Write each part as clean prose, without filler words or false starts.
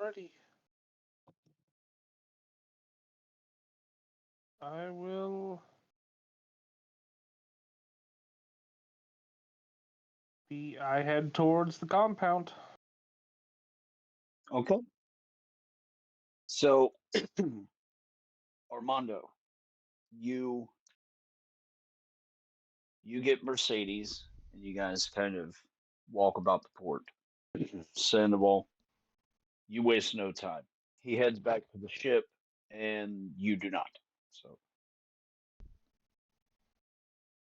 Alrighty. I will I head towards the compound. Okay. So, Armando, you get Mercedes, and you guys kind of walk about the port. Sandoval, you waste no time. He heads back to the ship, and you do not. So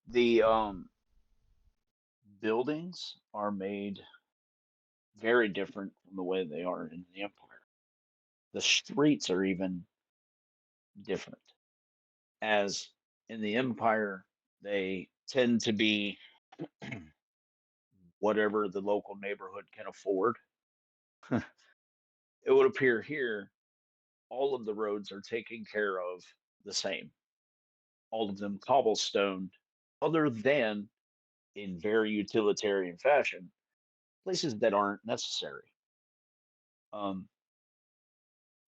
the buildings are made very different from the way they are in the Empire. The streets are even different. As in the Empire, they tend to be whatever the local neighborhood can afford. It would appear here all of the roads are taken care of the same, all of them cobblestoned, other than in very utilitarian fashion, places that aren't necessary. Um,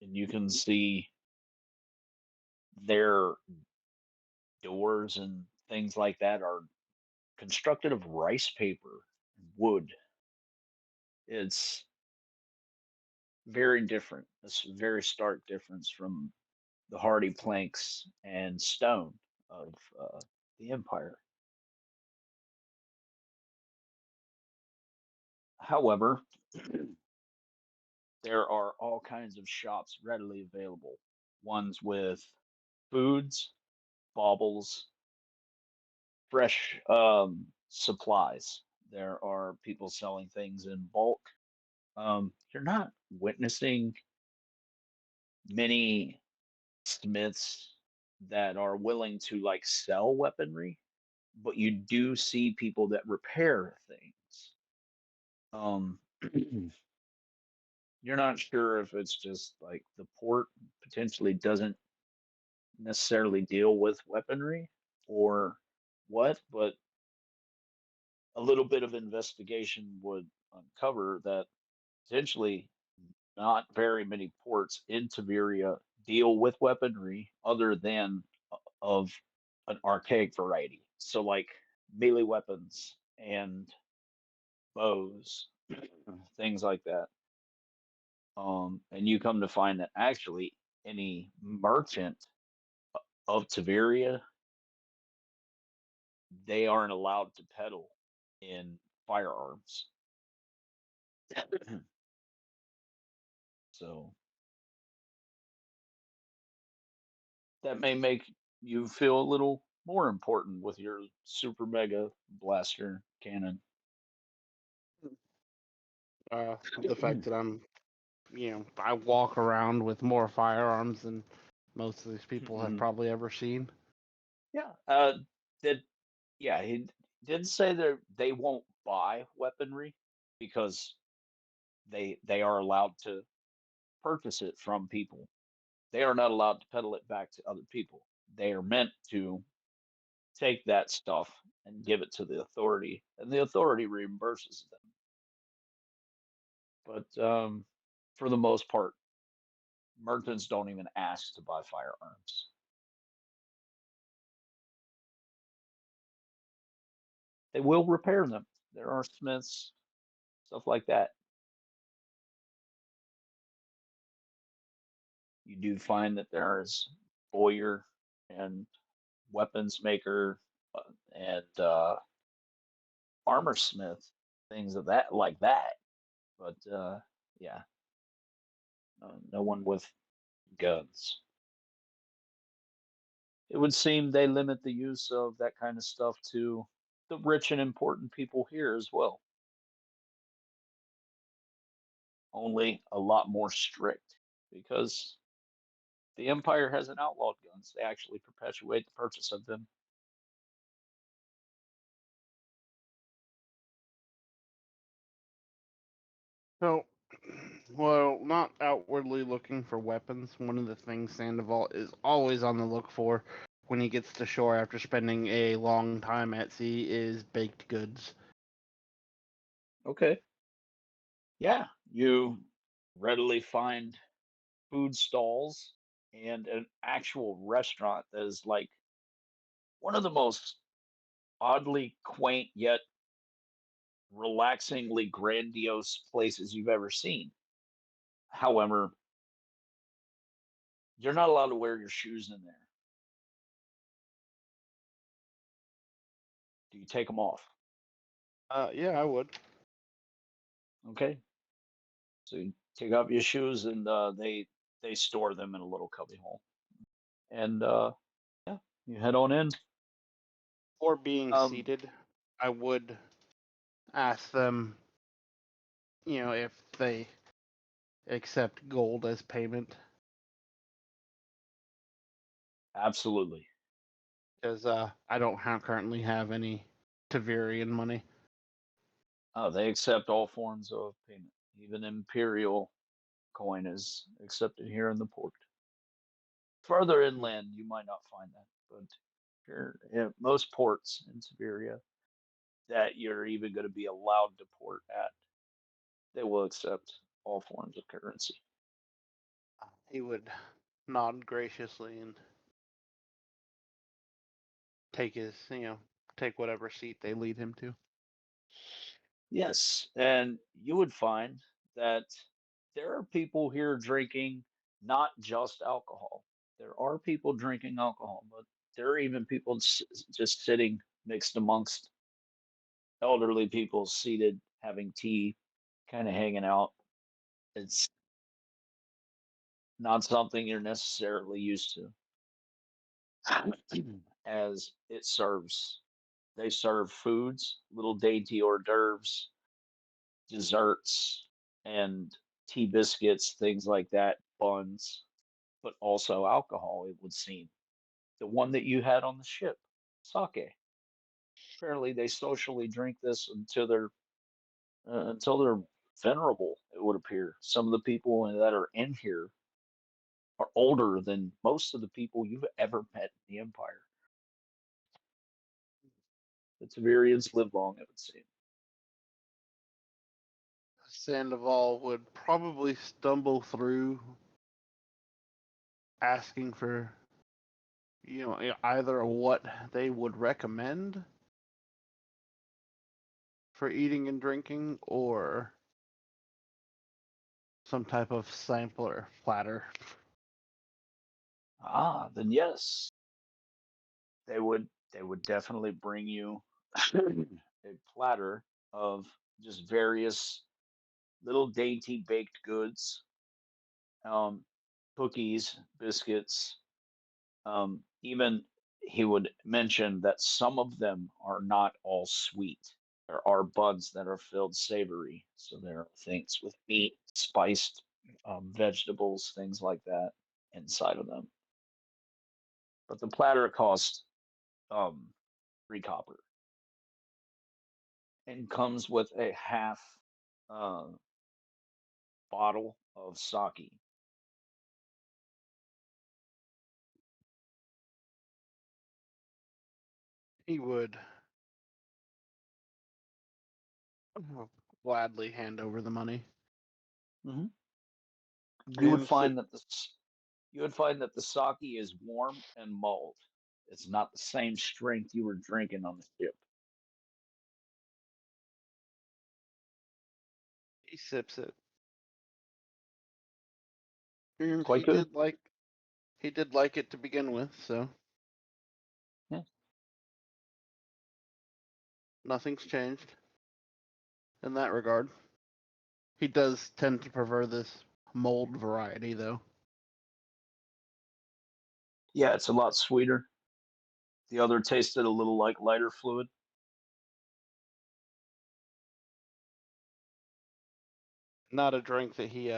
and you can see their doors and things like that are constructed of rice paper, wood. It's very different. It's a very stark difference from the hardy planks and stone of the Empire. However, there are all kinds of shops readily available. Ones with foods, baubles, fresh supplies. There are people selling things in bulk. You're not witnessing many smiths that are willing to like sell weaponry, but you do see people that repair things. Um, you're not sure if it's just like the port potentially doesn't necessarily deal with weaponry or what, but a little bit of investigation would uncover that potentially not very many ports in Tiberia deal with weaponry other than of an archaic variety. So, like melee weapons and bows, things like that. And you come to find that actually any merchant of Tiberia, they aren't allowed to peddle in firearms. So that may make you feel a little more important with your super mega blaster cannon. The fact that I walk around with more firearms than most of these people have probably ever seen. Yeah. Did yeah, he did say that they won't buy weaponry because they are allowed to purchase it from people. They are not allowed to peddle it back to other people. They are meant to take that stuff and give it to the authority, and the authority reimburses them. But for the most part, merchants don't even ask to buy firearms. They will repair them. There are smiths, stuff like that. You do find that there is bowyer and weapons maker and armor smith, things of that like that. But yeah, no one with guns. It would seem they limit the use of that kind of stuff to the rich and important people here as well. Only a lot more strict because the Empire hasn't outlawed guns. They actually perpetuate the purchase of them. So, well, not outwardly looking for weapons. One of the things Sandoval is always on the look for when he gets to shore after spending a long time at sea is baked goods. Okay. Yeah, you readily find food stalls and an actual restaurant that is like one of the most oddly quaint yet relaxingly grandiose places you've ever seen. However, you're not allowed to wear your shoes in there. Do you take them off? Yeah, I would. Okay. So you take off your shoes, and they store them in a little cubby hole. And yeah, you head on in. Or being Um, seated, I would ask them, if they accept gold as payment, absolutely. because I don't currently have any Tavirian money. They accept all forms of payment. Even imperial coin is accepted here in the port. Further inland, you might not find that, but here, most ports in Siberia that you're even going to be allowed to port at, they will accept all forms of currency. He would nod graciously and take his, take whatever seat they lead him to. Yes, and you would find that there are people here drinking not just alcohol. There are people drinking alcohol, but there are even people just sitting mixed amongst elderly people seated having tea, kind of hanging out. It's not something you're necessarily used to, as they serve foods, little dainty hors d'oeuvres, desserts, and tea biscuits, things like that, buns, but also alcohol, it would seem. The one that you had on the ship, sake. Apparently, they socially drink this until they're venerable. It would appear some of the people that are in here are older than most of the people you've ever met in the Empire. The Tiberians live long, it would seem. Sandoval would probably stumble through asking for, either what they would recommend for eating and drinking or some type of sampler platter. Ah, then yes, they would definitely bring you a platter of just various little dainty baked goods, um, cookies, biscuits. Even he would mention that some of them are not all sweet. There are buns that are filled savory, so there are things with meat, spiced vegetables, things like that inside of them. But the platter costs um, 3 copper and comes with a half uh, bottle of sake. He would gladly hand over the money Hmm. You would and sit. find that the sake is warm and mulled. It's not the same strength you were drinking on the ship. He sips it, and Quite good. he did like it to begin with, so Yeah. nothing's changed in that regard. He does tend to prefer this mold variety, though. Yeah, it's a lot sweeter. The other tasted a little like lighter fluid. Not a drink that he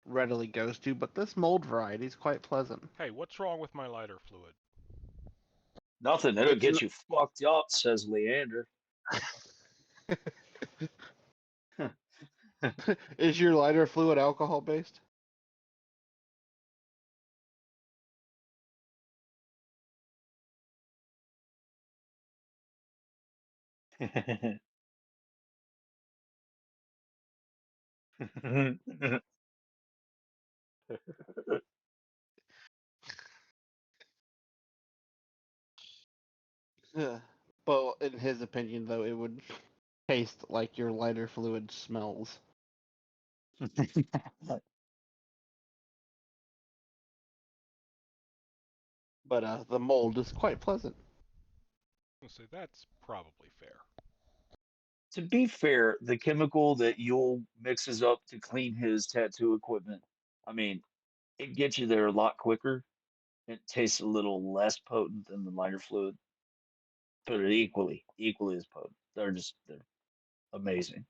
readily goes to, but this mold variety is quite pleasant. Hey, what's wrong with my lighter fluid? Nothing. It'll It's get you fucked up, says Leander. is your lighter fluid alcohol based? Yeah. But in his opinion, though, it would taste like your lighter fluid smells. But the mold is quite pleasant. I'll say that's probably fair. To be fair, the chemical that Yule mixes up to clean his tattoo equipment, I mean, it gets you there a lot quicker. It tastes a little less potent than the lighter fluid, but it equally as potent. They're amazing.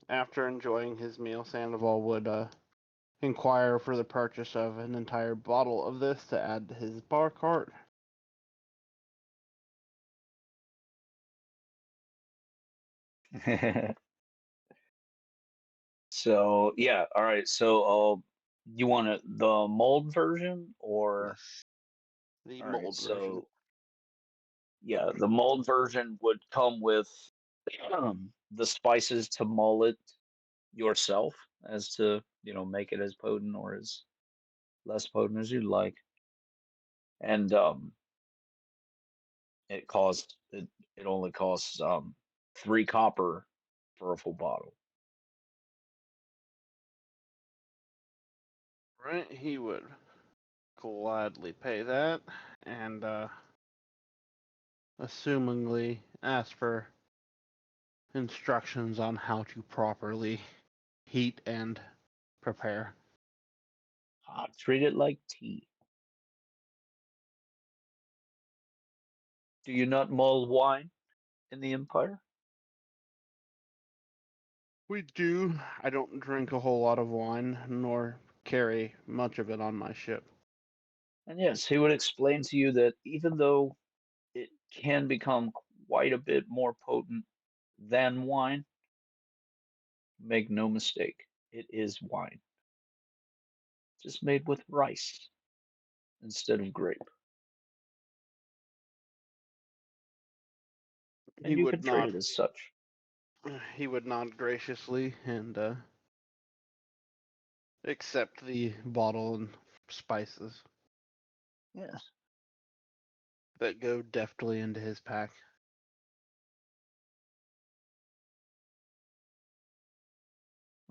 After enjoying his meal, Sandoval would inquire for the purchase of an entire bottle of this to add to his bar cart. So yeah, all right. So you want the mold version or Yes. The all right? mold version. So yeah, the mold version would come with the spices to mull it yourself, as to make it as potent or as less potent as you'd like, and it only costs 3 copper for a full bottle. Right, he would gladly pay that, and assumingly ask for instructions on how to properly heat and prepare. Treat it like tea. Do you not mull wine in the Empire? We do. I don't drink a whole lot of wine, nor carry much of it on my ship. And yes, he would explain to you that even though it can become quite a bit more potent than wine, make no mistake, it is wine, just made with rice instead of grape. He And you can would treat nod. it as such. He would nod graciously and accept the bottle and spices Yes. that go deftly into his pack.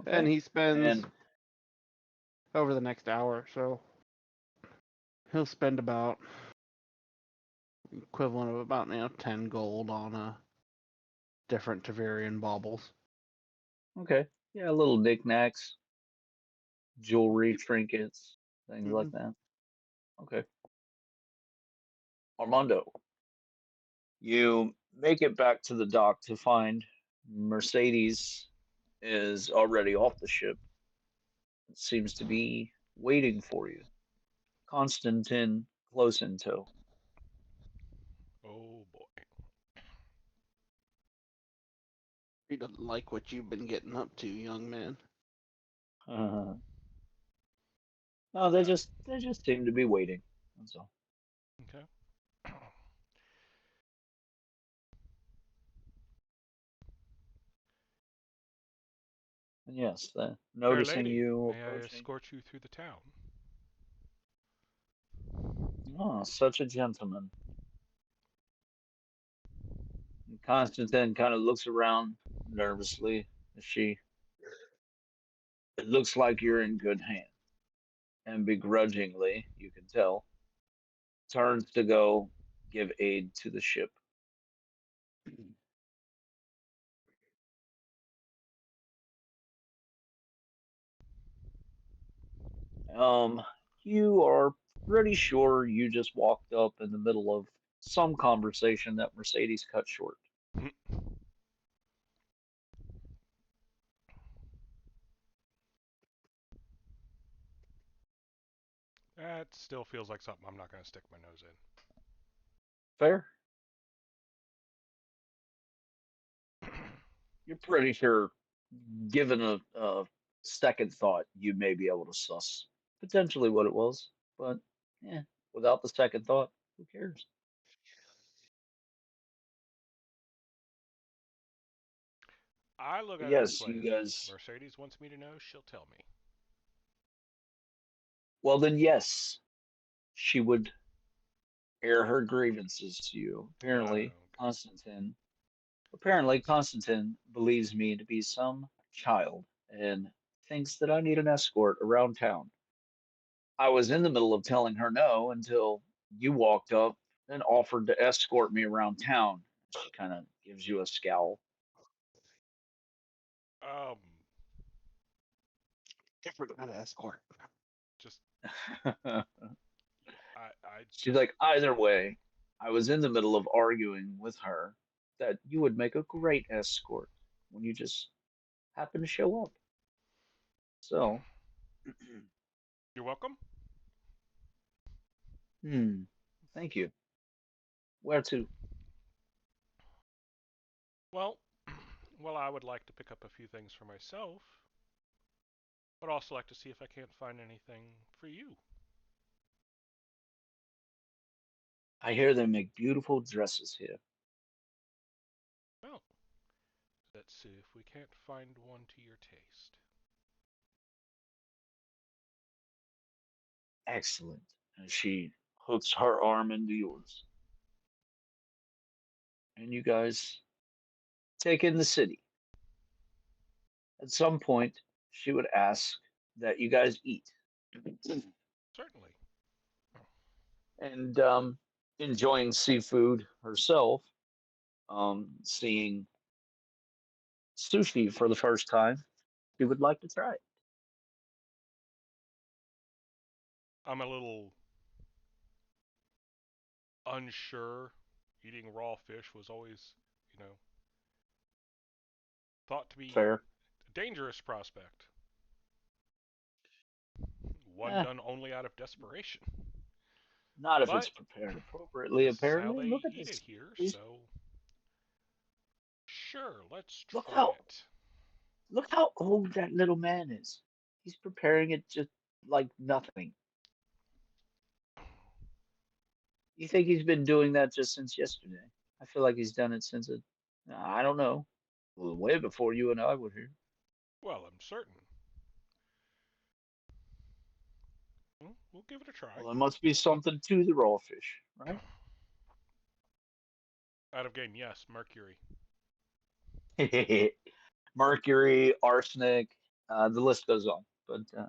And Okay. he spends And over the next hour or so, he'll spend about equivalent of about 10 gold on different Tavarian baubles. okay. Yeah, little knickknacks, jewelry, trinkets, things Mm-hmm. like that. Okay. Armando, you make it back to the dock to find Mercedes is already off the ship. It seems to be waiting for you. Constantine close in tow. Oh boy. He doesn't like what you've been getting up to, young man. No, they just seem to be waiting. That's all. Okay. And yes, Fair noticing lady, you may I approaching. escort you through the town? Oh, such a gentleman. And Constantine kind of looks around nervously as she. It looks like you're in good hands. And begrudgingly, you can tell, turns to go give aid to the ship. Um, you are pretty sure you just walked up in the middle of some conversation that Mercedes cut short. That still feels like something I'm not going to stick my nose in. Fair? You're pretty sure, given a second thought, you may be able to suss potentially what it was. But yeah, without the second thought, who cares? I look at it this Yes, way: you if guys. Mercedes wants me to know, she'll tell me. Well, then, yes, she would air her grievances to you. Okay. Apparently, Constantine believes me to be some child and thinks that I need an escort around town. I was in the middle of telling her no until you walked up and offered to escort me around town. She kind of gives you a scowl. Um, I forgot to escort. just I She's like, either way, I was in the middle of arguing with her that you would make a great escort when you just happen to show up. So, you're welcome. hmm, thank you. Where to? Well, well, I would like to pick up a few things for myself, but also like to see if I can't find anything for you. I hear they make beautiful dresses here. Well, let's see if we can't find one to your taste. Excellent. And she hooks her arm into yours. And you guys take in the city. At some point, she would ask that you guys eat. Certainly. And enjoying seafood herself, seeing sushi for the first time, she would like to try it. I'm a little unsure. Eating raw fish was always, you know, thought to be Fair. a dangerous prospect. One Eh, done only out of desperation. not if it's But prepared appropriately, this is how apparently. they Look at eat it this. here, He's, so sure, let's look try how it. look how old that little man is. He's preparing it just like nothing. You think he's been doing that just since yesterday? I feel like he's done it since I don't know, well, way before you and I were here. Well, I'm certain. We'll give it a try. Well, there must be something to the raw fish, right? Out of game, yes, mercury. Mercury, arsenic, the list goes on. But To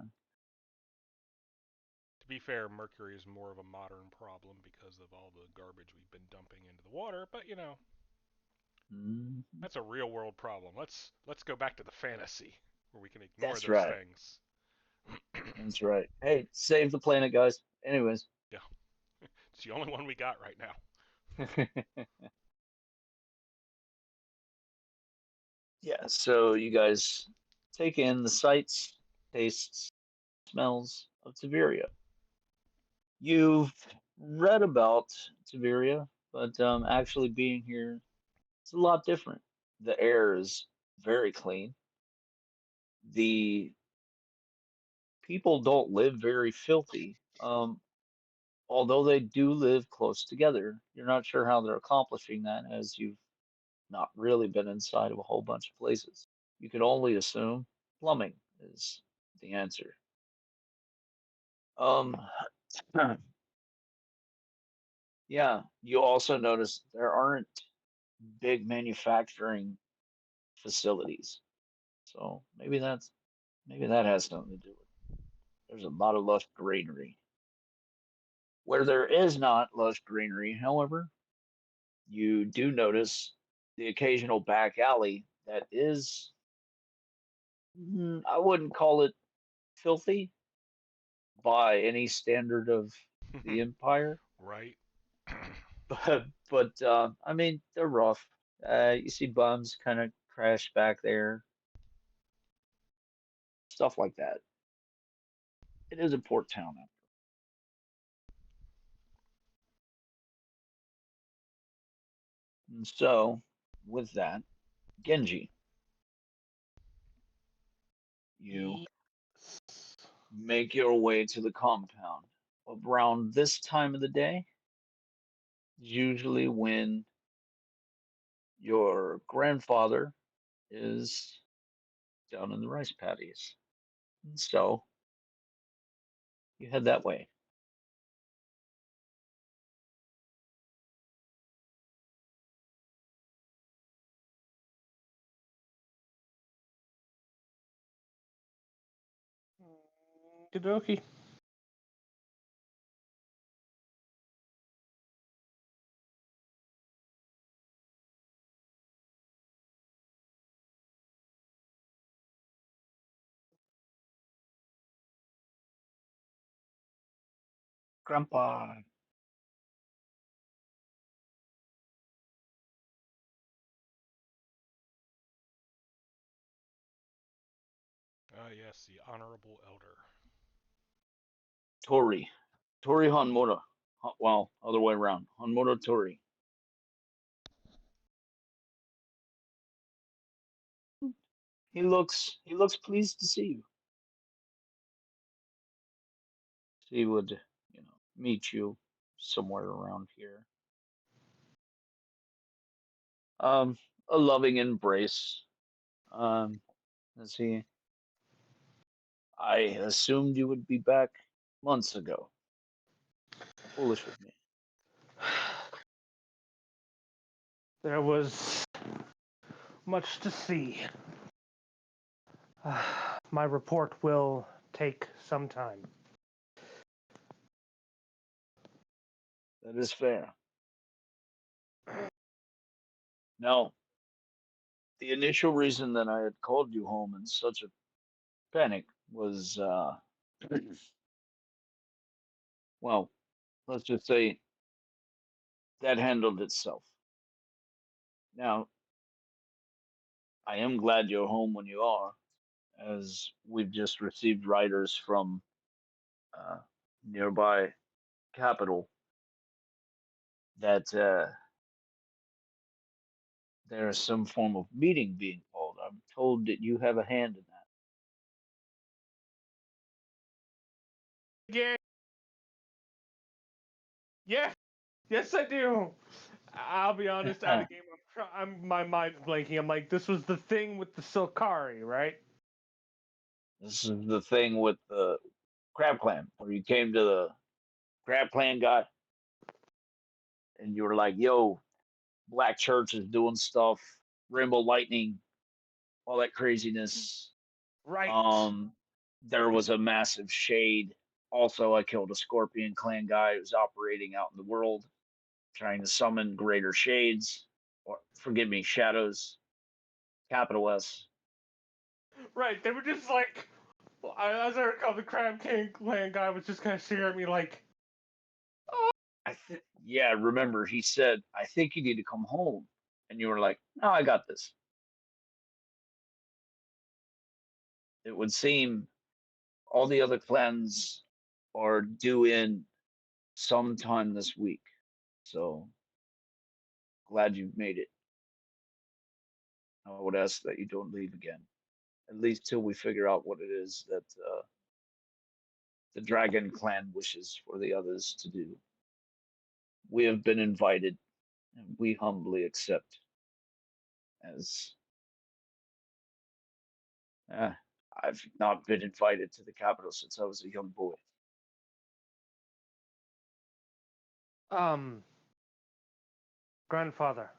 be fair, mercury is more of a modern problem because of all the garbage we've been dumping into the water, but mm, that's a real world problem. Let's go back to the fantasy where we can ignore that's those right. things. That's right. Hey, save the planet, guys. Anyways. Yeah, it's the only one we got right now. Yeah, so you guys take in the sights, tastes, smells of Tiberia. You've read about Tiberia, but actually being here, it's a lot different. The air is very clean. The people don't live very filthy. Although they do live close together, you're not sure how they're accomplishing that as you've not really been inside of a whole bunch of places. You can only assume plumbing is the answer. Um, yeah, you also notice there aren't big manufacturing facilities. So maybe that has something to do with it. There's a lot of lush greenery. Where there is not lush greenery, however, you do notice the occasional back alley that is, I wouldn't call it filthy by any standard of the empire, Right. but I mean they're rough. You see bums kind of crash back there, stuff like that. It is a port town. And so, with that, Genji, you make your way to the compound. Around this time of the day, usually when your grandfather is down in the rice paddies. And so you head that way. Okey-dokey. Grandpa. Ah, yes, the Honorable Elder. Tori. Tori Hanmura. Well, other way around. Hanmura Tori. He looks pleased to see you. He would, meet you somewhere around here. Um, a loving embrace. Let's see. I assumed you would be back months ago. Foolish of me. There was much to see. My report will take some time. That is fair. Now, the initial reason that I had called you home in such a panic was, well, let's just say that handled itself. Now, I am glad you're home when you are, as we've just received riders from uh, nearby capital that there is some form of meeting being called. I'm told that you have a hand in that. Yeah. Yeah. Yes, I do. I'll be honest. Out of game, my mind's blanking. I'm like, this was the thing with the Silkari, right? This is the thing with the Crab Clan, where you came to the Crab Clan guy and you were like, yo, Black Church is doing stuff, Rainbow Lightning, all that craziness. Right. There was a massive shade. Also, I killed a Scorpion Clan guy who was operating out in the world, trying to summon greater shades, or forgive me, shadows, capital S. Right. They were just like, as I recall, the Crab King Clan guy was just kind of staring at me like, Yeah, remember he said, I think you need to come home. And you were like, no, I got this. It would seem all the other clans are due in sometime this week. So glad you've made it. I would ask that you don't leave again, at least till we figure out what it is that the Dragon Clan wishes for the others to do. We have been invited, and we humbly accept. As I've not been invited to the capital since I was a young boy. grandfather,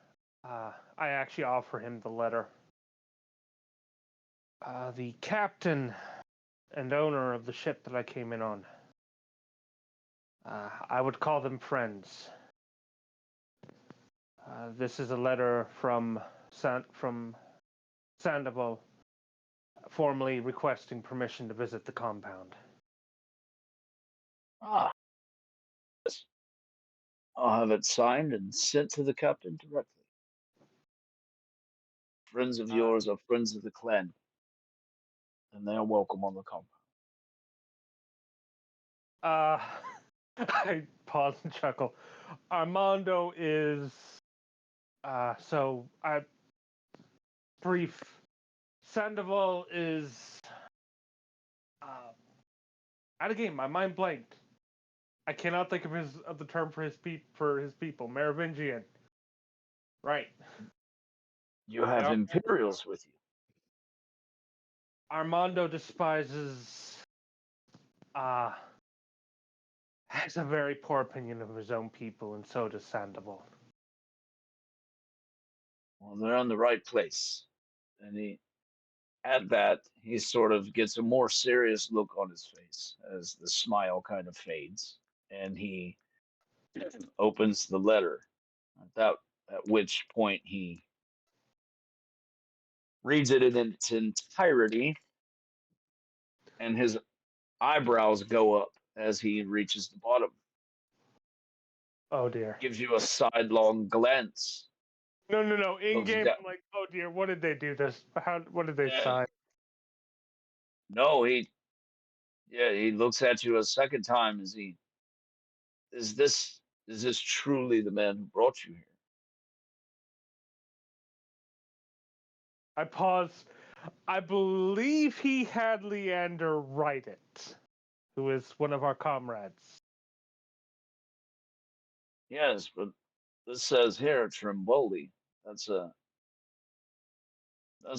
I actually offer him the letter. The captain and owner of the ship that I came in on. I would call them friends. This is a letter from Sandoval, formally requesting permission to visit the compound. Ah, yes. I'll have it signed and sent to the captain directly. Friends of yours are friends of the clan, and they are welcome on the compound. I pause and chuckle. Armando is brief. Sandoval is out of game. My mind blanked. I cannot think of the term for his people. Merovingian. Right. You have Yep. Imperials with you. Armando despises, has a very poor opinion of his own people, and so does Sandoval. Well, they're on the right place. And at that, he sort of gets a more serious look on his face as the smile kind of fades, and he opens the letter. At which point he reads it in its entirety, and his eyebrows go up as he reaches the bottom. Oh dear. Gives you a sidelong glance. No. In Looks game, down. I'm like, oh dear, what did they do this? What did they Yeah. sign? No, he looks at you a second time as he is this truly the man who brought you here? I pause. I believe he had Leander write it, who is one of our comrades. Yes, but this says here Trimboli. That's I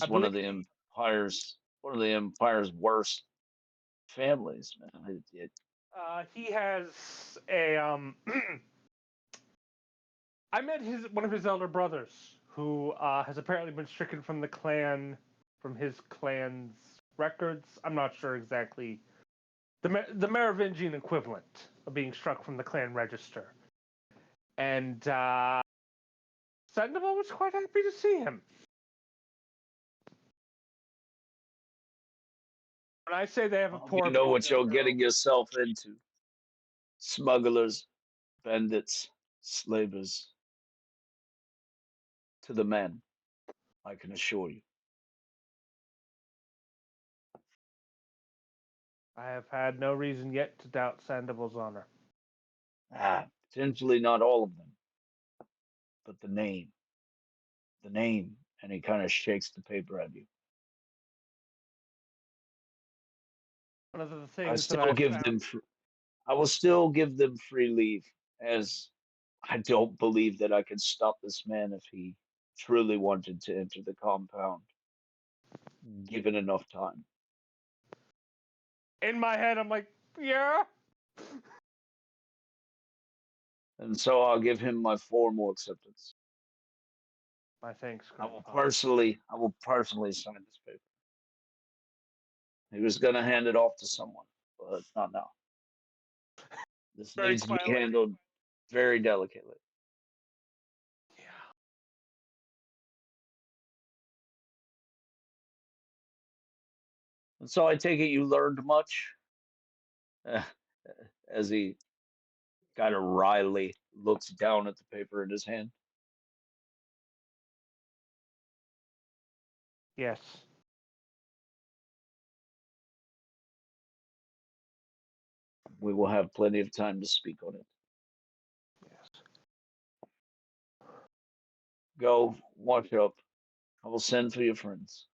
one of believe the empire's worst families, man. he has a I met one of his elder brothers who has apparently been stricken from his clan's records. I'm not sure exactly the Merovingian equivalent of being struck from the clan register. And Sandoval was quite happy to see him. When I say they have a poor You know opinion what of you're their getting own- yourself into. Smugglers, bandits, slavers. To the man, I can assure you. I have had no reason yet to doubt Sandoval's honor. Potentially not all of them, but the name, and he kind of shakes the paper at you. One of the I things that still I give found. them. I will still give them free leave, as I don't believe that I can stop this man if he truly wanted to enter the compound, given enough time. In my head, I'm like, yeah. And so I'll give him my formal acceptance. My thanks, I will Grandpa. personally sign this paper. He was going to hand it off to someone, but not now. This Very needs to be quietly. handled very delicately. Yeah. And so I take it you learned much? As he kind of wryly looks down at the paper in his hand. Yes. We will have plenty of time to speak on it. Yes. Go, wash up. I will send for your friends.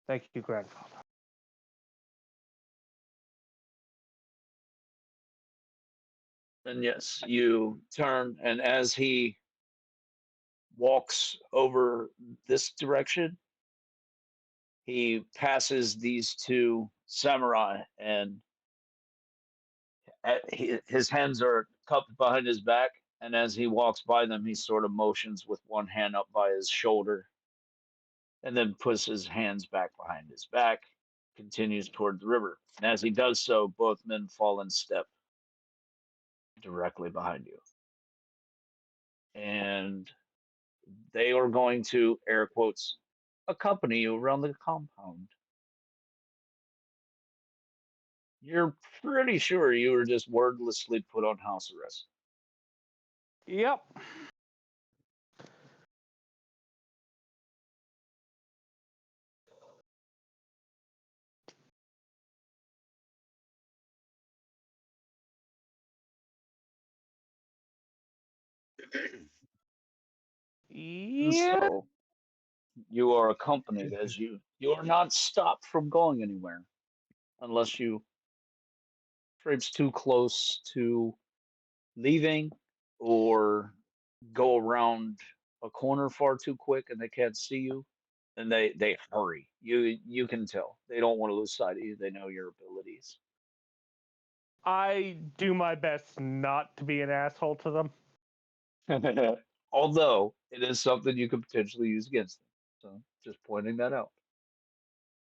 Thank you, Grandfather. And yes, you turn, and as he walks over this direction, he passes these two samurai, and his hands are cupped behind his back. And as he walks by them, he sort of motions with one hand up by his shoulder, and then puts his hands back behind his back, continues toward the river. And as he does so, both men fall in step directly behind you. And they are going to, air quotes, accompany you around the compound. You're pretty sure you were just wordlessly put on house arrest. Yep. And Yeah. so you are accompanied as you are not stopped from going anywhere unless you traipse too close to leaving or go around a corner far too quick and they can't see you. and they hurry. You can tell they don't want to lose sight of you. They know your abilities. I do my best not to be an asshole to them. Although it is something you could potentially use against them. So just pointing that out.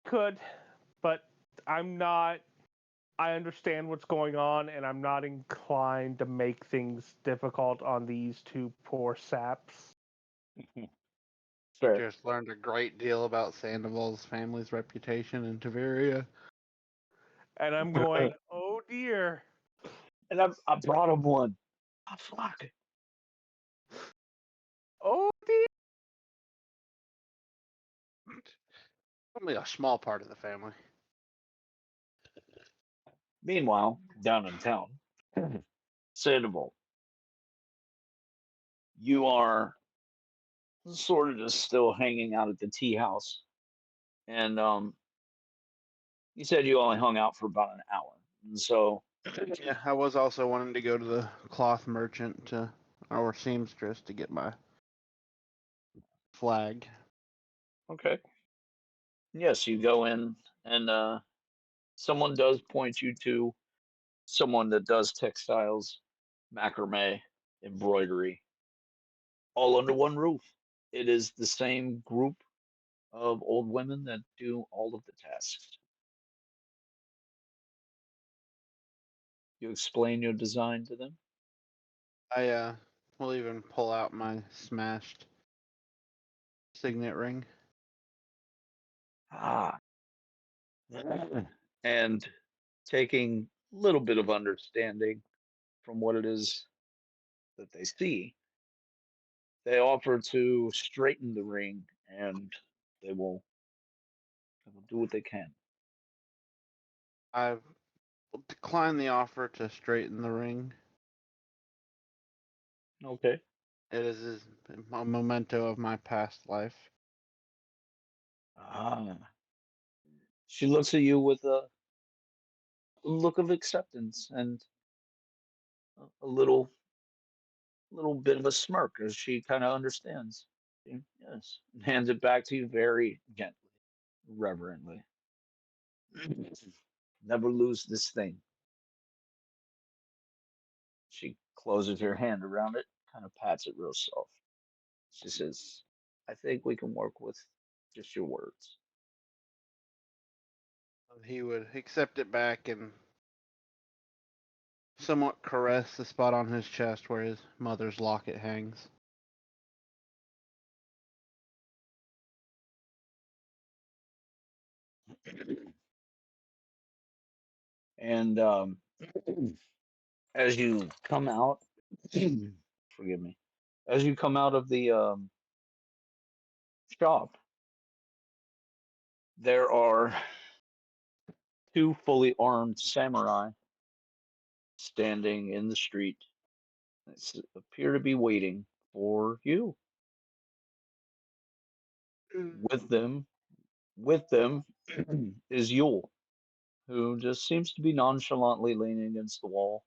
Could, but I'm not. I understand what's going on, and I'm not inclined to make things difficult on these two poor saps. Fair. Just learned a great deal about Sandoval's family's reputation in Tavaria. And I'm going, oh dear. And I brought him one. Oh, fuck. Oh dear. Only a small part of the family. Meanwhile, down in town, Sandoval, you are sort of just still hanging out at the tea house. And you said you only hung out for about an hour. And so Yeah, I was also wanting to go to the cloth merchant or seamstress to get my flag. okay. Yes, you go in and someone does point you to someone that does textiles, macrame, embroidery, all under one roof. It is the same group of old women that do all of the tasks. You explain your design to them. I will even pull out my smashed signet ring. Ah. And taking a little bit of understanding from what it is that they see, they offer to straighten the ring and they will do what they can. I will decline the offer to straighten the ring. Okay. It is a memento of my past life. Ah. She looks at you with a look of acceptance and a little bit of a smirk as she kind of understands. Yes. And hands it back to you very gently, reverently. Never lose this thing. She closes her hand around it, kind of pats it real soft. She says, I think we can work with just your words. He would accept it back and somewhat caress the spot on his chest where his mother's locket hangs. And as you come out, forgive me, as you come out of the shop, there are two fully armed samurai standing in the street. They appear to be waiting for you. With them, with them is Yule, who just seems to be nonchalantly leaning against the wall,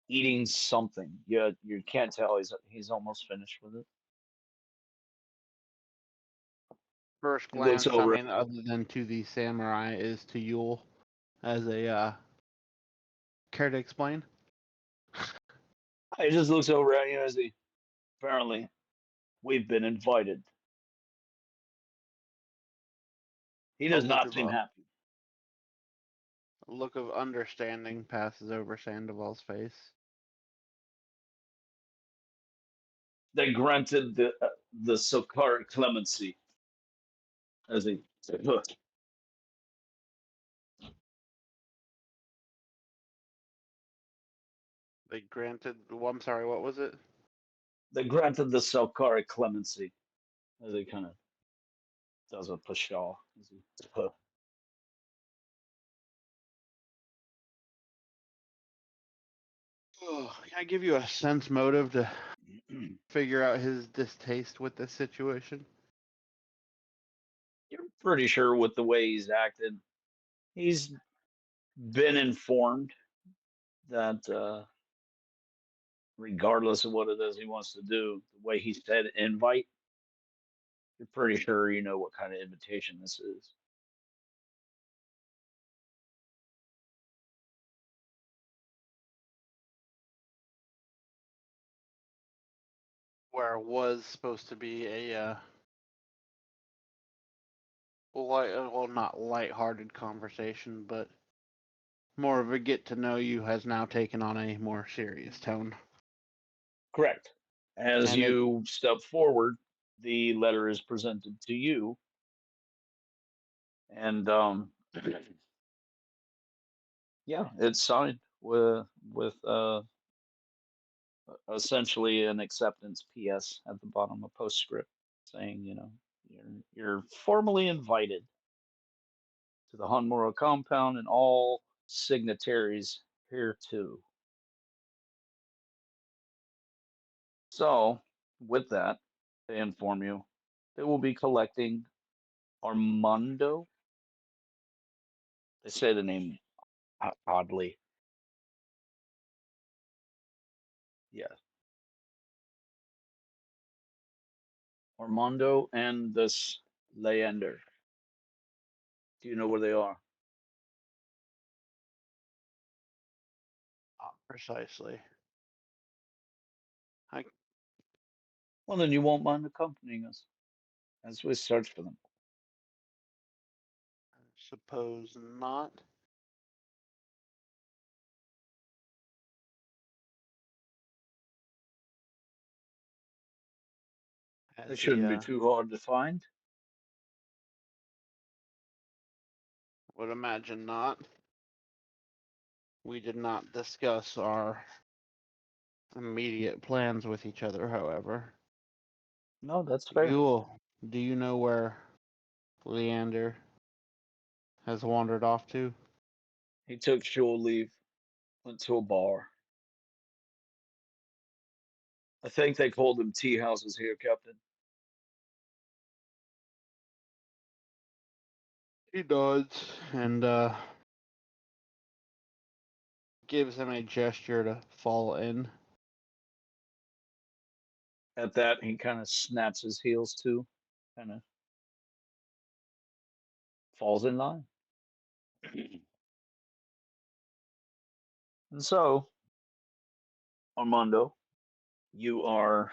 eating something. You can't tell. He's almost finished with it. First He looks glance, I over. mean, other than to the samurai, is to Yule as a care to explain? He just looks over at you as he apparently we've been invited. He A does look not of seem happy. a look of understanding passes over Sandoval's face. They granted the Sokar clemency, as he said. Look, They granted. Well, I'm sorry. What was it? they granted the Sokar clemency, as he kind of does a pshaw. Oh, can I give you a sense motive to figure out his distaste with this situation? You're pretty sure with the way he's acted, he's been informed that regardless of what it is he wants to do, the way he said invite, You're pretty sure you know what kind of invitation this is. Where it was supposed to be a light, well, not light-hearted conversation, but more of a get to know you has now taken on a more serious tone. Correct. As And you step forward, the letter is presented to you, and yeah, it's signed with essentially an acceptance PS at the bottom, a postscript saying, you're formally invited to the Hanmura compound and all signatories here too. So, with that, they inform you they will be collecting Armando. They say the name oddly. Yes. Armando and this Leander. Do you know where they are? not precisely. I Well, then you won't mind accompanying us as we search for them. suppose not. They As he shouldn't be too hard to find. would imagine not. We did not discuss our immediate plans with each other, however. No, that's fair. Do you know where Leander has wandered off to? He took shore leave, went to a bar. I think they called them tea houses here, Captain. He nods and gives him a gesture to fall in. At that, he kind of snaps his heels too, kind of falls in line. And so, Armando, you are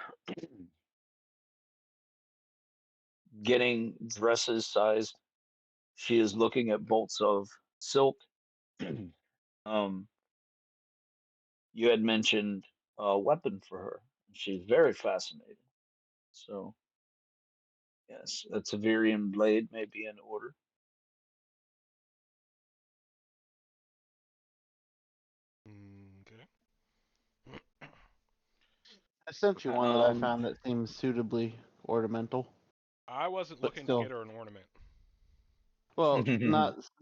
getting dresses sized. She is looking at bolts of silk. um, you had mentioned a weapon for her. She's very fascinated. So, yes, a Tavirian blade may be in order. Okay. I sent you one that I Um, found that seems suitably ornamental, I wasn't but looking to get still, her an ornament. well,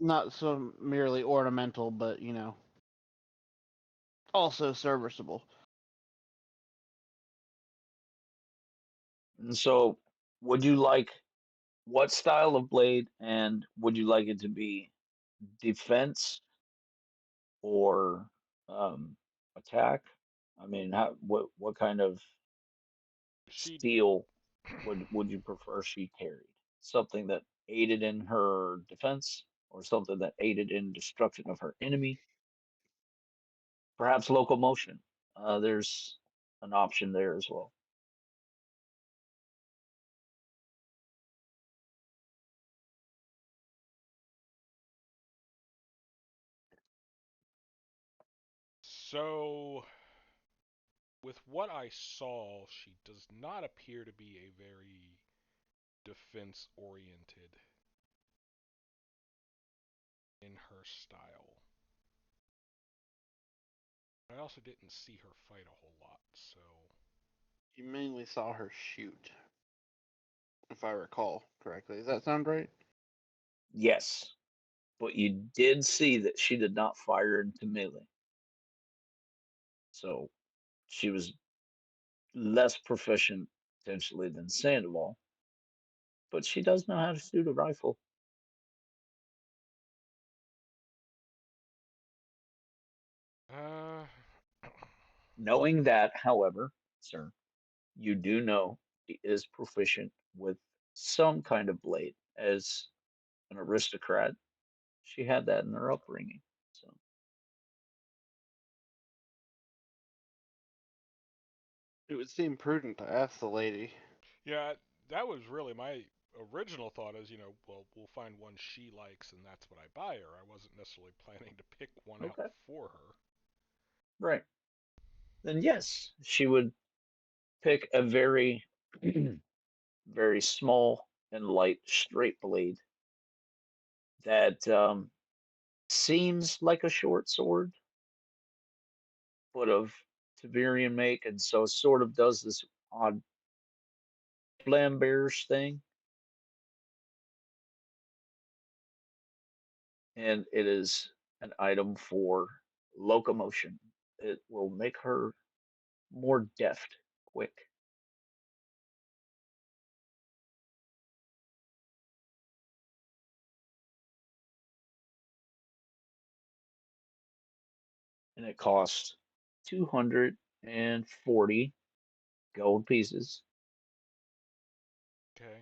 not so merely ornamental, but also serviceable. and so, would you like what style of blade, and would you like it to be defense or attack? I mean, what kind of She steel would you prefer she carried? Something that aided in her defense, or something that aided in destruction of her enemy? Perhaps locomotion. There's an option there as well. so with what I saw, she does not appear to be a very defense oriented in her style. I also didn't see her fight a whole lot, so You mainly saw her shoot, if I recall correctly. Does that sound right? Yes, but you did see that she did not fire into melee, so she was less proficient potentially than Sandoval, but she does know how to shoot a rifle. uh Knowing that, however, sir, you do know she is proficient with some kind of blade. As an aristocrat, she had that in her upbringing. So, It would seem prudent to ask the lady. Yeah, that was really my original thought is, well, we'll find one she likes and that's what I buy her. I wasn't necessarily planning to pick one out okay, for her. right. Then yes, she would pick a very, very small and light straight blade that seems like a short sword, but of Tiberian make, and so sort of does this odd flambearish thing. And it is an item for locomotion. It will make her more deft, quick. And it costs 240 gold pieces. Okay.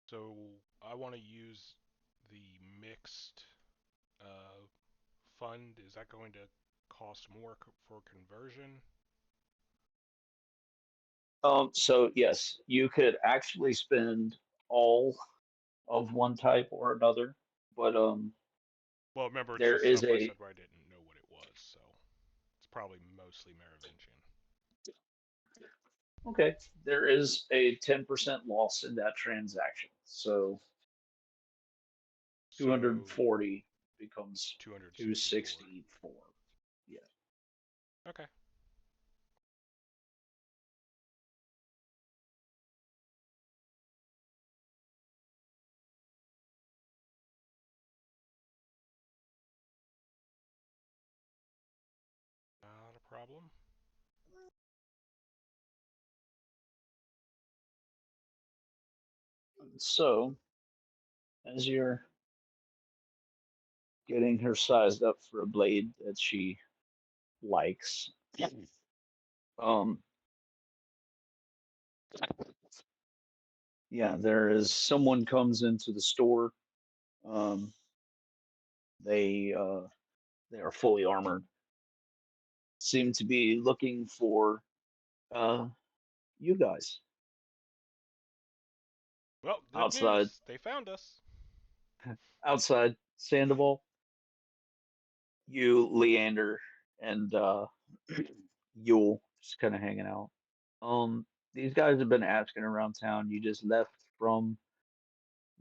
So I want to use the mixed uh, fund. Is that going to cost more for conversion? So yes, you could actually spend all of one type or another, but Well, remember, it's there just is stuff I a said where I didn't know what it was, so it's probably mostly Merovingian. okay, there is a 10% loss in that transaction. So So 240 becomes 264. 264. Yeah. Okay. Not a problem. So as you're getting her sized up for a blade that she likes, um, yeah, there is someone comes into the store. Um, they are fully armored. Seem to be looking for uh you guys Well, good outside news. They found us. outside Sandoval. You, Leander, and Yule just kind of hanging out. These guys have been asking around town. You just left from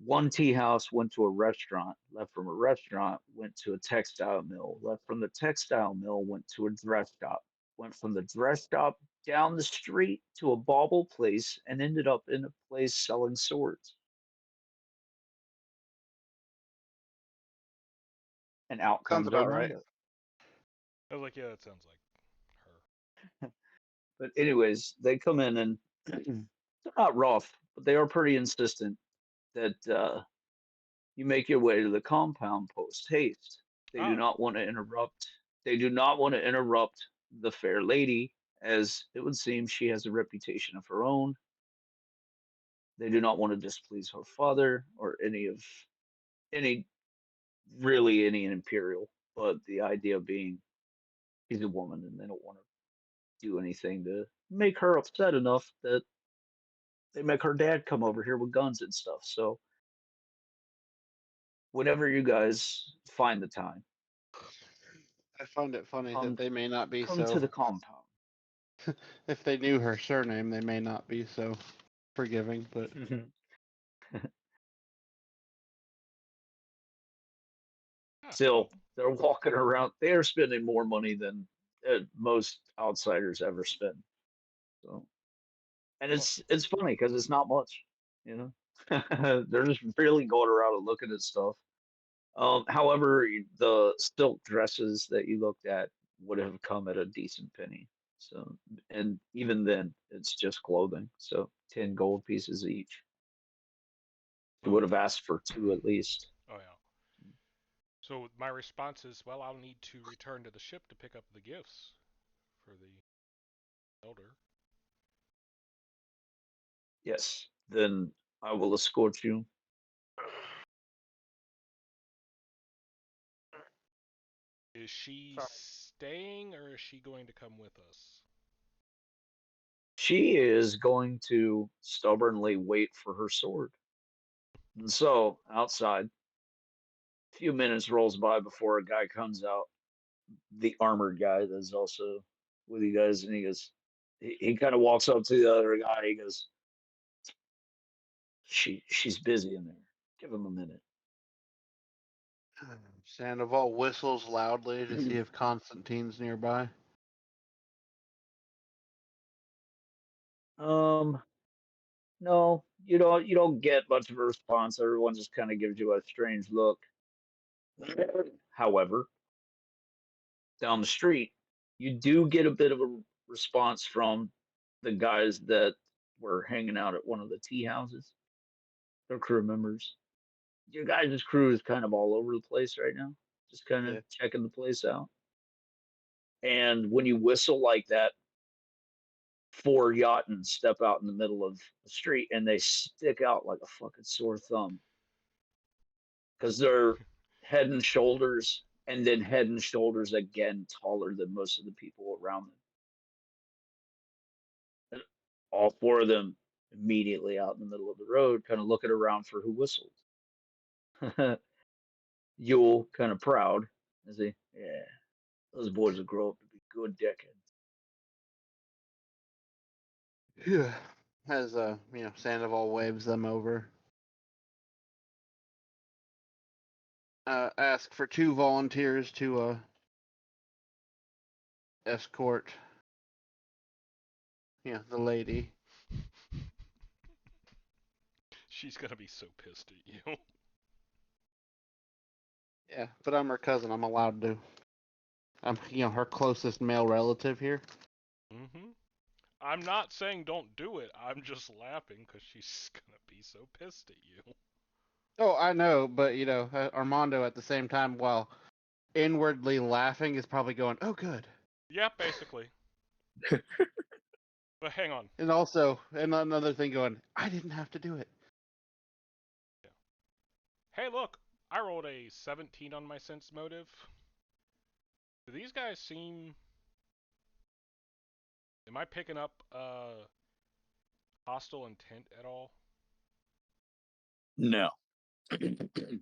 one tea house, went to a restaurant, left from a restaurant, went to a textile mill, left from the textile mill, went to a dress shop, went from the dress shop down the street to a bauble place, and ended up in a place selling swords. And out Sounds comes about right. Armando. I was like, yeah, that sounds like her. But anyways, they come in and they're not rough, but they are pretty insistent that you make your way to the compound post haste. They do Ah, not want to interrupt. They do not want to interrupt the fair lady, as it would seem she has a reputation of her own. They do not want to displease her father or any really any imperial. But the idea being she's a woman and they don't want to do anything to make her upset enough that they make her dad come over here with guns and stuff. So whenever you guys find the time, I find it funny that come they may not be come to so. the compound. If they knew her surname, they may not be so forgiving. But ah, well, Still, they're walking around. They are spending more money than most outsiders ever spend. So, and well, it's funny because it's not much, you know. They're just really going around and looking at stuff. However, the silk dresses that you looked at would have come at a decent penny. So, and even then, it's just clothing. So, 10 gold pieces each. You well, would have asked for two at least. oh yeah. So my response is, well, I'll need to return to the ship to pick up the gifts for the elder. Yes. Then I will escort you. Is she Sorry. staying or is she going to come with us? She is going to stubbornly wait for her sword. And so, outside, a few minutes rolls by before a guy comes out, the armored guy that's also with you guys, and he goes, he kind of walks up to the other guy. He goes, she's busy in there. Give him a minute. Sandoval whistles loudly to see if Constantine's nearby. No, you don't get much of a response. Everyone just kind of gives you a strange look. However, down the street, you do get a bit of a response from the guys that were hanging out at one of the tea houses. Their crew members. Your guys' crew is kind of all over the place right now, just kind of Yeah. checking the place out. And when you whistle like that, four Yachtons step out in the middle of the street and they stick out like a fucking sore thumb because they're head and shoulders and then head and shoulders again taller than most of the people around them. And all four of them immediately out in the middle of the road, kind of looking around for who whistled. Yule, kind of proud, as he, yeah, those boys will grow up to be good deckheads. Yeah. As Sandoval waves them over. Ask for 2 volunteers to escort the lady. She's gonna be so pissed at you. Yeah, but I'm her cousin. I'm allowed to. I'm her closest male relative here. Mm-hmm. I'm not saying don't do it. I'm just laughing because she's gonna be so pissed at you. Oh, I know, but Armando at the same time, while inwardly laughing, is probably going, "Oh, good." Yeah, basically. But hang on. And also, and another thing going, "I didn't have to do it." Yeah. Hey, look! I rolled a 17 on my sense motive. Do these guys seem... Am I picking up hostile intent at all? No. Nope. Okay.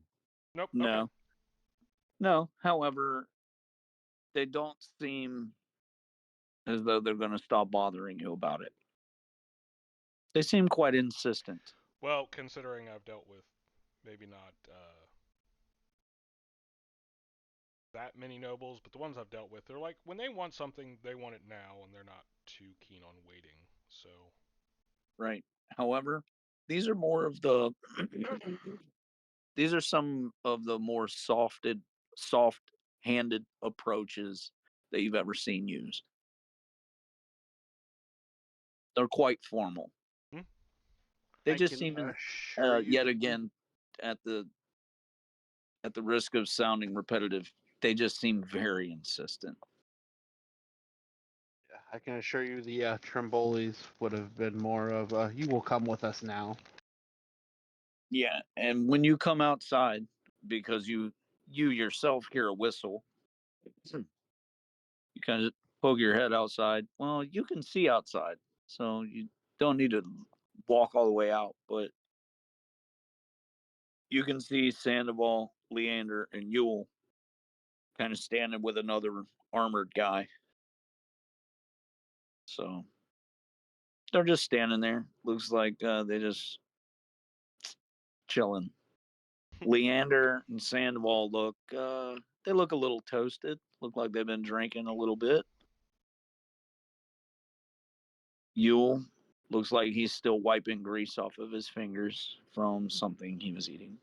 No. No. However, they don't seem as though they're going to stop bothering you about it. They seem quite insistent. Well, considering I've dealt with maybe not that many nobles, but the ones I've dealt with, they're like, when they want something, they want it now, and they're not too keen on waiting. So, Right. However, these are more of the these are some of the more soft-handed approaches that you've ever seen used. They're quite formal. hmm? They I just can seem, assure you. yet again, at the risk of sounding repetitive, they just seem very insistent. I can assure you the Trembolis would have been more of you will come with us now. Yeah, and when you come outside, because you yourself hear a whistle, you kind of poke your head outside. Well, you can see outside, so you don't need to walk all the way out, but you can see Sandoval, Leander, and Yule kind of standing with another armored guy. So they're just standing there. Looks like they just chilling. Leander and Sandoval they look a little toasted. Look like they've been drinking a little bit. Yule looks like he's still wiping grease off of his fingers from something he was eating.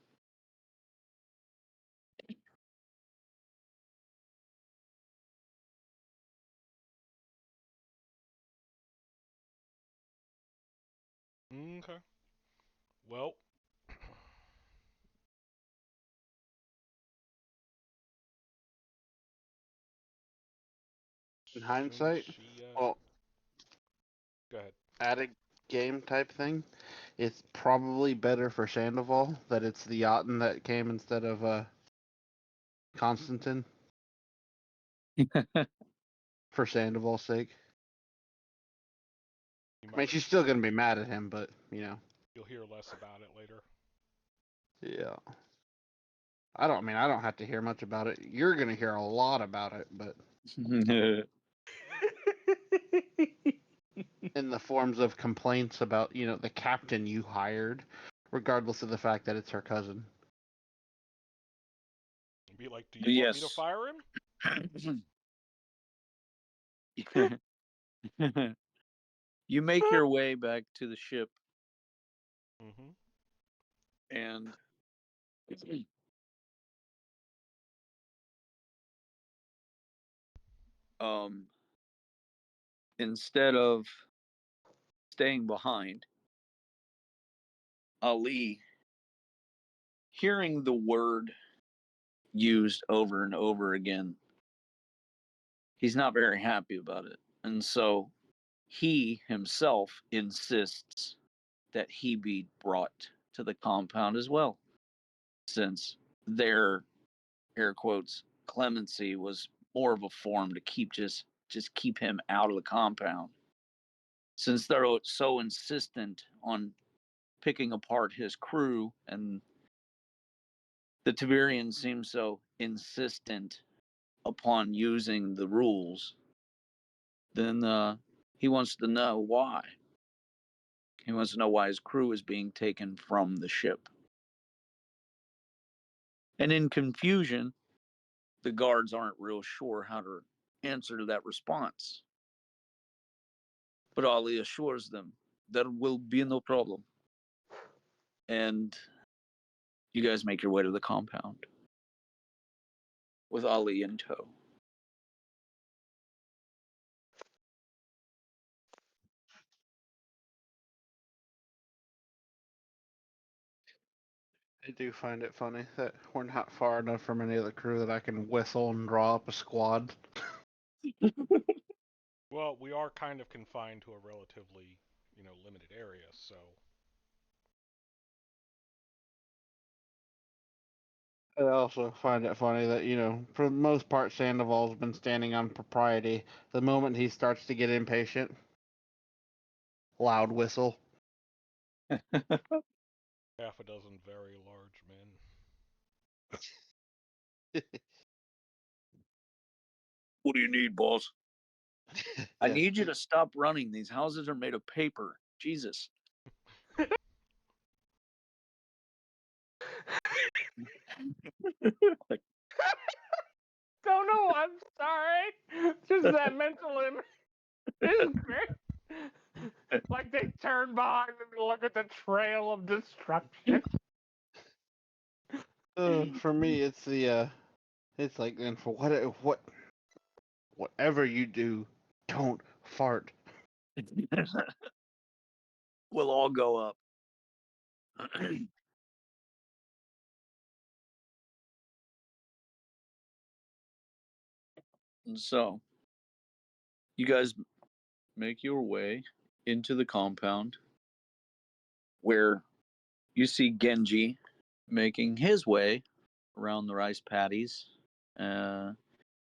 Okay. Well, In since hindsight, she, well, go ahead. adding game type thing, it's probably better for Sandoval that it's the Jotun that came instead of Constantine for Sandoval's sake. You I mean, might, she's still gonna be mad at him, but you'll hear less about it later. yeah. I don't have to hear much about it. You're gonna hear a lot about it, but in the forms of complaints about, the captain you hired, regardless of the fact that it's her cousin. Be like, do you want me to Yes. fire him? You make your way back to the ship, Mm-hmm. and instead of staying behind, Ali, hearing the word used over and over again, he's not very happy about it. And so he himself insists that he be brought to the compound as well, since their air quotes clemency was more of a form to just keep him out of the compound. Since they're so insistent on picking apart his crew, and the Tiberians seem so insistent upon using the rules, then he wants to know why. He wants to know why his crew is being taken from the ship. And in confusion, the guards aren't real sure how to answer to that response. But Ali assures them there will be no problem. And you guys make your way to the compound with Ali in tow. I do find it funny that we're not far enough from any of the crew that I can whistle and draw up a squad. Well, we are kind of confined to a relatively, limited area, so I also find it funny that, for the most part, Sandoval's been standing on propriety. The moment he starts to get impatient, loud whistle. half a dozen very large men. What do you need, boss? I Yeah. need you to stop running. These houses are made of paper. Jesus. Don't know. I'm sorry. Just that mental image is great. Like they turn behind and look at the trail of destruction. For me, it's like, and for whatever you do, don't fart. We'll all go up. And so, you guys make your way into the compound where you see Genji making his way around the rice paddies, uh,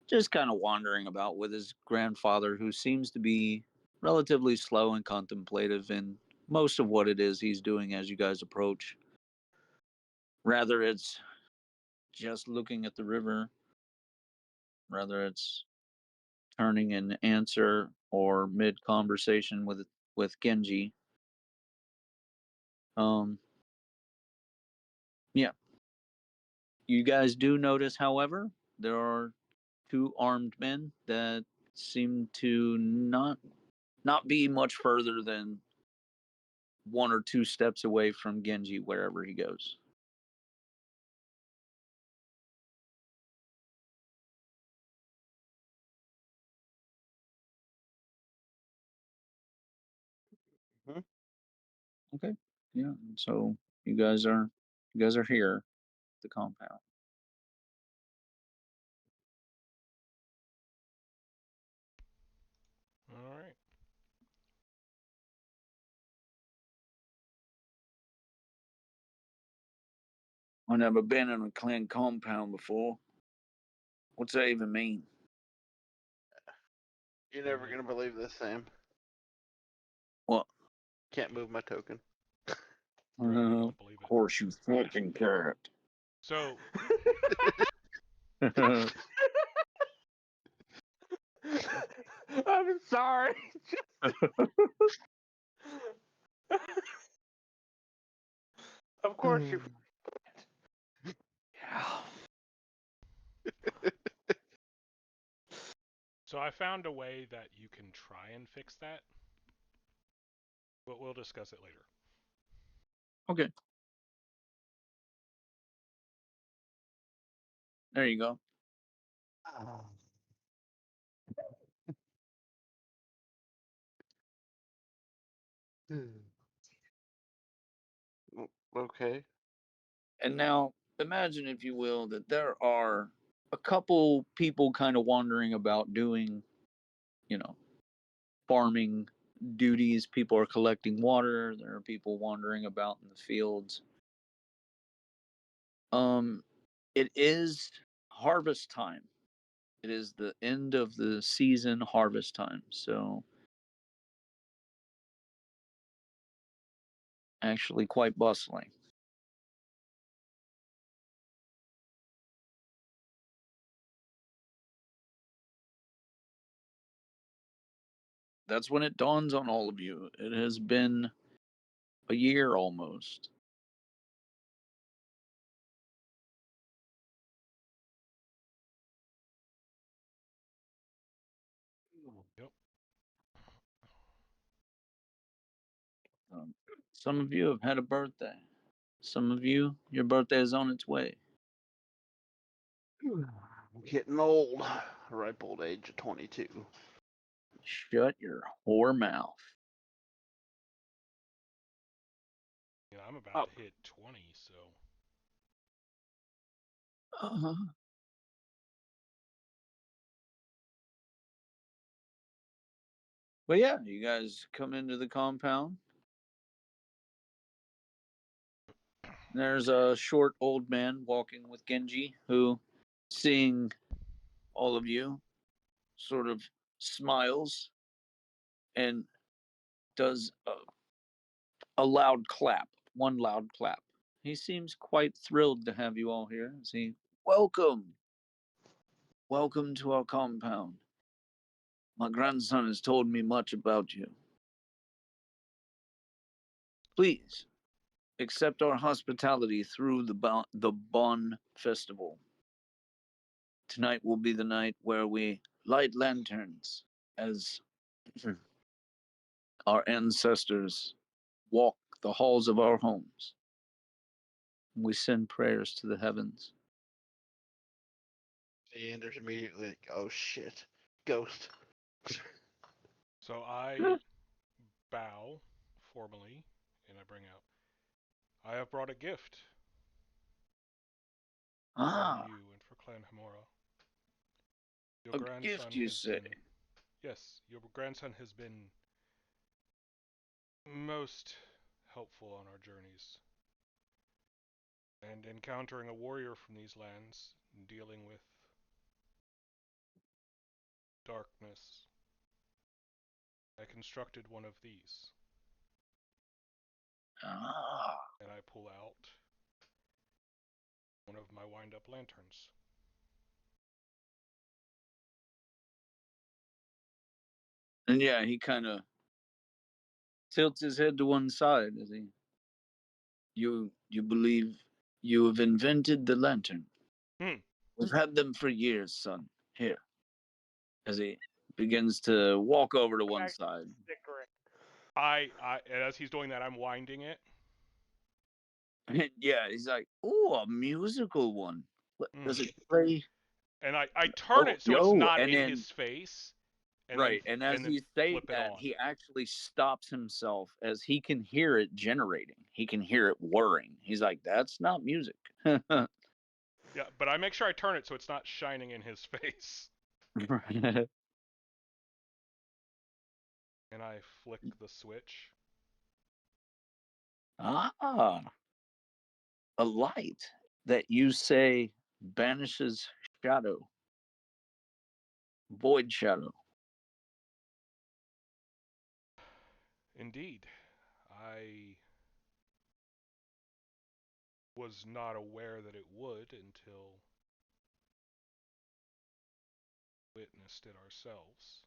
just kind of wandering about with his grandfather, who seems to be relatively slow and contemplative in most of what it is he's doing as you guys approach. Rather, it's just looking at the river, rather, it's turning an answer or mid conversation with Genji. Um, yeah. You guys do notice, however, there are two armed men that seem to not be much further than one or two steps away from Genji wherever he goes. Hmm? Okay. Yeah. So you guys are here at the compound. All right. I've never been in a clan compound before. What's that even mean? You're never gonna believe this, Sam. What? Can't move my token. Right, I don't believe Of it. course you fucking carrot. So, I'm sorry. Of course you. Yeah. so I found a way that you can try and fix that, but we'll discuss it later. Okay. There you go. Okay. And now imagine, if you will, that there are a couple people kind of wandering about doing, you know, farming duties. People are collecting water. There are people wandering about in the fields. It is harvest time. It is the end of the season, harvest time. So actually quite bustling. That's when it dawns on all of you. It has been a year almost. Yep. Some of you have had a birthday. Some of you, your birthday is on its way. I'm getting old. Ripe old age of 22. Shut your whore mouth. You know, I'm about Oh. to hit 20, so Uh-huh. But yeah, you guys come into the compound. There's a short old man walking with Genji who, seeing all of you, sort of smiles and does a loud clap, one loud clap. He seems quite thrilled to have you all here. Welcome. Welcome to our compound. My grandson has told me much about you. Please accept our hospitality through the Bon Festival. Tonight will be the night where we light lanterns as our ancestors walk the halls of our homes. We send prayers to the heavens. Ander's immediately like, oh shit. Ghost. so I bow formally, and I bring out. I have brought a gift Ah, for you and for Clan Hamora. Your a grandson gift, you has say? been. Yes, your grandson has been most helpful on our journeys. And encountering a warrior from these lands, and dealing with darkness, I constructed one of these. Ah. And I pull out one of my wind-up lanterns. And yeah, he kind of tilts his head to one side as he. You believe you have invented the lantern? Hmm. We've had them for years, son. Here, as he begins to walk over to one side. And as he's doing that, I'm winding it. And yeah, he's like, "Oh, a musical one. Does Mm. it play?" And I turn it so it's yo, not and in then his face. And right, then, and as and then he's saying flip it that, on. he actually stops himself as he can hear it generating. He can hear it whirring. He's like, "That's not music." Yeah, but I make sure I turn it so it's not shining in his face. And I flick the switch. Ah, a light. that you say banishes shadow, void shadow. Indeed. I was not aware that it would until witnessed it ourselves.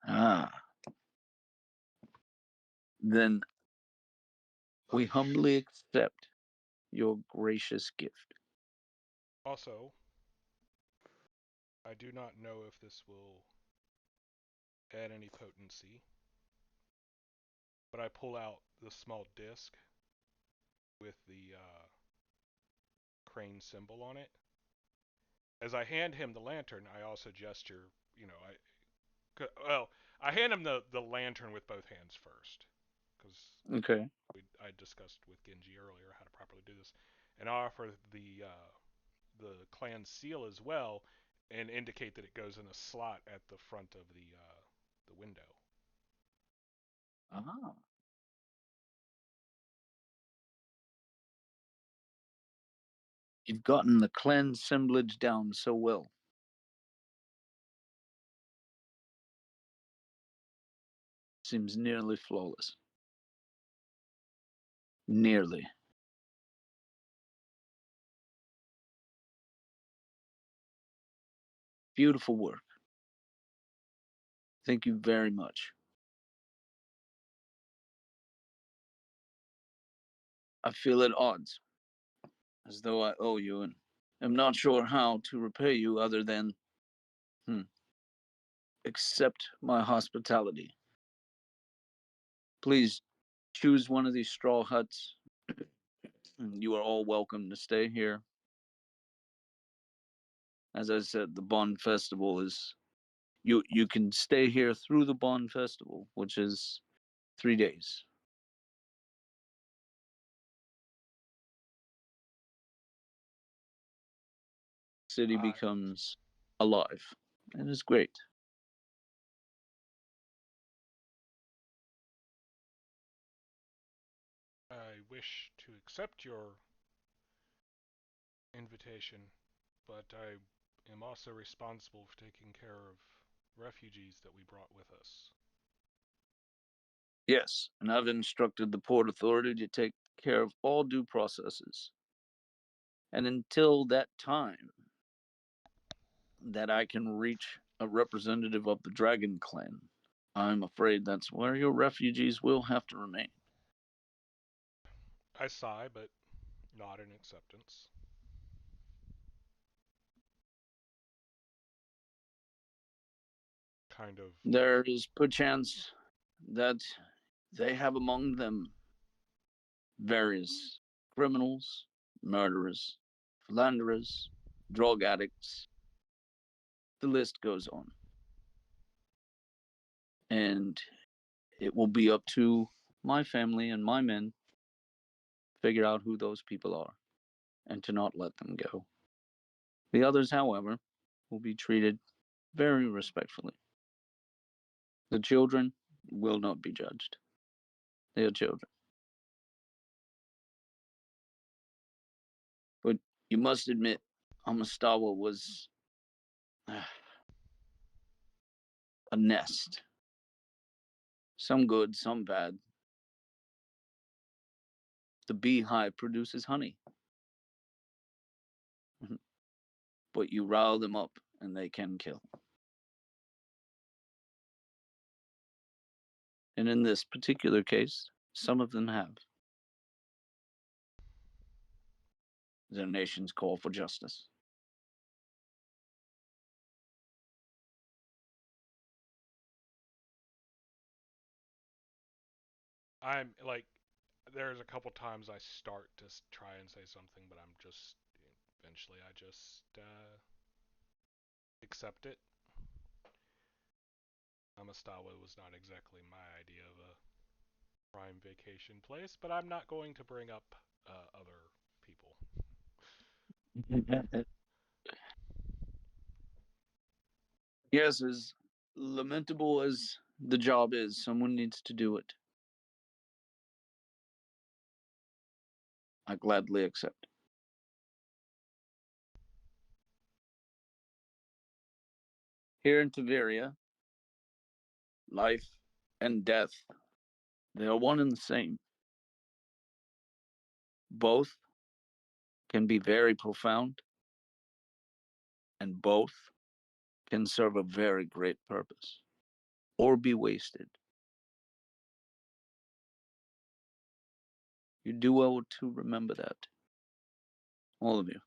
Ah, then we humbly accept your gracious gift. Also, I do not know if this will add any potency, but I pull out the small disc with the crane symbol on it. As I hand him the lantern, I also gesture, I hand him the lantern with both hands first, because Okay. I discussed with Genji earlier how to properly do this, and I offer the clan seal as well, and indicate that it goes in a slot at the front of the window. Ah. You've gotten the clan assemblage down so well. Seems nearly flawless. Nearly. Beautiful work. Thank you very much. I feel at odds, as though I owe you, and am not sure how to repay you other than accept my hospitality. Please choose one of these straw huts. You are all welcome to stay here. As I said, the Bond Festival is you can stay here through the Bond Festival, which is 3 days. City becomes alive, and it's great. I wish to accept your invitation, but I am also responsible for taking care of refugees that we brought with us. Yes, and I've instructed the Port Authority to take care of all due processes. And until that time that I can reach a representative of the Dragon Clan, I'm afraid that's where your refugees will have to remain. I sigh, but nod in acceptance. Kind of. There is perchance that they have among them various criminals, murderers, philanderers, drug addicts. The list goes on. And it will be up to my family and my men to figure out who those people are and to not let them go. The others, however, will be treated very respectfully. The children will not be judged. They are children. But you must admit, Amastawa was a nest. Some good, some bad. The beehive produces honey. But you rile them up and they can kill. And in this particular case, some of them have. Their nation's call for justice. I'm like, there's a couple times I start to try and say something, but I'm just eventually I just accept it. Amastawa was not exactly my idea of a prime vacation place, but I'm not going to bring up other people. Yes, as lamentable as the job is, someone needs to do it. I gladly accept. Here in Tiveria, life and death, they are one and the same. Both can be very profound, and both can serve a very great purpose or be wasted. You do well to remember that. All of you.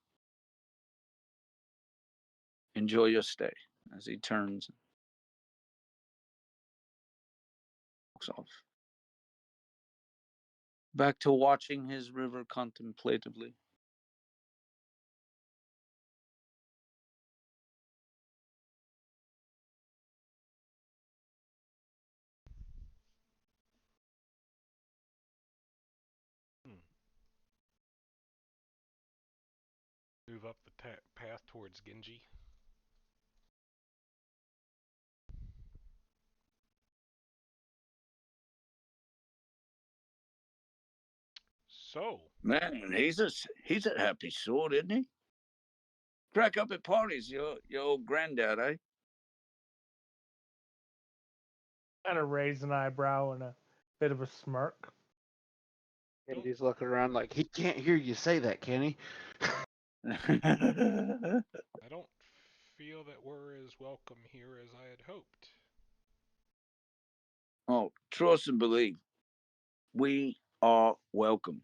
Enjoy your stay as he turns and walks off. Back to watching his river contemplatively. Move up the path towards Genji. So, Man, he's a happy sort, isn't he? Crack up at parties, your old granddad, eh? Kind of raise an eyebrow and a bit of a smirk. And he's looking around like he can't hear you say that, can he? I don't feel that we're as welcome here as I had hoped. Oh, trust and believe. We are welcome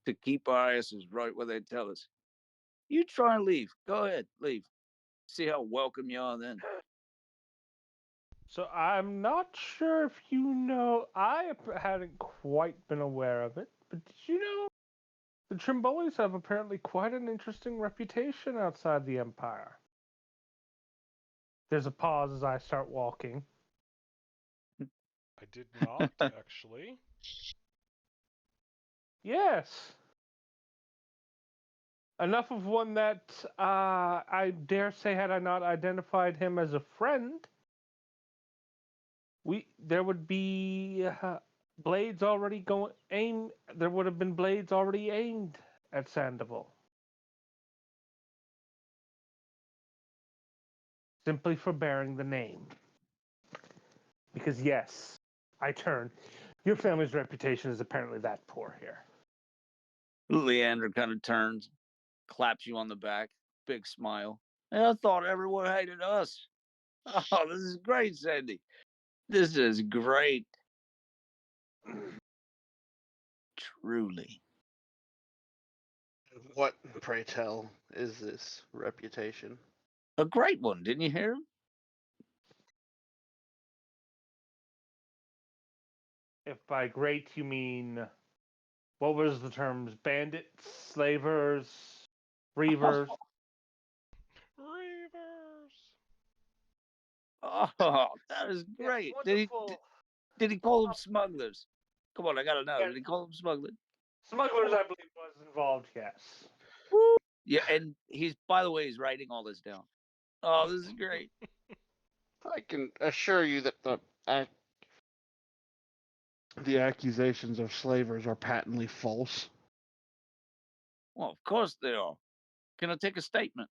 to keep our asses right where they tell us. You try and leave. Go ahead, leave. See how welcome you are then. So I'm not sure if you know, I hadn't quite been aware of it, but did you know the Trimbolis have apparently quite an interesting reputation outside the Empire? There's a pause as I start walking. I did not, actually. Yes. Enough of one that I dare say, had I not identified him as a friend, there would be blades already going aim. There would have been blades already aimed at Sandoval, simply for bearing the name. Because yes, I turn. Your family's reputation is apparently that poor here. Leander kind of turns, claps you on the back, big smile. And I thought everyone hated us. Oh, this is great, Sandy. This is great. Truly. What, pray tell, is this reputation? A great one, didn't you hear him? If by great you mean, what was the terms? Bandits, slavers, reavers. Reavers! Oh, that is great. Yes, Did he call them smugglers? Come on, I gotta know. Yeah. Did he call them smugglers? Smugglers, I believe, was involved. Yes. Yeah, and by the way, he's writing all this down. Oh, this is great. I can assure you that the accusations of slavers are patently false. Well, of course they are. Can I take a statement?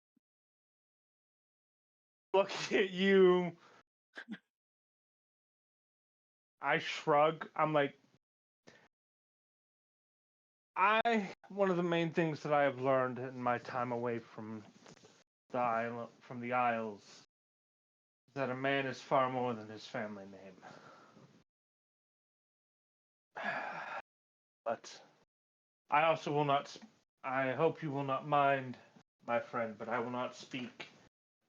Looking at you, I shrug. I'm like, one of the main things that I have learned in my time away from the Isles, is that a man is far more than his family name. But I also will not. I hope you will not mind, my friend, but I will not speak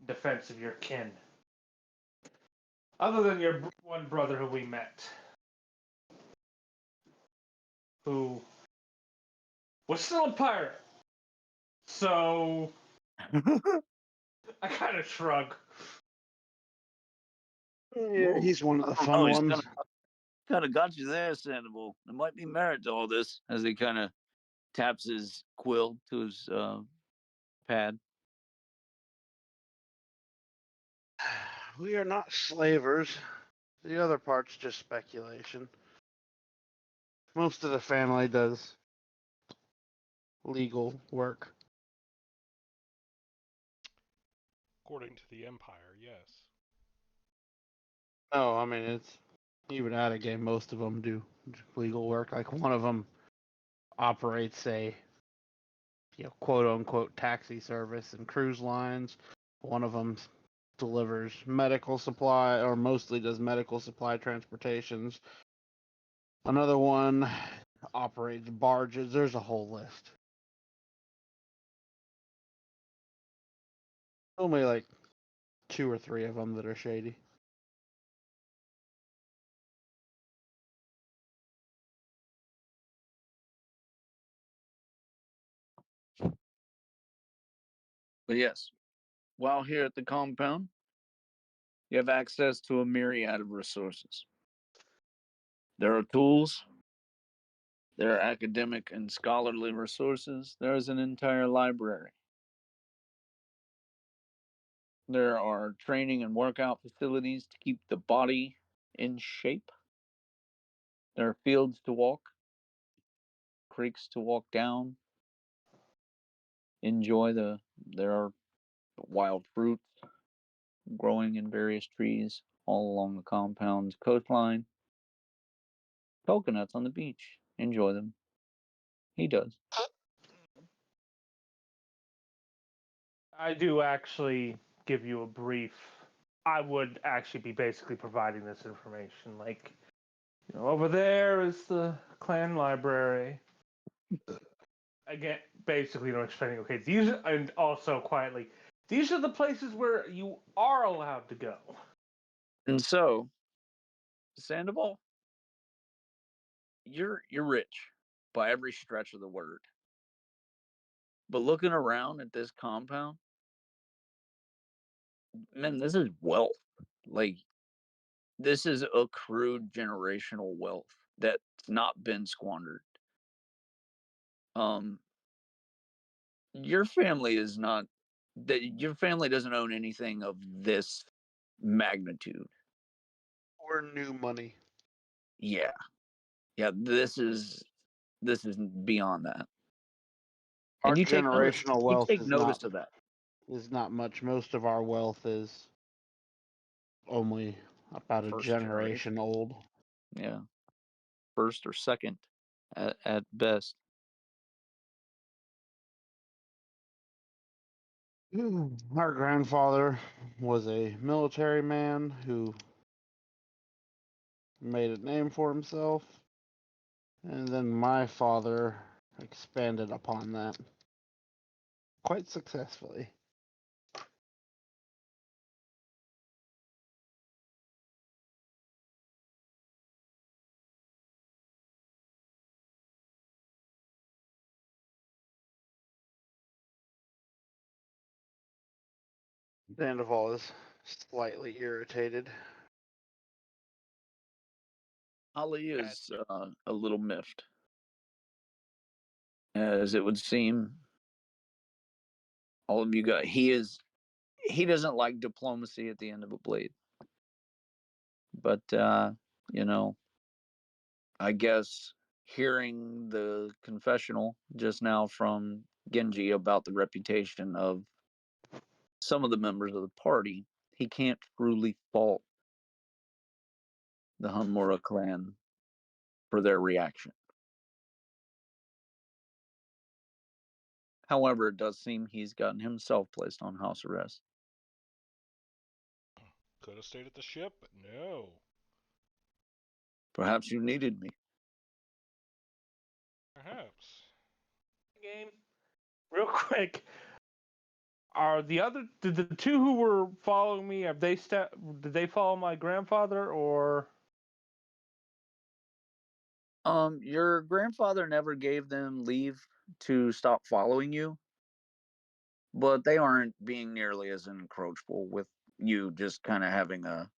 in defense of your kin. Other than your one brother who we met, who was still a pirate. So I kind of shrug. Yeah, he's one of the fun Oh, he's ones. kind of got you there, Sandoval. There might be merit to all this, as he kind of taps his quill to his pad. We are not slavers. The other part's just speculation. Most of the family does legal work. According to the Empire, yes. No, I mean it's even out of game. Most of them do legal work. Like one of them operates a quote unquote taxi service and cruise lines. One of them delivers medical supply or mostly does medical supply transportations. Another one operates barges. There's a whole list. Only like 2 or 3 of them that are shady. But yes, while here at the compound, you have access to a myriad of resources. There are tools, there are academic and scholarly resources, there is an entire library. There are training and workout facilities to keep the body in shape. There are fields to walk, creeks to walk down. There are wild fruits growing in various trees all along the compound's coastline. Coconuts on the beach. Enjoy them. He does. I do actually give you a brief. I would actually be basically providing this information. Like, over there is the clan library. Again, basically, explaining, okay, these are, and also quietly, these are the places where you are allowed to go. And so, Sandoval, you're rich by every stretch of the word. But looking around at this compound, man, this is wealth. Like, this is accrued generational wealth that's not been squandered. Um, your family is not that your family doesn't own anything of this magnitude. Or new money. Yeah. Yeah, this is beyond that. Our And you take notice. generational You wealth take is notice not of that. much. Most of our wealth is only about a First generation old. Yeah. First or second at best. Our grandfather was a military man who made a name for himself, and then my father expanded upon that quite successfully. Sandoval is slightly irritated. Ali is a little miffed. As it would seem, all of you got he doesn't like diplomacy at the end of a blade. But you know, I guess hearing the confessional just now from Genji about the reputation of some of the members of the party, he can't truly fault the Hanmura clan for their reaction. However, it does seem he's gotten himself placed on house arrest. Could have stayed at the ship, but no. Perhaps you needed me. Perhaps. Game, real quick. Did the two who were following me, did they follow my grandfather, or? Your grandfather never gave them leave to stop following you, but they aren't being nearly as encroachable with you just kind of having a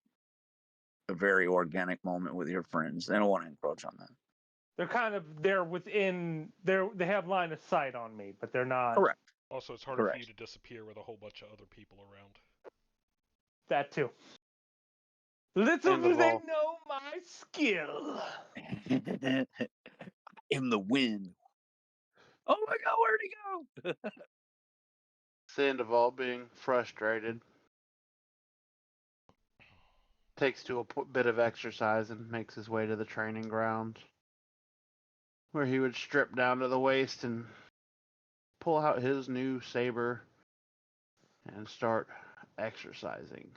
very organic moment with your friends. They don't want to encroach on that. They have line of sight on me, but they're not. Correct. Also, it's harder for Correct. you to disappear with a whole bunch of other people around. That too. Little And do of they all- know my skill. In the wind. Oh my God, where'd he go? Sandoval, being frustrated, takes to a bit of exercise and makes his way to the training ground, where he would strip down to the waist and pull out his new saber and start exercising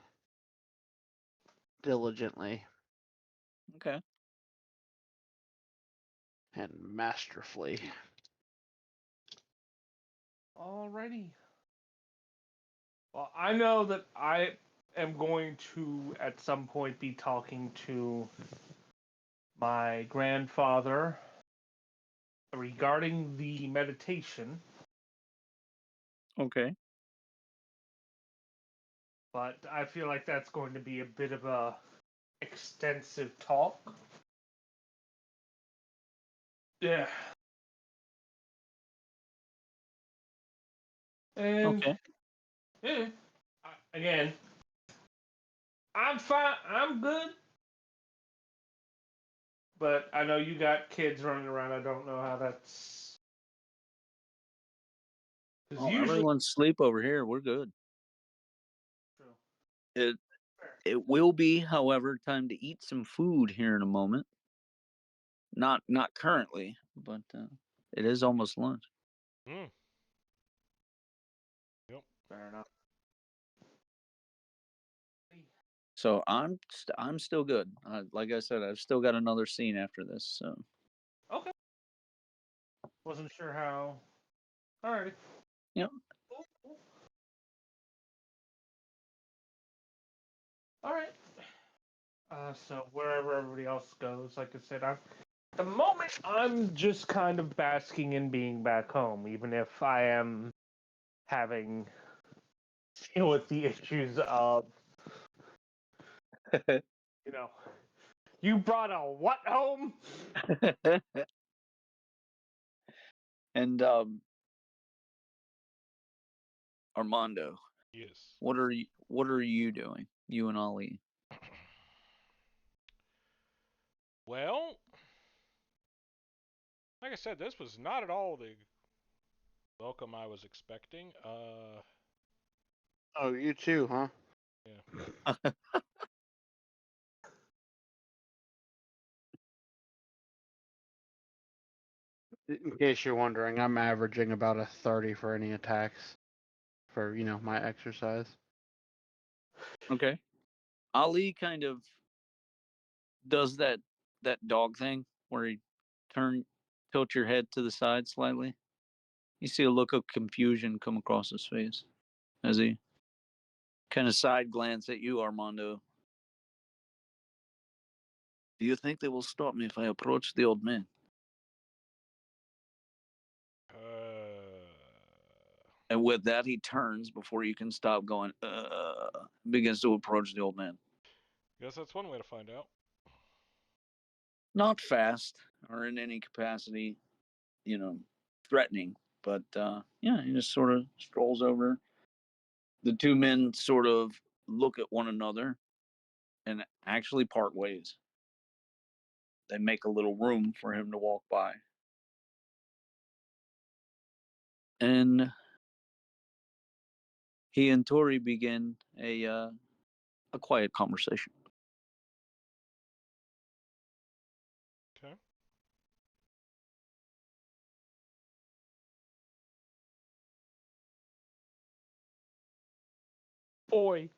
diligently Okay. and masterfully. Alrighty. Well, I know that I am going to, at some point, be talking to my grandfather regarding the meditation, Okay. but I feel like that's going to be a bit of a extensive talk. Yeah. And Okay. yeah, again, I'm fine. I'm good. But I know you got kids running around. I don't know how that's. Because Oh, usually. everyone's asleep over here. We're good. True. It it will be, however, time to eat some food here in a moment. Not currently, but it is almost lunch. Mm. Fair enough. So I'm still good. Like I said, I've still got another scene after this. So Okay. Wasn't sure how. Alrighty. Yep. Cool, cool. Alright. So wherever everybody else goes, like I said, the moment I'm just kind of basking in being back home, even if I am having to deal with the issues of, you know, you brought a what home? and Armando, Yes. what are you doing? You and Ali. Well, like I said, this was not at all the welcome I was expecting. Oh, you too, huh? Yeah. In case you're wondering, I'm averaging about a 30 for any attacks for, my exercise. Okay. Ali kind of does that dog thing where he tilt your head to the side slightly. You see a look of confusion come across his face as he kind of side glance at you, Armando. Do you think they will stop me if I approach the old man? And with that, he turns before you can stop going, begins to approach the old man. Guess that's one way to find out. Not fast or in any capacity, threatening, but yeah, he just sort of strolls over. The two men sort of look at one another and actually part ways. They make a little room for him to walk by. And he and Tori begin a quiet conversation. Okay. Boy.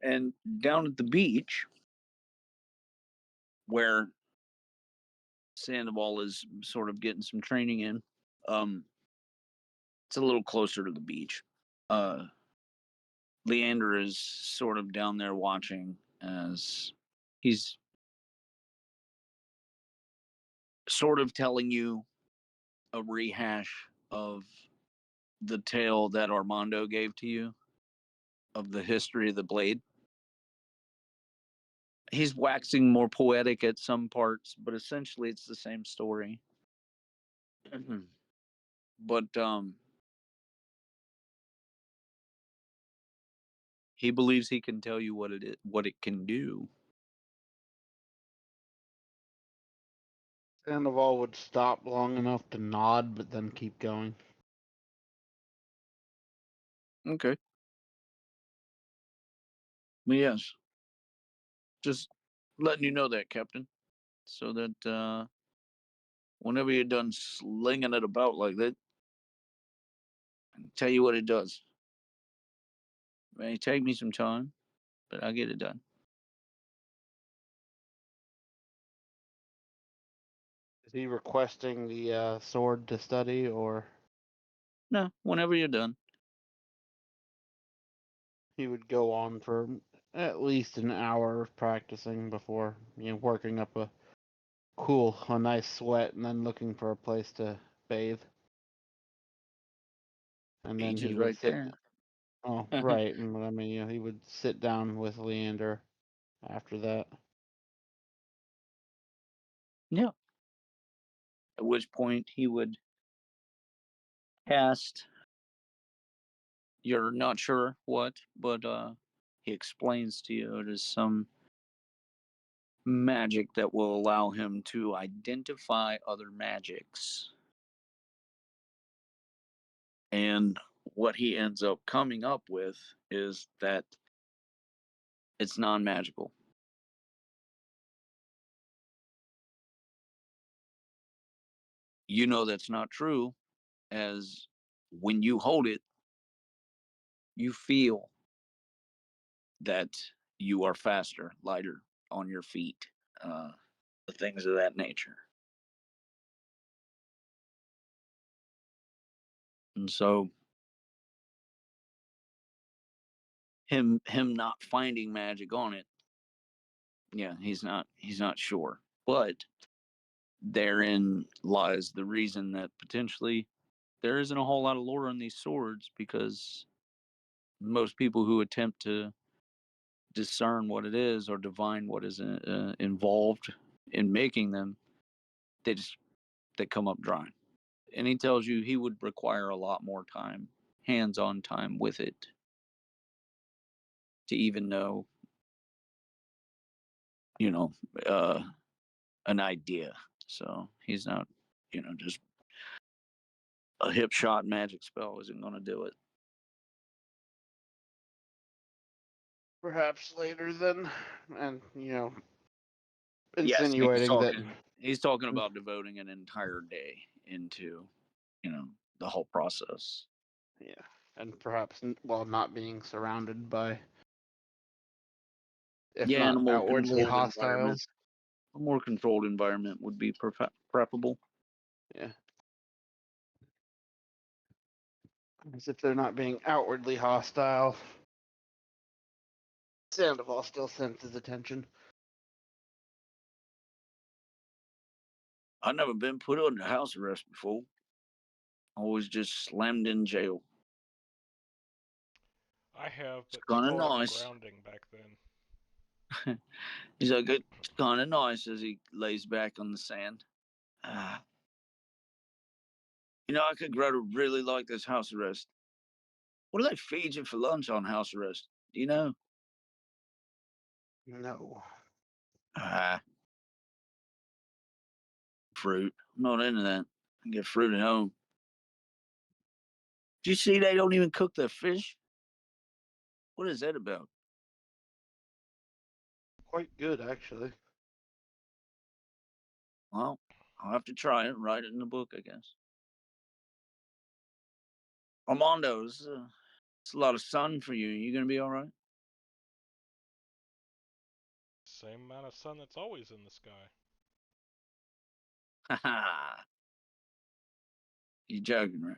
And down at the beach, where Sandoval is sort of getting some training in, it's a little closer to the beach. Leander is sort of down there watching as he's sort of telling you a rehash of the tale that Armando gave to you of the history of the blade. He's waxing more poetic at some parts, but essentially it's the same story. But he believes he can tell you what it is, what it can do. Sandoval would stop long enough to nod, but then keep going. Okay. Well, yes. Just letting you know that, Captain, so that whenever you're done slinging it about like that, I can tell you what it does. It may take me some time, but I'll get it done. Is he requesting the sword to study, or No, whenever you're done. he would go on for at least an hour of practicing before, working up a nice sweat, and then looking for a place to bathe. And then Beach he is would right sit. there. Oh, right. I mean, he would sit down with Leander after that. Yeah. At which point he would cast. You're not sure what, but he explains to you it is some magic that will allow him to identify other magics. And what he ends up coming up with is that it's non magical. You know that's not true, as when you hold it, you feel that you are faster, lighter on your feet, uh, things of that nature. And so him not finding magic on it, yeah, he's not sure. But therein lies the reason that potentially there isn't a whole lot of lore in these swords, because most people who attempt to discern what it is or divine what is involved in making them, they just they come up dry. And he tells you he would require a lot more time, hands-on time with it, to even know, you know, uh, an idea. So he's not, just a hip shot magic spell isn't going to do it. Perhaps later then, and Yes, he's insinuating that. talking. He's talking about devoting an entire day into, you know, the whole process. Yeah, and perhaps while not being surrounded by, if Yeah, in a not more outwardly controlled environment. hostiles. A more controlled environment would be preferable. Yeah, as if they're not being outwardly hostile. Sandoval still senses attention. I've never been put under house arrest before. Always just slammed in jail. I have, It's but they kind of called it nice. grounding back then. He's like, it's kind of nice as he lays back on the sand. Ah, I could grow to really like this house arrest. What do they feed you for lunch on house arrest? Do you know? No. Ah, fruit. I'm not into that. I can get fruit at home. Do you see they don't even cook their fish? What is that about? Quite good, actually. Well, I'll have to try it, write it in the book, I guess. Armando, it's a lot of sun for you. You gonna be all right? Same amount of sun that's always in the sky. Ha ha. You joking, right?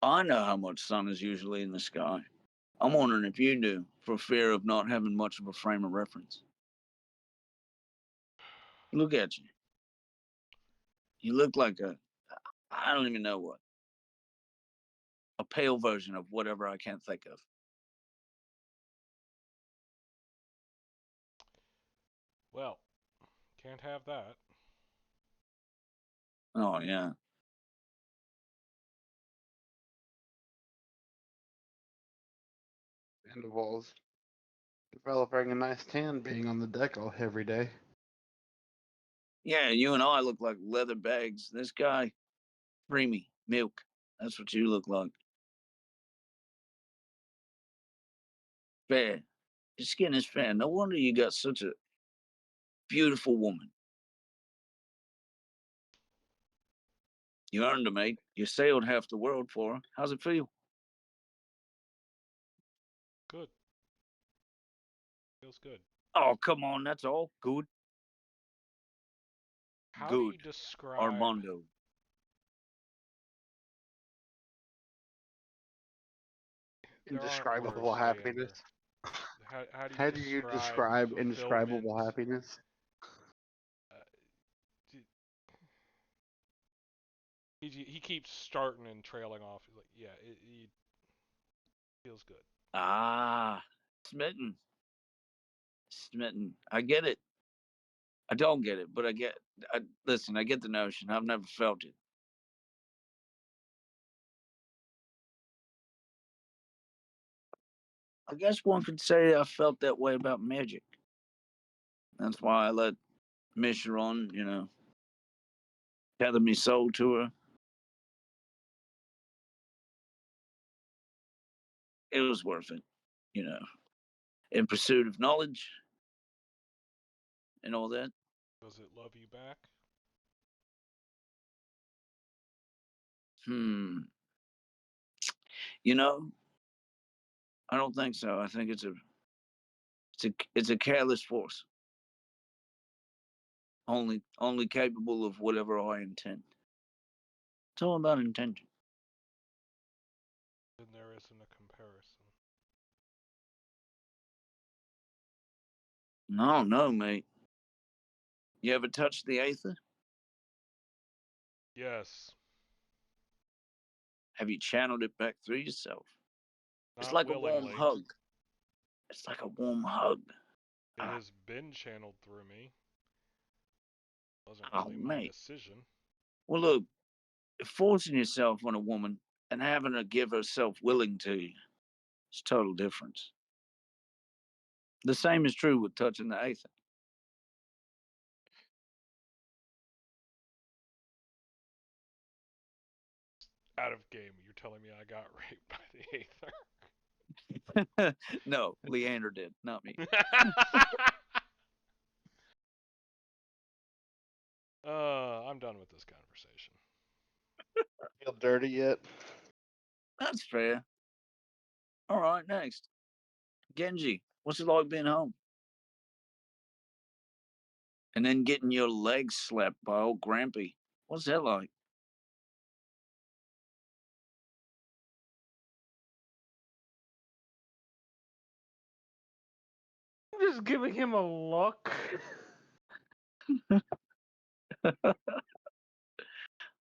I know how much sun is usually in the sky. I'm wondering if you do, for fear of not having much of a frame of reference. Look at you. You look like I don't even know what. A pale version of whatever I can't think of. Well, can't have that. Oh, yeah. Sandoval's Developing a nice tan being on the deck every day. Yeah, you and I look like leather bags. This guy, creamy milk. That's what you look like. Fair. Your skin is fair. No wonder you got such a beautiful woman. You earned her, mate. You sailed half the world for her. How's it feel? Good. Feels good. Oh, come on. That's all. Good. How do Good. you describe Armando. There aren't Indescribable words, happiness. Leander. How How do do you you describe describe indescribable fulfillment? happiness? Uh, he keeps starting and trailing off. He's like, yeah, it feels good. Ah, smitten. Smitten. I get it. I don't get it, but I get. Listen, I get the notion. I've never felt it. I guess one could say I felt that way about magic. That's why I let Mishron, tether me soul to her. It was worth it, you know, in pursuit of knowledge and all that. Does it love you back? Hmm. You know, I don't think so. I think it's a careless force, only capable of whatever I intend. It's all about intention. Then there isn't a comparison. I don't know, mate. You ever touched the aether? Yes, Have you channeled it back through yourself? It's not like a warm willingly. hug. It's like a warm hug. It has been channeled through me. Wasn't Oh, really my mate. decision. Well, look, forcing yourself on a woman and having her give herself willing to you is total difference. The same is true with touching the aether. Out of game. You're telling me I got raped by the Aether. No, Leander did, not me. I'm done with this conversation. Feel dirty yet? That's fair. All right, next. Genji, what's it like being home? And then getting your legs slapped by old Grampy. What's that like? I'm just giving him a look.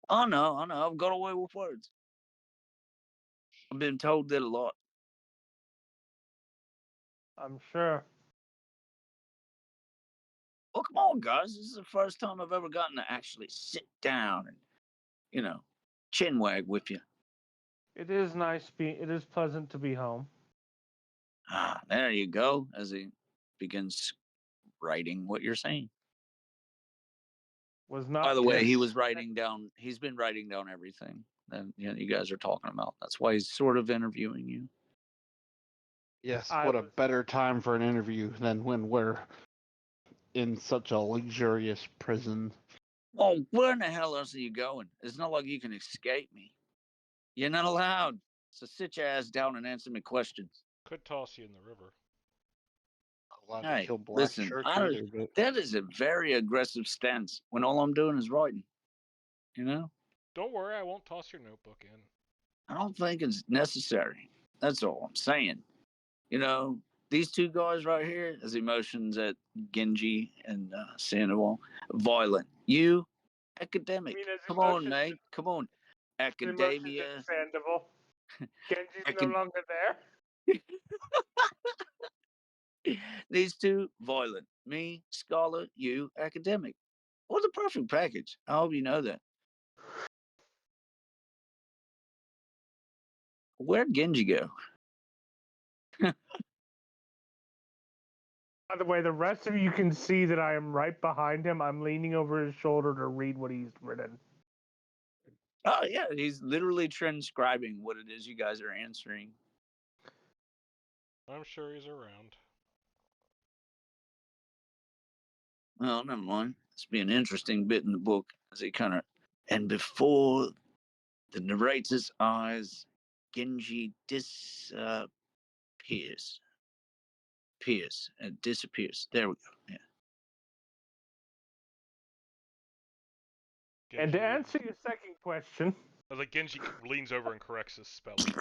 I know. I've got away with words. I've been told that a lot. I'm sure. Well, come on, guys. This is the first time I've ever gotten to actually sit down and, chin wag with you. It is nice. It is pleasant to be home. Ah, there you go. As he begins writing what you're saying. Was By not. the way, he Yes. was writing down. He's been writing down everything that you guys are talking about. That's why he's sort of interviewing you. Yes, I what a was. better time for an interview than when we're in such a luxurious prison. Well, where in the hell else are you going? It's not like you can escape me. You're not allowed. So sit your ass down and answer me questions. Could toss you in the river. Not allowed to Hey, kill black listen, sharks either, but that is a very aggressive stance when all I'm doing is writing. You know? Don't worry, I won't toss your notebook in. I don't think it's necessary. That's all I'm saying. You know, these two guys right here, as emotions at Genji and Sandoval, violent. You, I academic. mean, his Come on, emotions. mate. Come on. His emotions Academia. understandable. Genji's no Acad- longer there. These two, violent. Me, scholar, you, academic. What a perfect package. I hope you know that. Where'd Genji go? By the way, the rest of you can see that I am right behind him. I'm leaning over his shoulder to read what he's written. Oh yeah, he's literally transcribing what it is you guys are answering. I'm sure he's around. Well, never mind. It's be an interesting bit in the book as he kind of, and before the narrator's eyes, Genji disappears. Disappears. There we go. Yeah. And to Genji- answer your second question, I was like, Genji leans over and corrects his spelling.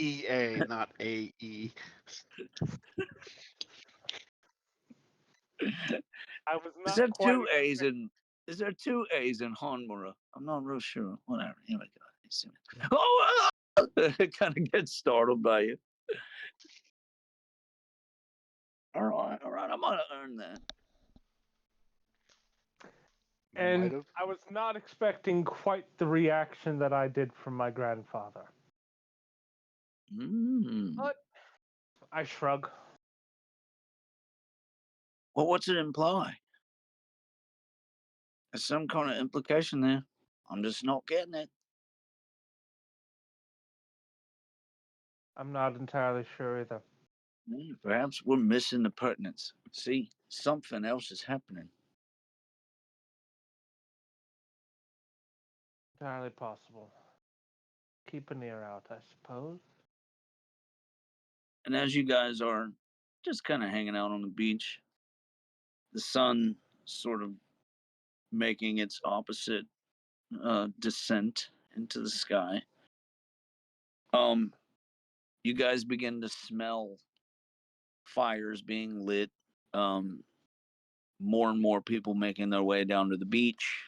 EA, not AE. I was Is not there quite two A's in? Is there two A's in Hanmura? I'm not real sure. Whatever. Here we go. Oh, it kind of gets startled by you. All right. I'm gonna earn that. And Might have. I was not expecting quite the reaction that I did from my grandfather. But I shrug. Well, what's it imply? There's some kind of implication there. I'm just not getting it. I'm not entirely sure either. Perhaps we're missing the pertinence. See, something else is happening. Entirely possible. Keep an ear out, I suppose. And as you guys are just kind of hanging out on the beach, the sun sort of making its opposite descent into the sky. You guys begin to smell fires being lit. More and more people making their way down to the beach,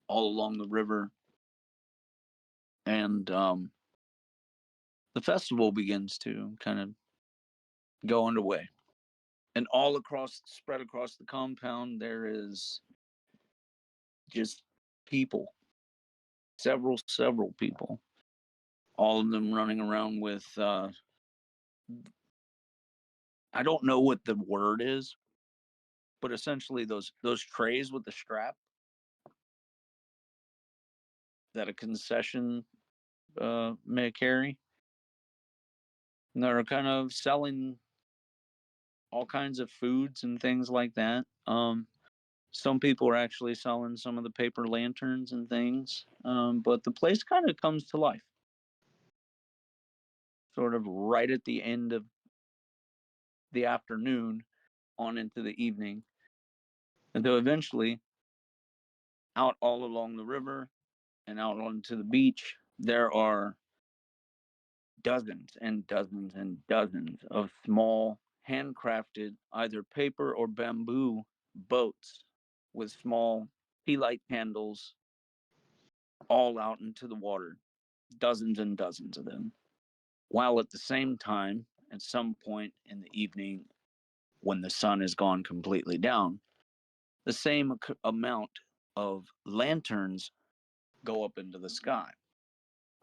all along the river, and the festival begins to kind of go underway. And all across, spread across the compound, there is just people, several people, all of them running around with I don't know what the word is, but essentially those trays with the strap that a concession may carry. And they're kind of selling all kinds of foods and things like that. Some people are actually selling some of the paper lanterns and things, but the place kind of comes to life, sort of right at the end of the afternoon on into the evening, until eventually, out all along the river and out onto the beach, there are dozens and dozens and dozens of small, handcrafted, either paper or bamboo boats with small tea light candles all out into the water, dozens and dozens of them. While at the same time, at some point in the evening, when the sun has gone completely down, the same amount of lanterns go up into the sky.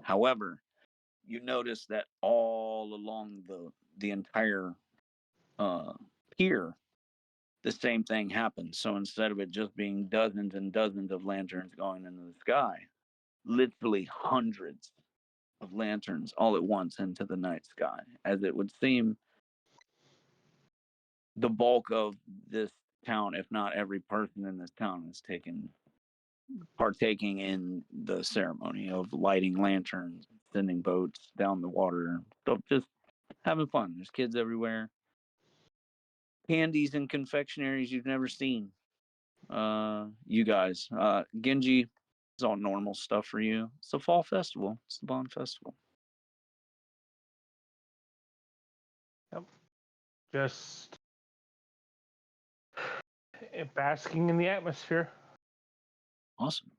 However, you notice that all along the entire pier, the same thing happens. So instead of it just being dozens and dozens of lanterns going into the sky, literally hundreds of lanterns all at once into the night sky. As it would seem, the bulk of this town, if not every person in this town, is partaking in the ceremony of lighting lanterns, sending boats down the water, so just having fun. There's kids everywhere, candies and confectionaries you've never seen. You guys, Genji, it's all normal stuff for you. It's the fall festival. It's the Bond Festival. Yep. Just basking in the atmosphere. Awesome.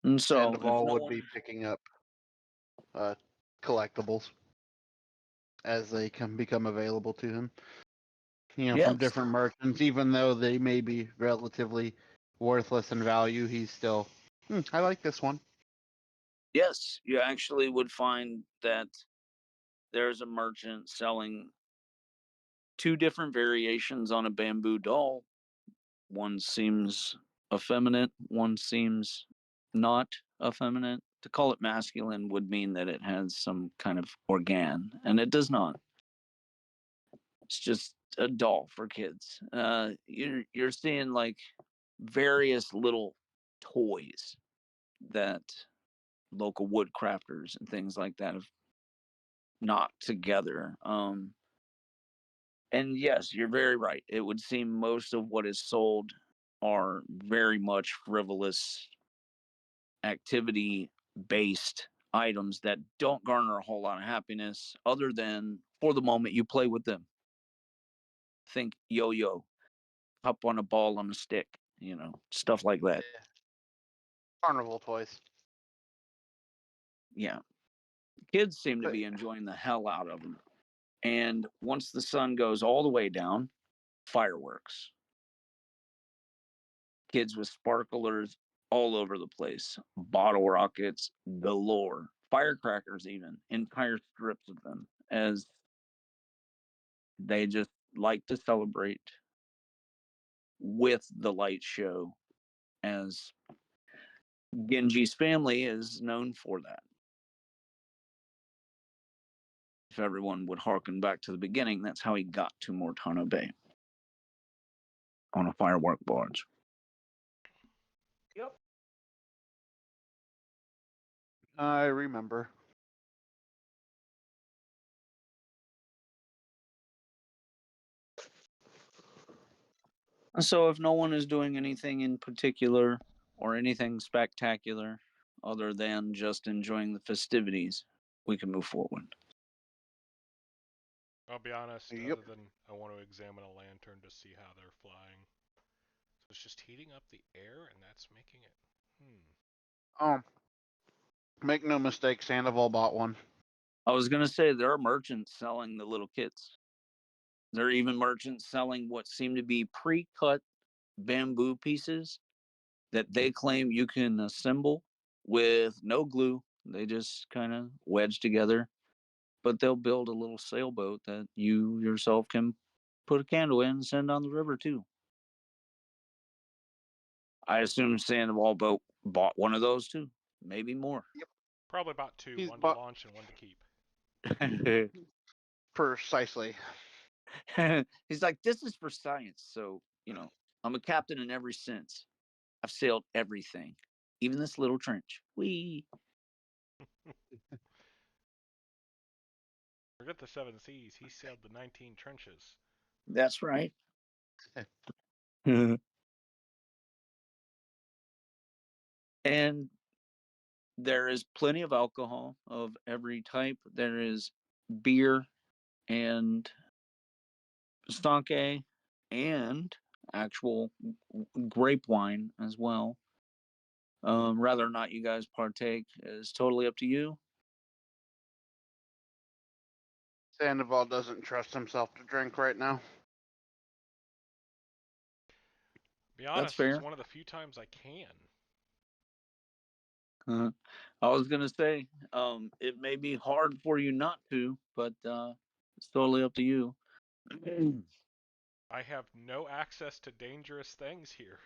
And so, Sandoval would be picking up collectibles as they can become available to him. You know, from yes, different merchants, even though they may be relatively worthless in value, he's still, I like this one. Yes, you actually would find that there's a merchant selling two different variations on a bamboo doll. One seems effeminate, one seems not effeminate. To call it masculine would mean that it has some kind of organ, and it does not. It's just a doll for kids. You're seeing like various little toys that local wood crafters and things like that have knocked together. And yes, you're very right. It would seem most of what is sold are very much frivolous activity based items that don't garner a whole lot of happiness other than for the moment you play with them. Think yo yo, hop on a ball on a stick, stuff like that. Yeah. Carnival toys. Yeah. Kids seem to But be enjoying the hell out of them. And once the sun goes all the way down, fireworks. Kids with sparklers all over the place, bottle rockets galore, firecrackers, even entire strips of them, as they just like to celebrate with the light show, as Genji's family is known for that. If everyone would harken back to the beginning, that's how he got to Mortano Bay on a firework barge. Yep. I remember. So, if no one is doing anything in particular or anything spectacular other than just enjoying the festivities, we can move forward. I'll be honest, Yep. other than I want to examine a lantern to see how they're flying. So it's just heating up the air, and that's making it. Make no mistake, Sandoval bought one. I was going to say there are merchants selling the little kits. There are even merchants selling what seem to be pre cut bamboo pieces that they claim you can assemble with no glue. They just kind of wedge together, but they'll build a little sailboat that you yourself can put a candle in and send down the river too. I assume Sandoval boat bought one of those too, maybe more. Probably about two, He's one to bought launch and one to keep. precisely. He's like, this is for science. So, I'm a captain in every sense. I've sailed everything, even this little trench. Whee! Forget the 7 seas, he sailed the 19 trenches. That's right. And there is plenty of alcohol of every type. There is beer and sake and actual grape wine as well. Whether or not you guys partake is totally up to you. Sandoval doesn't trust himself to drink right now. Be honest, fair. it's one of the few times I can. I was gonna say, it may be hard for you not to, but it's totally up to you. I have no access to dangerous things here,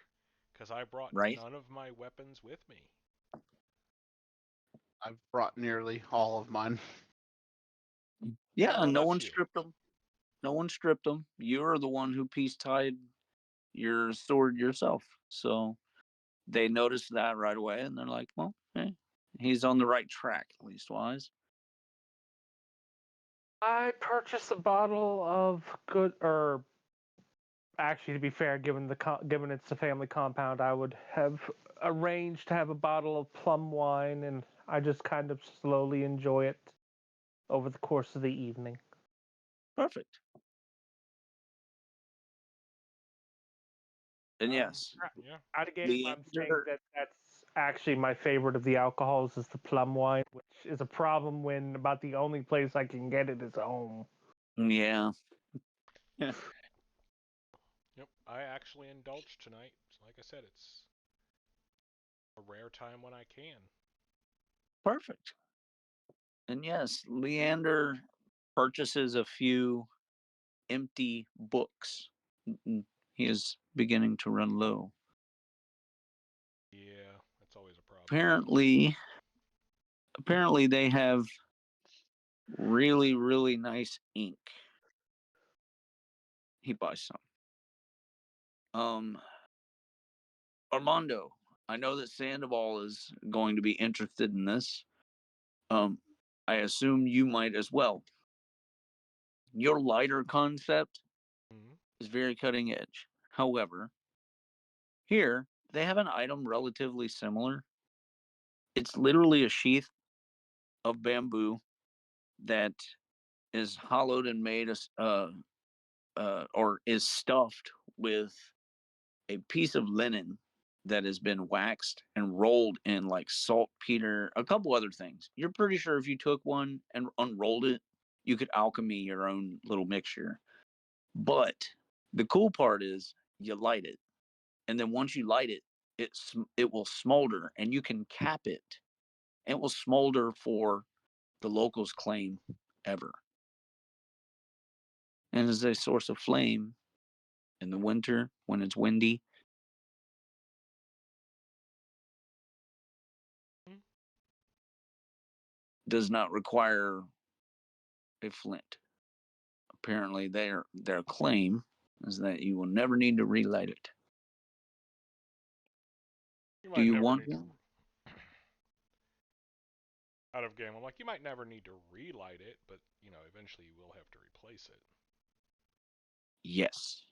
because I brought Right? none of my weapons with me. I've brought nearly all of mine. Yeah, Well, no that's one you. stripped them. No one stripped them. You're the one who piece tied your sword yourself. So they noticed that right away, and they're like, "Well, hey, he's on the right track, least wise." I purchased a bottle of good, or actually, to be fair, given it's a family compound, I would have arranged to have a bottle of plum wine, and I just kind of slowly enjoy it over the course of the evening. Perfect. And yes, Yeah. Out of game, the I'm saying answer, that that's actually my favorite of the alcohols is the plum wine, which is a problem when about the only place I can get it is home. yeah. Yep. I actually indulged tonight. Like I said, it's a rare time when I can. Perfect. And yes, Leander purchases a few empty books. He is beginning to run low. Yeah, that's always a problem. Apparently they have really, really nice ink. He buys some. Armando, I know that Sandoval is going to be interested in this. I assume you might as well. Your lighter concept Mhm. is very cutting edge. However, here they have an item relatively similar. It's literally a sheath of bamboo that is hollowed and made or is stuffed with a piece of linen that has been waxed and rolled in like saltpeter, a couple other things. You're pretty sure if you took one and unrolled it, you could alchemy your own little mixture. But the cool part is you light it, and then once you light it, it will smolder, and you can cap it. And it will smolder for the locals claim ever, and is a source of flame in the winter when it's windy. Mhm. Does not require a flint. Apparently, their claim is that you will never need to relight it. You Do might you never want need to. one? Out of game, I'm like, you might never need to relight it, but eventually you will have to replace it. Yes.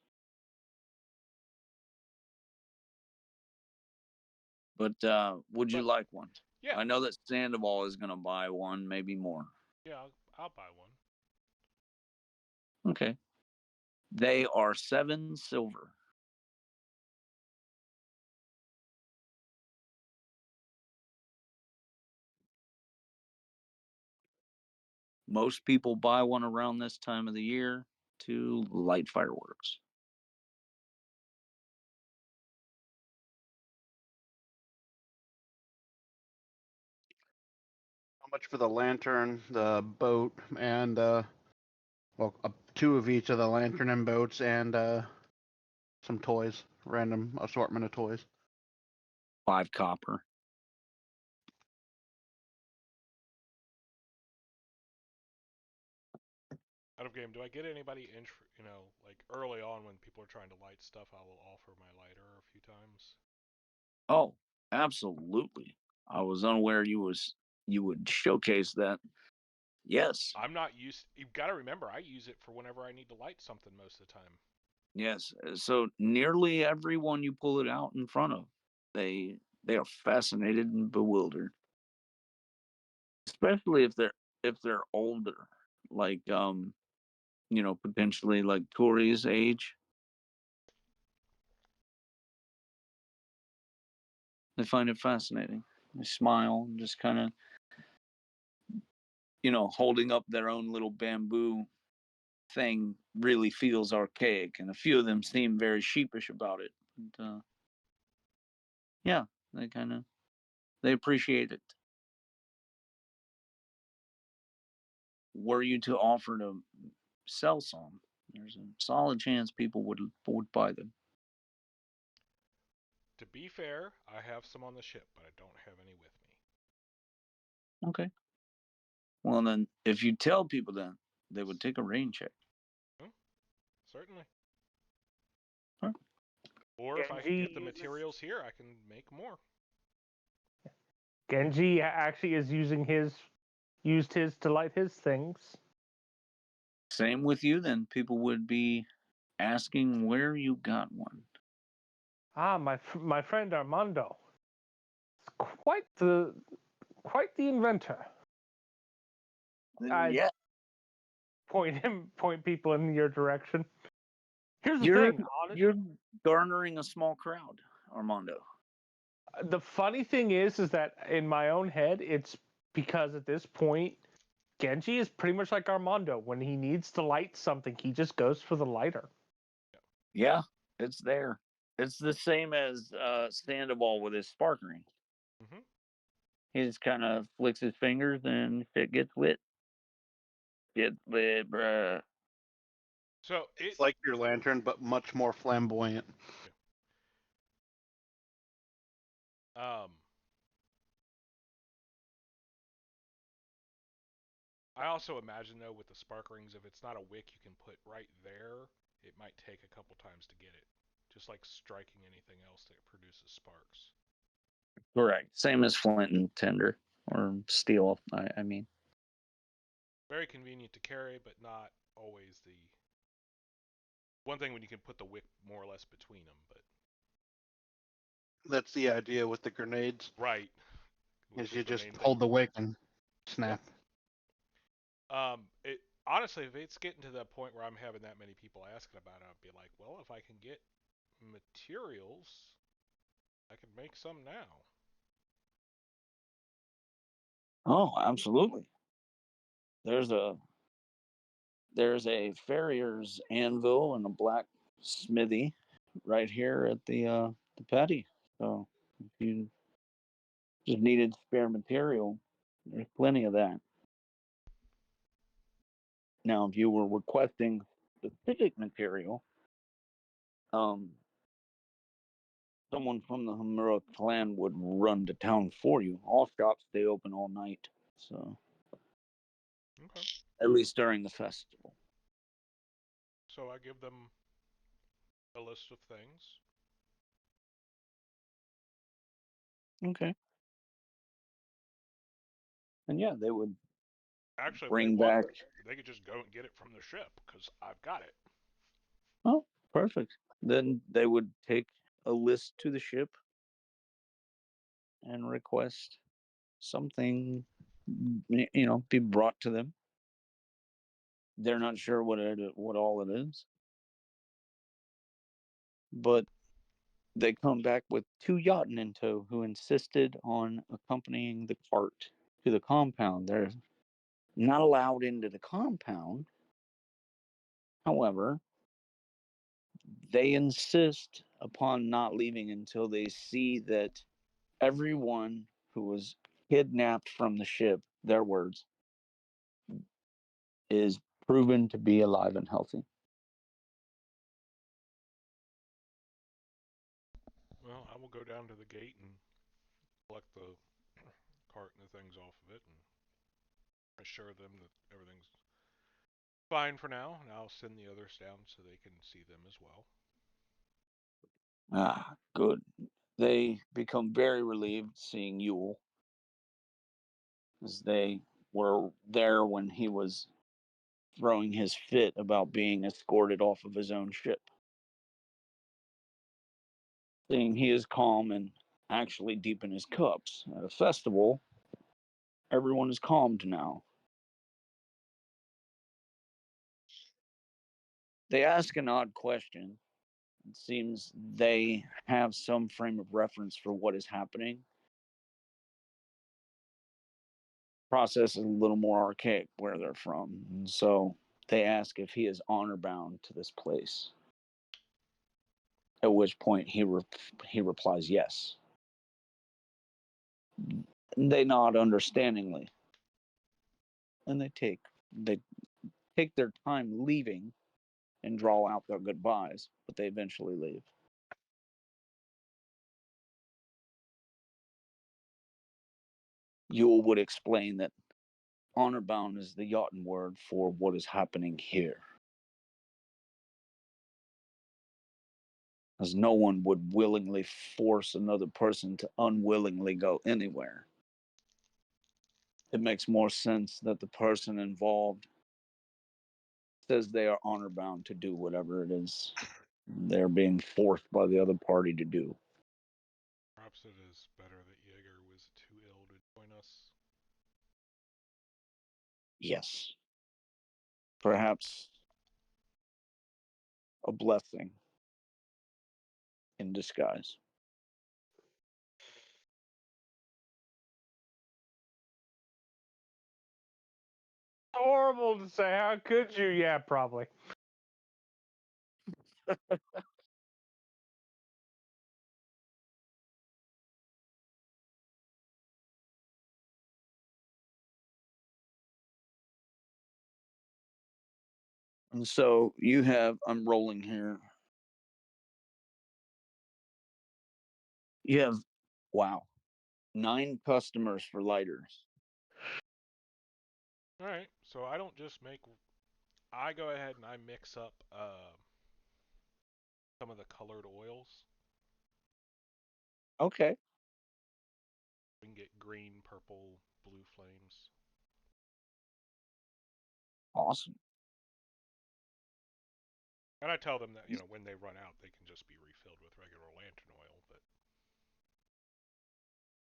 But would you But like one? yeah, I know that Sandoval is going to buy one, maybe more. yeah, I'll buy one. Okay. They are 7 silver. Most people buy one around this time of the year to light fireworks. How much for the lantern, the boat, and well, 2 of each of the lantern and boats, and some toys, random assortment of toys. 5 copper. Out of game, do I get anybody like early on when people are trying to light stuff, I will offer my lighter a few times. Oh, absolutely. I was unaware you would showcase that. Yes. I'm not used. You've got to remember, I use it for whenever I need to light something most of the time. Yes. So nearly everyone you pull it out in front of, they are fascinated and bewildered. Especially if they're older, like potentially like Tori's age. They find it fascinating. They smile and just kind of holding up their own little bamboo thing really feels archaic, and a few of them seem very sheepish about it. And, yeah, they appreciate it. Were you to offer to sell some, there's a solid chance people would buy them. To be fair, I have some on the ship, but I don't have any with me. Okay. Well, then, if you tell people that, they would take a rain check. Certainly. Huh? Or if I can Genji get the materials here, I can make more. Genji actually is used his to light his things. Same with you, then. People would be asking where you got one. Ah, my friend Armando. Quite the inventor. I Yeah, point people in your direction. Here's the you're thing, you're garnering a small crowd, Armando. the funny thing is that in my own head, it's because at this point, Genji is pretty much like Armando. When he needs to light something, he just goes for the lighter. Yeah, it's there. It's the same as Sandoval with his sparkling. Mm-hmm. He just kind of flicks his fingers and shit gets lit. Gets lit, bruh. So It's like your lantern, but much more flamboyant. I also imagine though with the spark rings, if it's not a wick you can put right there, it might take a couple times to get it. Just like striking anything else that produces sparks. Correct. Same as flint and tinder or steel. I mean, Very convenient to carry, but not always the one thing when you can put the wick more or less between them. But That's the idea with the grenades. right, Is you just hold the wick and snap. It honestly, if it's getting to that point where I'm having that many people asking about it, I'd be like, well, if I can get materials, I can make some now. oh, absolutely. There's a farrier's anvil and a black smithy right here at the patio. So if you just needed spare material, there's plenty of that. Now, if you were requesting specific material, um, someone from the Hamura clan would run to town for you. All shops stay open all night, so Okay. at least during the festival. So I give them a list of things. Okay. And yeah, they would Actually, if they bring want, back. they could just go and get it from the ship because I've got it. Oh, perfect. Then they would take a list to the ship and request something, be brought to them. They're not sure what all it is, but they come back with two yachten in tow who insisted on accompanying the cart to the compound. They're not allowed into the compound. However, they insist upon not leaving until they see that everyone who was kidnapped from the ship, their words, is proven to be alive and healthy. Well, I will go down to the gate and collect the cart and the things off of it and assure them that everything's fine for now, and I'll send the others down so they can see them as well. Ah, good. They become very relieved seeing Yule, as they were there when he was throwing his fit about being escorted off of his own ship. Seeing he is calm and actually deep in his cups at a festival, everyone is calmed now. They ask an odd question. It seems they have some frame of reference for what is happening. Process is a little more archaic where they're from, and so they ask if he is honor bound to this place. At which point he replies yes. They nod understandingly, and they take their time leaving and draw out their goodbyes, but they eventually leave. Yule would explain that honor bound is the Jotun word for what is happening here, as no one would willingly force another person to unwillingly go anywhere. It makes more sense that the person involved says they are honor bound to do whatever it is they're being forced by the other party to do. Perhaps it is better that Jaeger was too ill to join us. Yes. Perhaps a blessing in disguise. Horrible to say. How could you? Yeah, probably. And so you have, I'm rolling here. You have, wow, 9 customers for lighters. All right, so I don't just make. I go ahead and I mix up some of the colored oils. Okay. We can get green, purple, blue flames. Awesome. And I tell them that, when they run out, they can just be refilled with regular lantern oil. But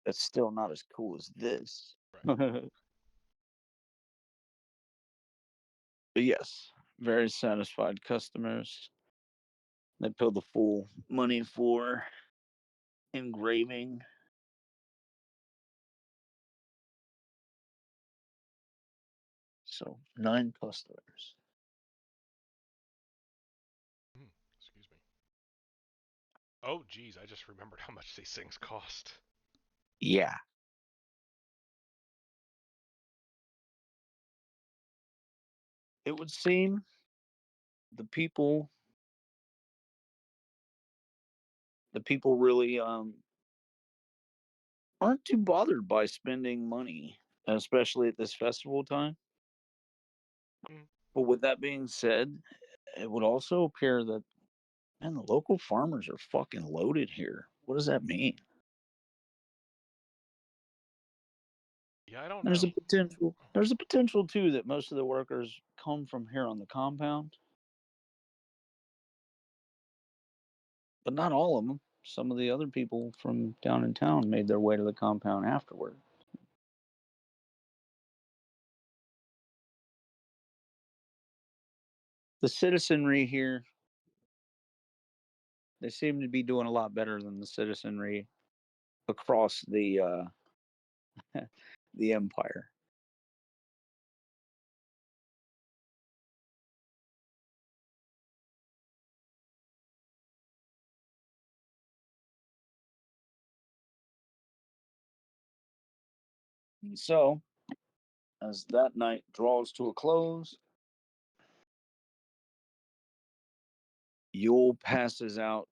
That's still not as cool as this. right. But yes, very satisfied customers. They pay the full money for engraving. So 9 customers. Excuse me. Oh, geez, I just remembered how much these things cost. Yeah. It would seem the people really aren't too bothered by spending money, especially at this festival time. Mm. But with that being said, it would also appear that, man, the local farmers are fucking loaded here. What does that mean? Yeah, I don't There's know. a potential. There's a potential too that most of the workers come from here on the compound, but not all of them. Some of the other people from down in town made their way to the compound afterward. The citizenry here, they seem to be doing a lot better than the citizenry across the empire. And so, as that night draws to a close, Yule passes out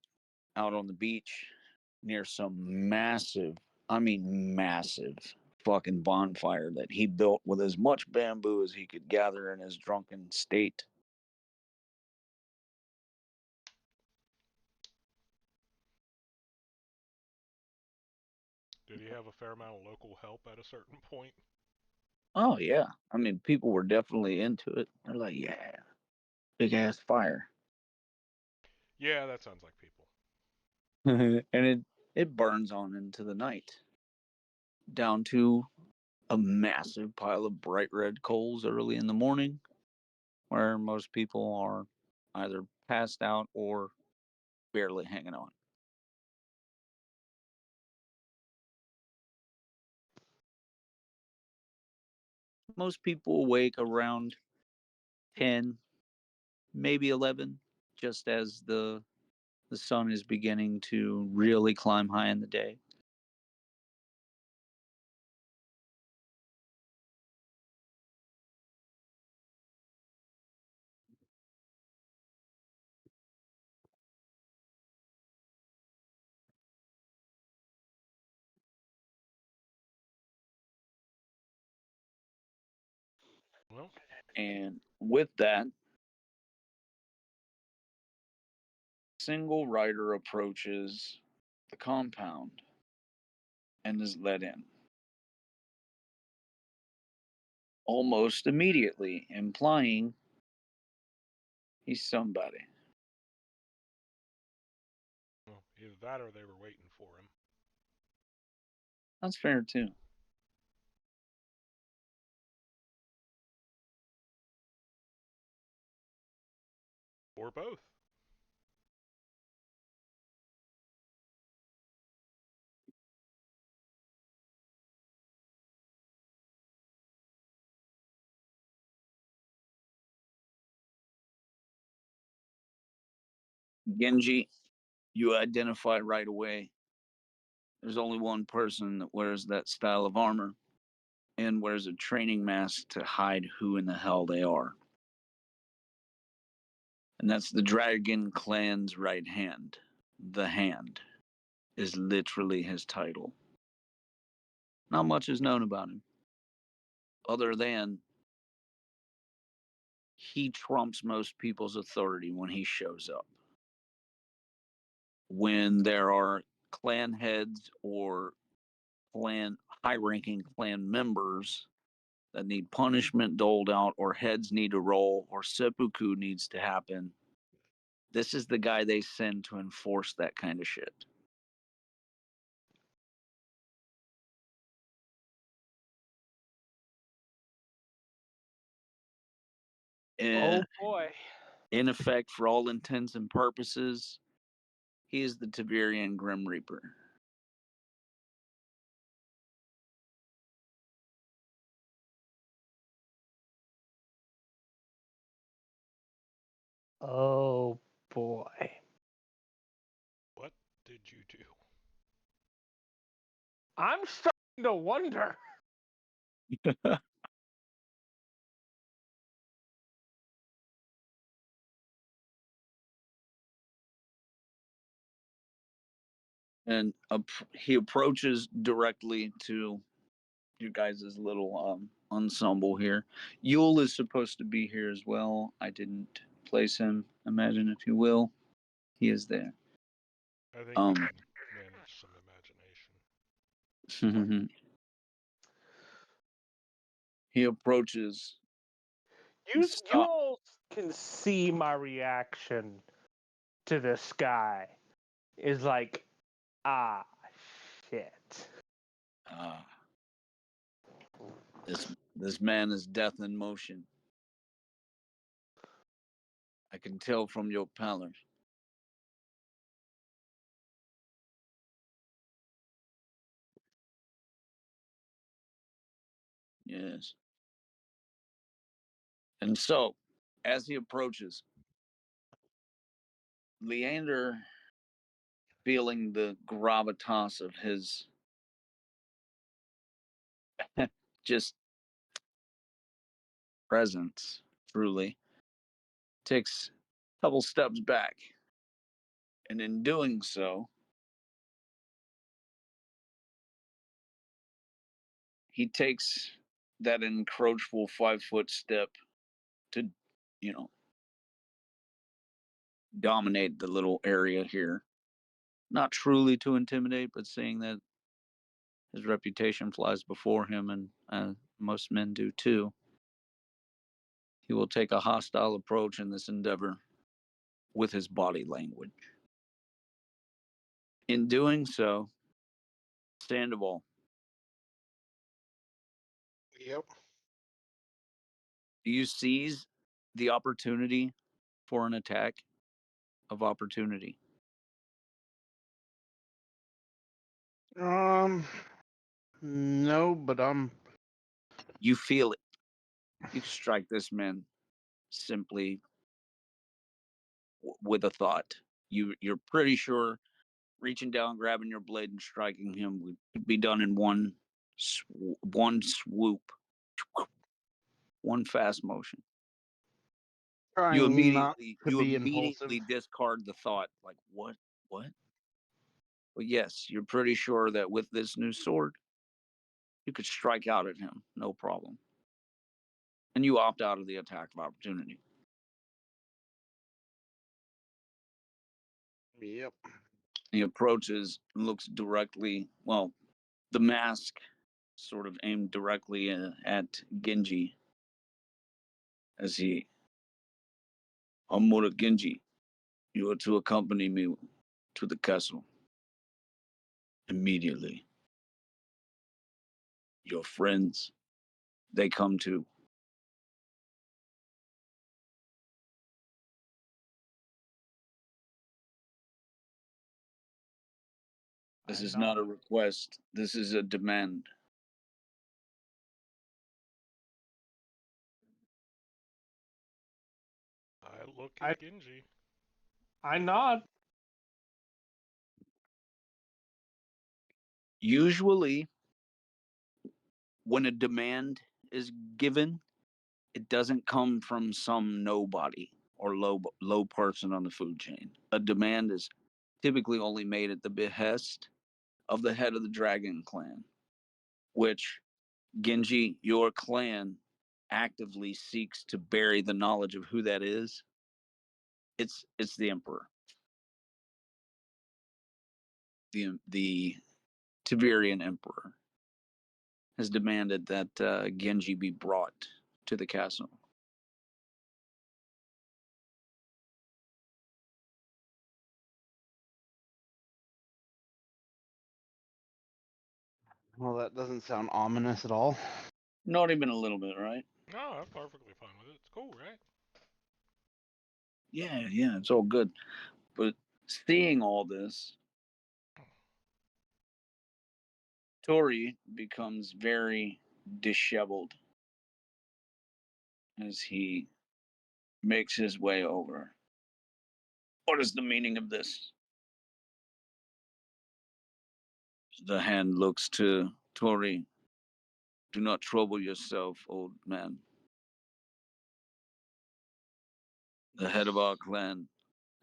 on the beach near some massive, I mean massive fucking bonfire that he built with as much bamboo as he could gather in his drunken state. Did he have a fair amount of local help at a certain point? Oh yeah. I mean, people were definitely into it. They're like, yeah, big ass fire. Yeah, that sounds like people. And it burns on into the night. Down to a massive pile of bright red coals early in the morning, where most people are either passed out or barely hanging on. Most people wake around 10, maybe 11, just as the sun is beginning to really climb high in the day. Well, And with that, single rider approaches the compound and is let in. Almost immediately, implying he's somebody. either that or they were waiting for him. That's fair too. Or both. Genji, you identify right away. There's only one person that wears that style of armor and wears a training mask to hide who in the hell they are. And that's the Dragon Clan's right hand. The Hand is literally his title. Not much is known about him, other than he trumps most people's authority when he shows up. When there are clan heads or high-ranking clan members that need punishment doled out, or heads need to roll, or seppuku needs to happen, this is the guy they send to enforce that kind of shit. Oh boy. In effect, for all intents and purposes, he is the Tiberian Grim Reaper. Oh boy. What did you do? I'm starting to wonder. And he approaches directly to you guys' little ensemble here. Yule is supposed to be here as well. I didn't place him. Imagine, if you will. He is there. I think we can manage some imagination. He approaches. You Stop. all can see my reaction to this guy is like, ah, shit. This man is death in motion. I can tell from your pallor. Yes. And so, as he approaches, Leander, feeling the gravitas of his just presence, truly, takes a couple steps back. And in doing so, he takes that encroachful 5-foot step to, you know, dominate the little area here. Not truly to intimidate, but seeing that his reputation flies before him, and most men do too, he will take a hostile approach in this endeavor with his body language. In doing so, Sandoval, Yep. do you seize the opportunity for an attack of opportunity? No, but You feel it. You can strike this man simply with a thought. You're pretty sure reaching down, grabbing your blade, and striking him would be done in one swoop, one fast motion. You trying not to be immediately impulsive. discard the thought, like, what? Well, yes, you're pretty sure that with this new sword, you could strike out at him, no problem. And you opt out of the attack of opportunity. Yep. He approaches and looks directly, well, the mask sort of aimed directly at Genji as he, Amura Genji, you are to accompany me to the castle immediately. Your friends, they come too. This is not a request. This is a demand. I look at Genji. I nod. Usually, when a demand is given, it doesn't come from some nobody or low person on the food chain. A demand is typically only made at the behest of the head of the dragon clan, which, Genji, your clan actively seeks to bury the knowledge of who that is. It's the emperor. The Tiberian emperor has demanded that Genji be brought to the castle. Well, that doesn't sound ominous at all. Not even a little bit, right? No, I'm perfectly fine with it. It's cool, right? Yeah, it's all good. But seeing all this, Tori becomes very disheveled as he makes his way over. What is the meaning of this? The hand looks to Tori. Do not trouble yourself, old man. The head of our clan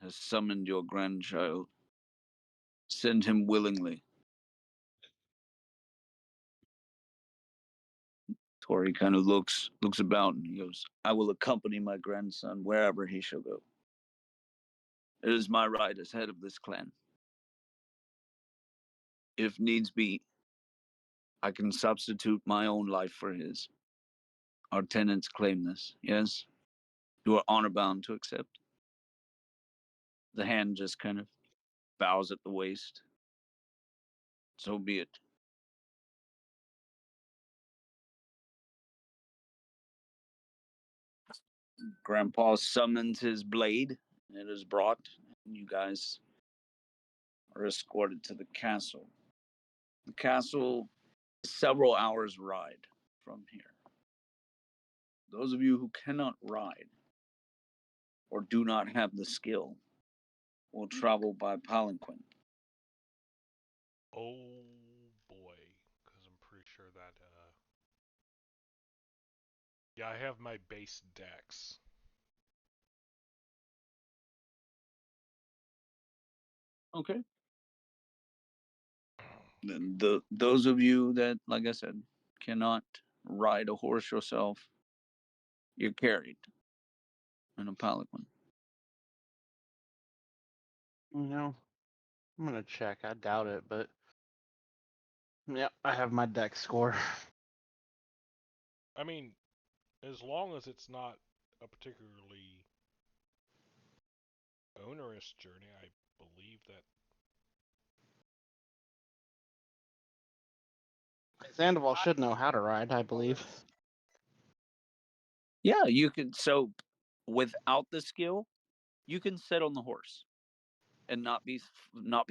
has summoned your grandchild. Send him willingly. Tori kind of looks about and he goes, I will accompany my grandson wherever he shall go. It is my right as head of this clan. If needs be, I can substitute my own life for his. Our tenants claim this, yes? You are honor bound to accept. The hand just kind of bows at the waist. So be it. Grandpa summons his blade. It is brought. And you guys are escorted to the castle. The castle is several hours' ride from here. Those of you who cannot ride or do not have the skill will travel by palanquin. Oh boy, because I'm pretty sure that. Yeah, I have my base dex. Okay. Then those of you that, like I said, cannot ride a horse yourself, you're carried in a palanquin. You know, I'm gonna check. I doubt it, but yeah, I have my deck score. I mean, as long as it's not a particularly onerous journey, I believe that. Sandoval should know how to ride, I believe. Yeah, you can. So, without the skill, you can sit on the horse and not be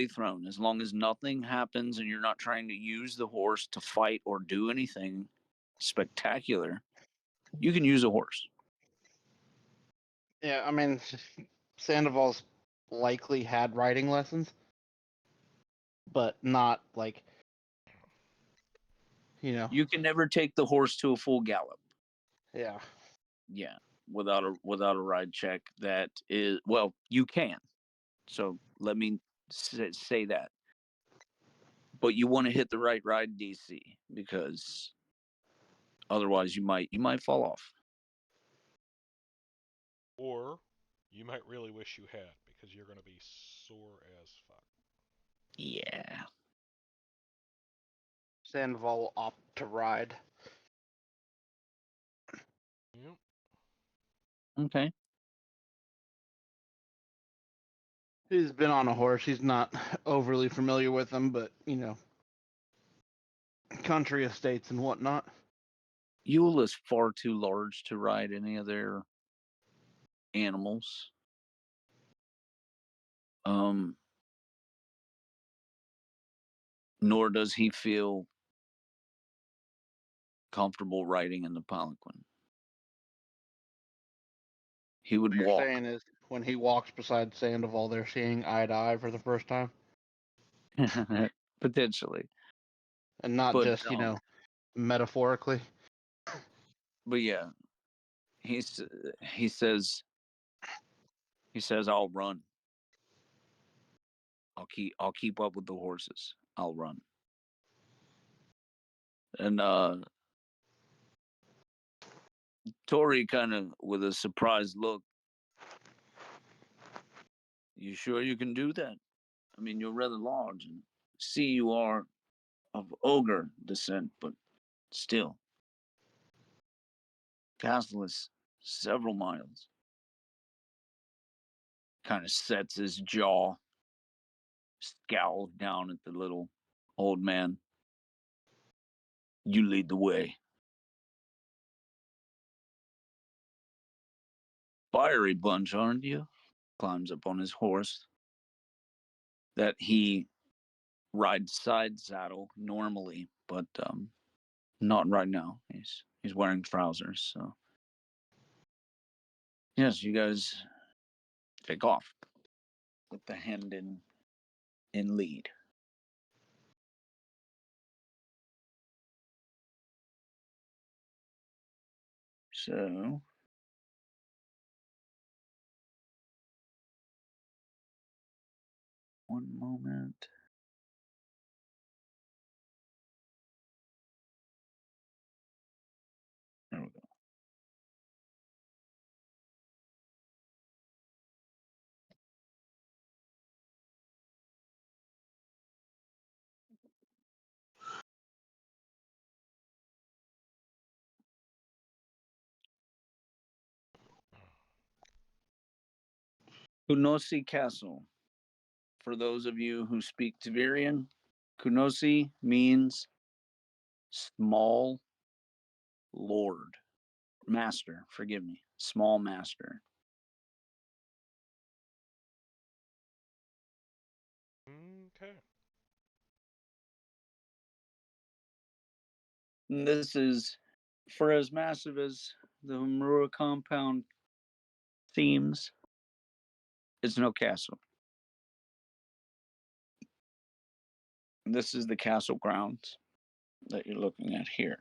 thrown. As long as nothing happens and you're not trying to use the horse to fight or do anything spectacular, you can use a horse. Yeah, I mean, Sandoval's likely had riding lessons, but not like, You can never take the horse to a full gallop. yeah. Yeah, without a ride check. That is, well, you can. So let me say that. But you want to hit the right ride DC because otherwise you might fall off. Or you might really wish you had, because you're going to be sore as fuck. Yeah. Sandoval will opt to ride. Yep. Okay. He's been on a horse. He's not overly familiar with them, but country estates and whatnot. Yule is far too large to ride any of their animals. Nor does he feel comfortable riding in the palanquin. He would What you're walk. saying is when he walks beside Sandoval, they're seeing eye to eye for the first time, Potentially. and not But just metaphorically. but yeah, he says, He says, "I'll run. I'll keep up with the horses. I'll run." And Tori kind of with a surprised look. "You sure you can do that? I mean, you're rather large, and see you are of ogre descent, but still, castle is several miles." Kind of sets his jaw, scowls down at the little old man. "You lead the way." "Fiery bunch, aren't you?" Climbs up on his horse that he rides side saddle normally, but not right now. He's wearing trousers, so yes, you guys take off with the hand in lead. So one moment. There we go. Kunosi Castle. For those of you who speak Tavirian, Kunosi means small lord. Master, forgive me. Small master. Okay. And this is, for as massive as the Murua compound seems, it's no castle. This is the castle grounds that you're looking at here.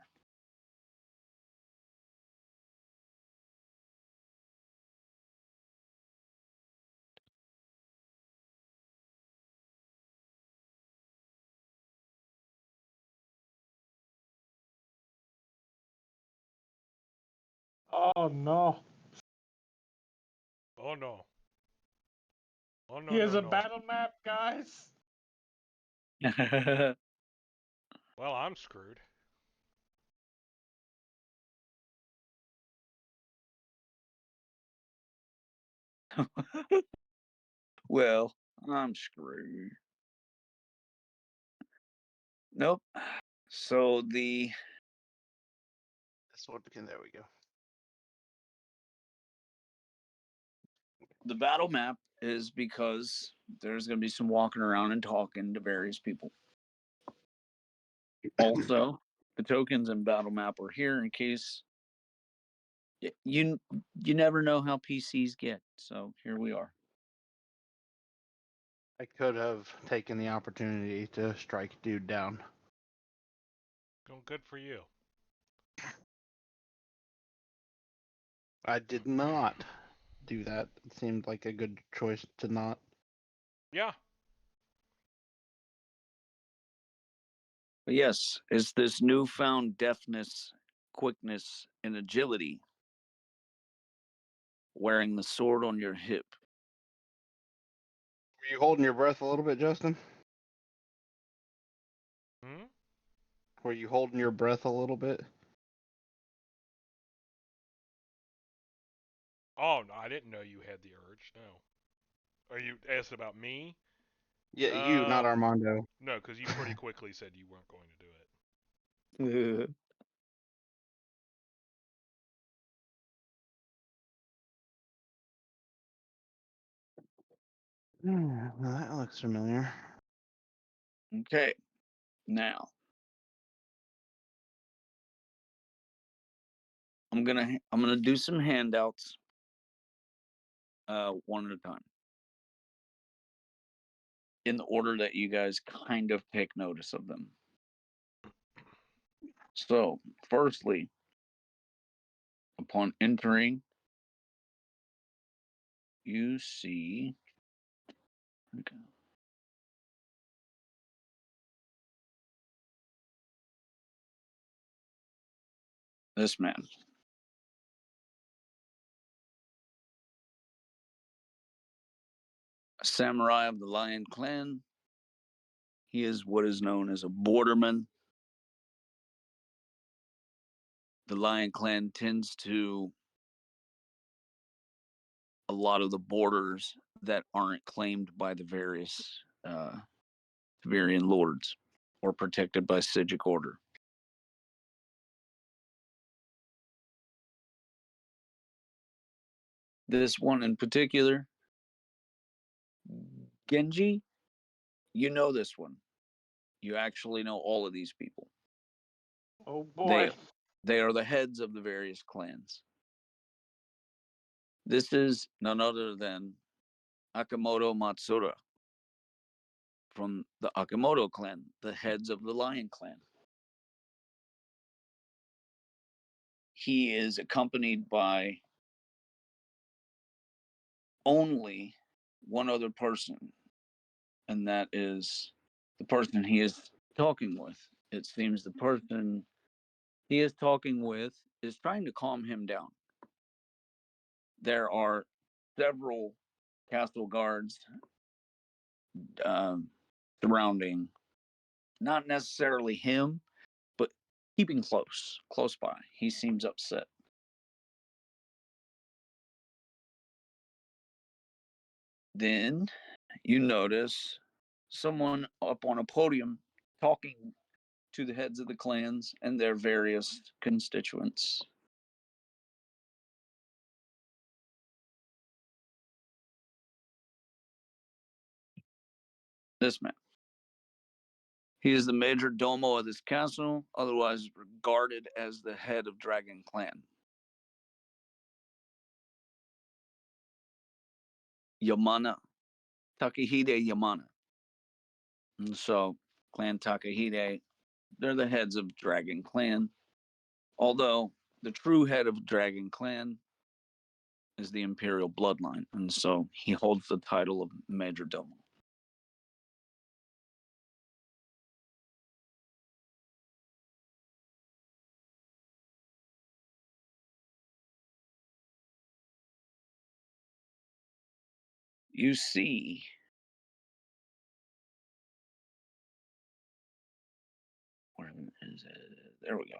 Oh no. Oh no. Oh no, He has no, a no. battle map, guys. Well, I'm screwed. Well, I'm screwed. Nope. So This one again. There we go. the battle map is because there's going to be some walking around and talking to various people. Also, the tokens and battle map are here in case you never know how PCs get. So here we are. I could have taken the opportunity to strike dude down. Well, good for you. I did not do that. It seemed like a good choice to not. Yeah. But yes, it's this newfound deftness, quickness, and agility. Wearing the sword on your hip. Were you holding your breath a little bit, Justin? Hmm? Were you holding your breath a little bit? Oh, no, I didn't know you had the urge. No. Are you asked about me? Yeah, you, not Armando. No, because you pretty quickly said you weren't going to do it. Well, that looks familiar. Okay, now I'm gonna do some handouts, one at a time, in the order that you guys kind of take notice of them. So, firstly, upon entering, you see. Okay. This man. A samurai of the Lion Clan. He is what is known as a borderman. The Lion Clan tends to a lot of the borders that aren't claimed by the various Tavarian lords or protected by Sijic order. This one in particular, Genji, you know this one. You actually know all of these people. Oh boy. They are the heads of the various clans. This is none other than Akamoto Matsura from the Akamoto clan, the heads of the Lion Clan. He is accompanied by only one other person, and that is the person he is talking with. It seems the person he is talking with is trying to calm him down. There are several castle guards surrounding, not necessarily him, but keeping close by. He seems upset. Then you notice someone up on a podium talking to the heads of the clans and their various constituents. This man. He is the major domo of this castle, otherwise regarded as the head of Dragon Clan. Yamana, Takahide Yamana. And so, Clan Takahide, they're the heads of Dragon Clan. Although the true head of Dragon Clan is the Imperial bloodline, and so he holds the title of Major Domo. You see where is it? There we go.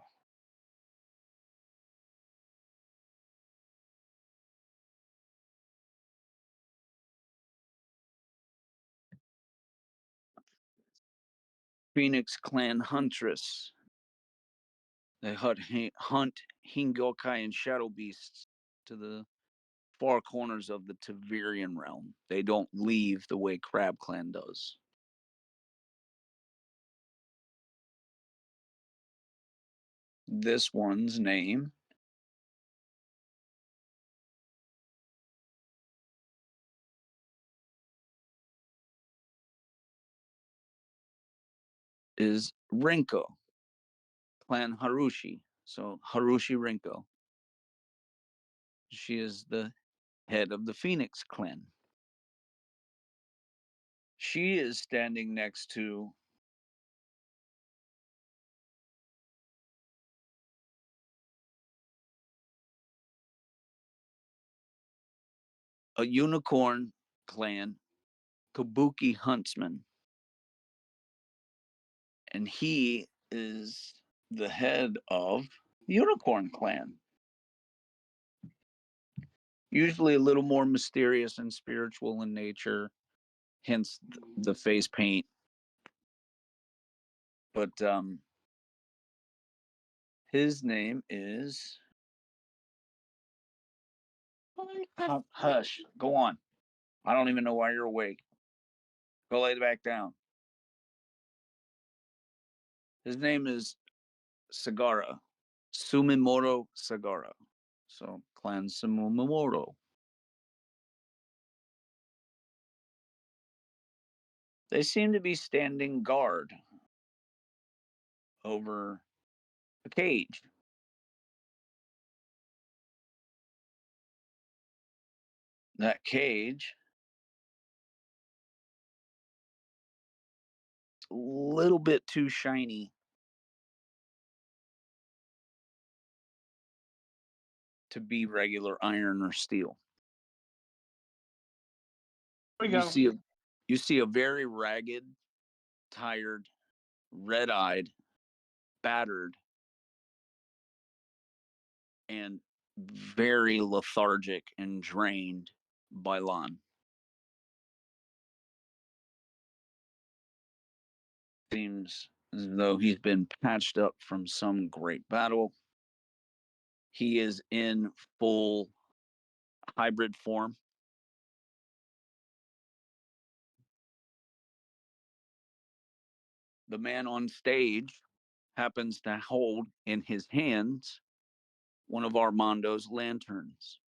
Phoenix Clan Huntress. They hunt Hingokai and Shadow Beasts to the far corners of the Tavirian realm. They don't leave the way Crab Clan does. This one's name is Rinko, Clan Harushi. So Harushi Rinko. She is the head of the Phoenix Clan. She is standing next to a unicorn clan, Kabuki Huntsman. And he is the head of the Unicorn Clan. Usually a little more mysterious and spiritual in nature, hence the face paint. But his name is. Hush, go on. I don't even know why you're awake. Go lay back down. His name is Sagara, Sumimoto Sagara. So, Clan Sumimoto. They seem to be standing guard over a cage. that cage. It's a little bit too shiny to be regular iron or steel. There we go. You see a very ragged, tired, red-eyed, battered, and very lethargic and drained Bailan. Seems as though he's been patched up from some great battle. He is in full hybrid form. The man on stage happens to hold in his hands one of Armando's lanterns.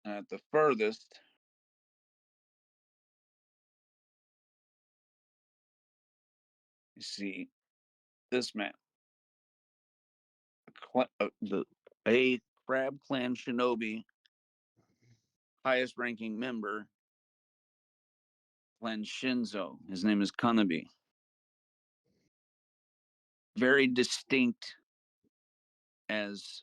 At the furthest, you see this man, a Crab Clan shinobi, highest ranking member, Clan Shinzo. His name is Kanabi. Very distinct, as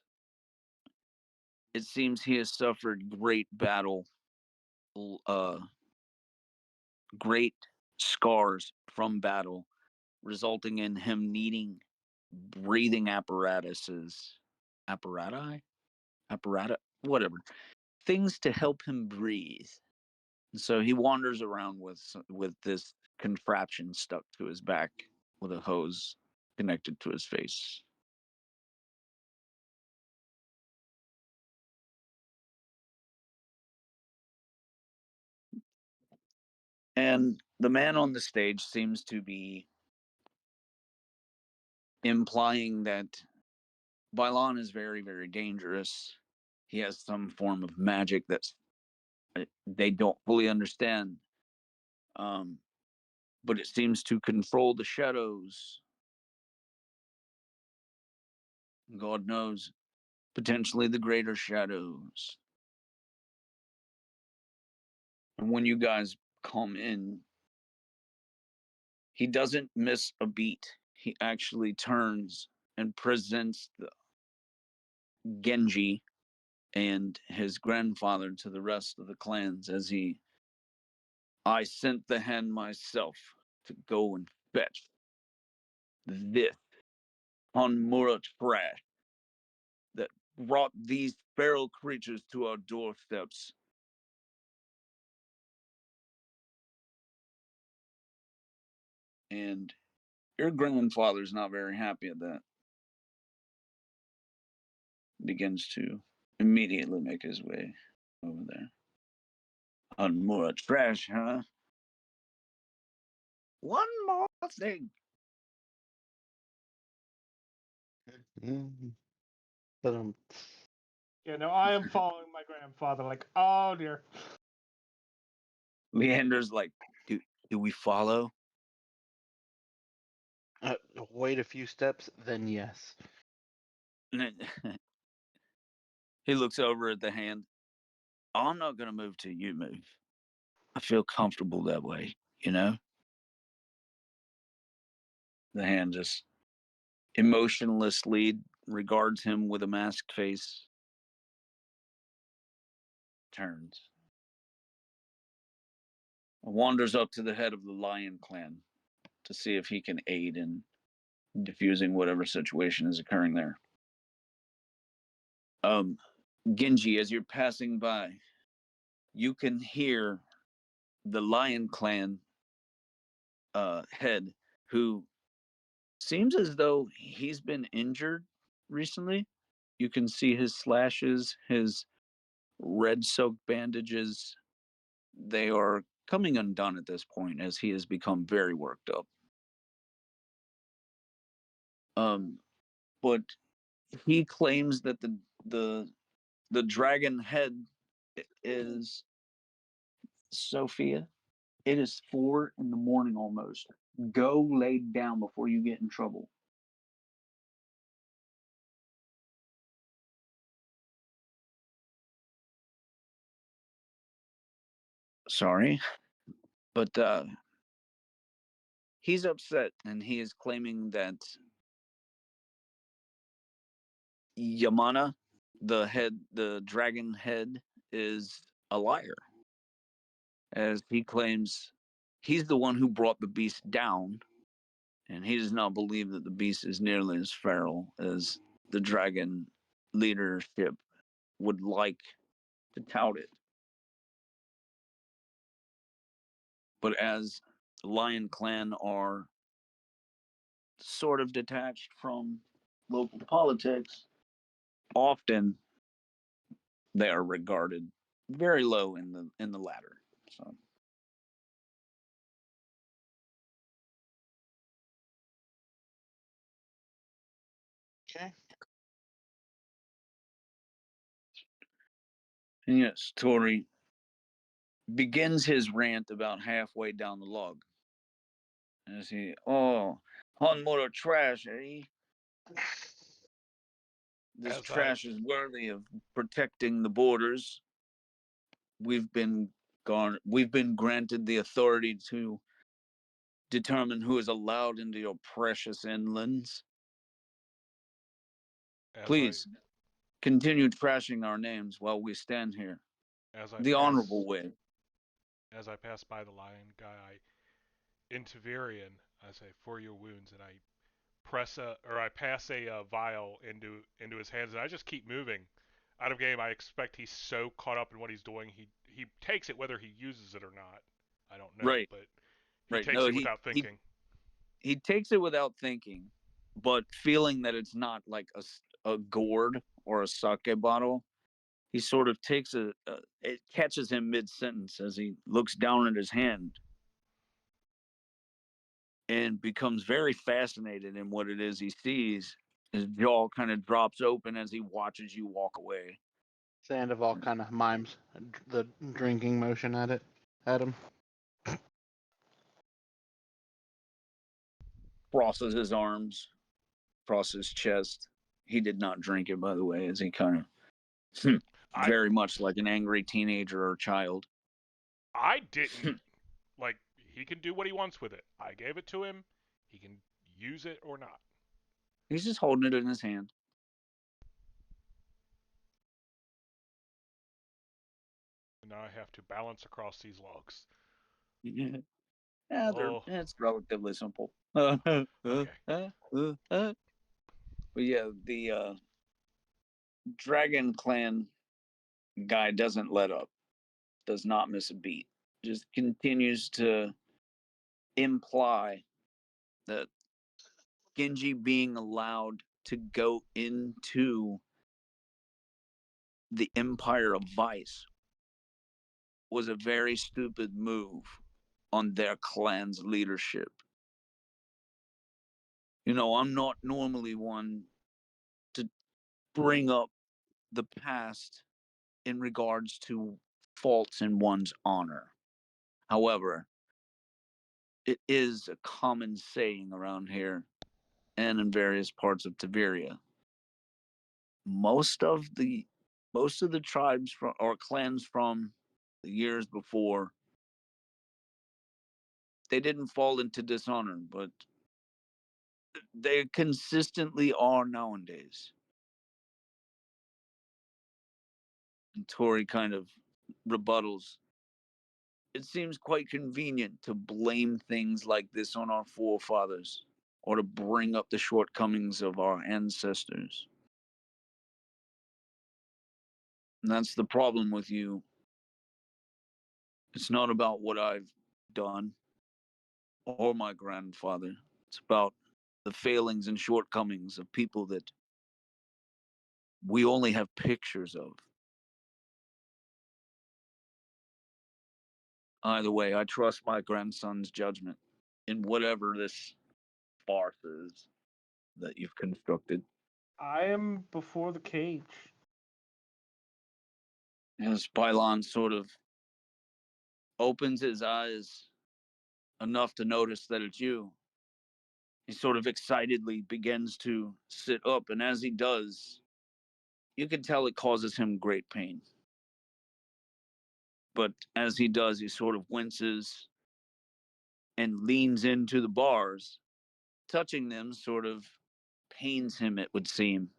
it seems he has suffered great battle, great scars from battle, resulting in him needing breathing whatever, things to help him breathe. So he wanders around with this contraption stuck to his back with a hose connected to his face. And the man on the stage seems to be implying that Bailan is very, very dangerous. He has some form of magic that's they don't fully understand. But it seems to control the shadows. God knows, potentially the greater shadows. And when you guys come in, he doesn't miss a beat. He actually turns and presents the Genji and his grandfather to the rest of the clans as I sent the hand myself to go and fetch this Hanmura trash that brought these feral creatures to our doorsteps. And your grandfather's not very happy at that. Begins to immediately make his way over there. Hanmura trash, huh? One more thing. But Yeah, no, I am following my grandfather. Like, oh dear. Leander's like, do we follow? wait a few steps, then yes. He looks over at the hand. I'm not gonna move till you move. I feel comfortable that way, you know? The hand just emotionlessly regards him with a masked face. Turns. Wanders up to the head of the Lion Clan to see if he can aid in diffusing whatever situation is occurring there. Genji, as you're passing by, you can hear the Lion Clan head, who seems as though he's been injured recently. You can see his slashes, his red soaked bandages. They are coming undone at this point as he has become very worked up. But he claims that the dragon head is Sophia. It is 4 in the morning almost. Go lay down before you get in trouble. Sorry, but he's upset and he is claiming that Yamana, the dragon head, is a liar, as he claims he's the one who brought the beast down, and he does not believe that the beast is nearly as feral as the dragon leadership would like to tout it. But as the Lion Clan are sort of detached from local politics, often they are regarded very low in the ladder. So Okay. and yes, Tori begins his rant about halfway down the log. As he, oh, on motor trash, eh? This As I trash is worthy of protecting the borders. We've been granted the authority to determine who is allowed into your precious inlands. as I Please continue trashing our names while we stand here. as I The pass honorable way. as I pass by the lion guy, in Taverian, I say, "For your wounds," and I pass a vial into his hands, and I just keep moving. Out of game, I expect he's so caught up in what he's doing, he takes it whether he uses it or not. I don't know, Right, but he right. takes No, it without thinking. he takes it without thinking, but feeling that it's not like a gourd or a sake bottle, he sort of takes it catches him mid sentence as he looks down at his hand and becomes very fascinated in what it is he sees. His jaw kind of drops open as he watches you walk away. Sandoval kind of mimes the drinking motion at him. Crosses his arms, crosses his chest. He did not drink it, by the way, as he kind of I very much like an angry teenager or child. I didn't like he can do what he wants with it. I gave it to him. He can use it or not. He's just holding it in his hand. And now I have to balance across these logs. Yeah, Oh, it's relatively simple. okay. But yeah, the Dragon Clan guy doesn't let up, does not miss a beat, just continues to imply that Genji being allowed to go into the Empire of Vice was a very stupid move on their clan's leadership. You know, I'm not normally one to bring up the past in regards to faults in one's honor. However, it is a common saying around here and in various parts of Tiberia. Most of the most of the tribes from or clans from the years before, they didn't fall into dishonor, but they consistently are nowadays. And Tori kind of rebuttals. It seems quite convenient to blame things like this on our forefathers or to bring up the shortcomings of our ancestors. And that's the problem with you. It's not about what I've done or my grandfather. It's about the failings and shortcomings of people that we only have pictures of. Either way, I trust my grandson's judgment in whatever this farce is that you've constructed. I am before the cage. As Pylon sort of opens his eyes enough to notice that it's you. He sort of excitedly begins to sit up, and as he does, you can tell it causes him great pain. But as he does, he sort of winces and leans into the bars. Touching them sort of pains him, it would seem.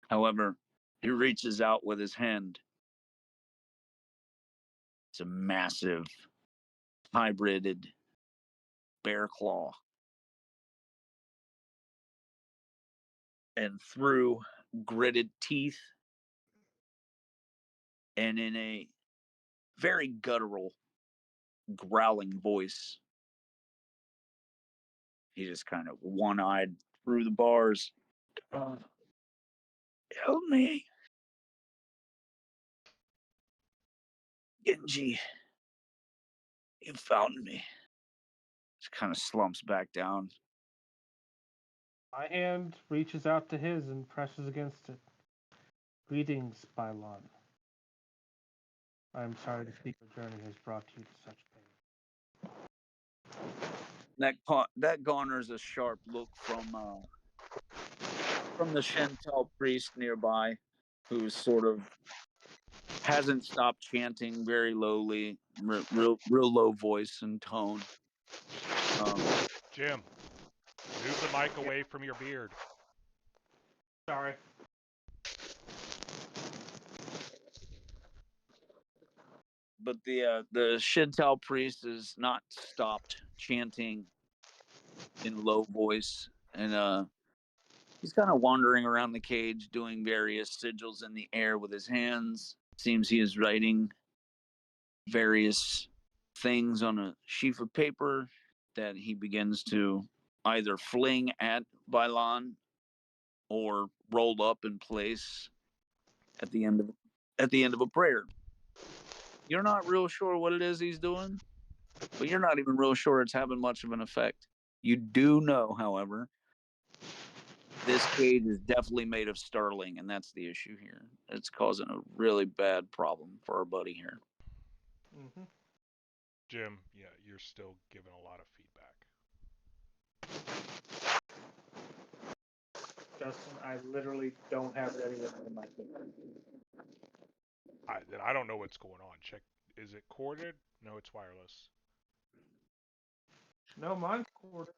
However, he reaches out with his hand. It's a massive, hybrided bear claw. And through gritted teeth and in a very guttural, growling voice, he just kind of one-eyed through the bars. Help me. Genji, you found me. Just kind of slumps back down. My hand reaches out to his and presses against it. Greetings, Bylon. I am sorry to think your journey has brought you to such pain. That garners a sharp look from the Shentel priest nearby, who sort of hasn't stopped chanting very lowly, real low voice and tone. Jim, move the mic away from your beard. Sorry. But the Shintal priest has not stopped chanting in low voice, and he's kind of wandering around the cage, doing various sigils in the air with his hands. Seems he is writing various things on a sheaf of paper that he begins to either fling at Bylon or roll up in place at the end of a prayer. You're not real sure what it is he's doing, but you're not even real sure it's having much of an effect. You do know, however, this cage is definitely made of sterling, and that's the issue here. It's causing a really bad problem for our buddy here. Mm-hmm. Jim, yeah, you're still giving a lot of feedback. Justin, I literally don't have it anywhere in my phone. I don't know what's going on. Check. Is it corded? No, it's wireless. No, mine's corded.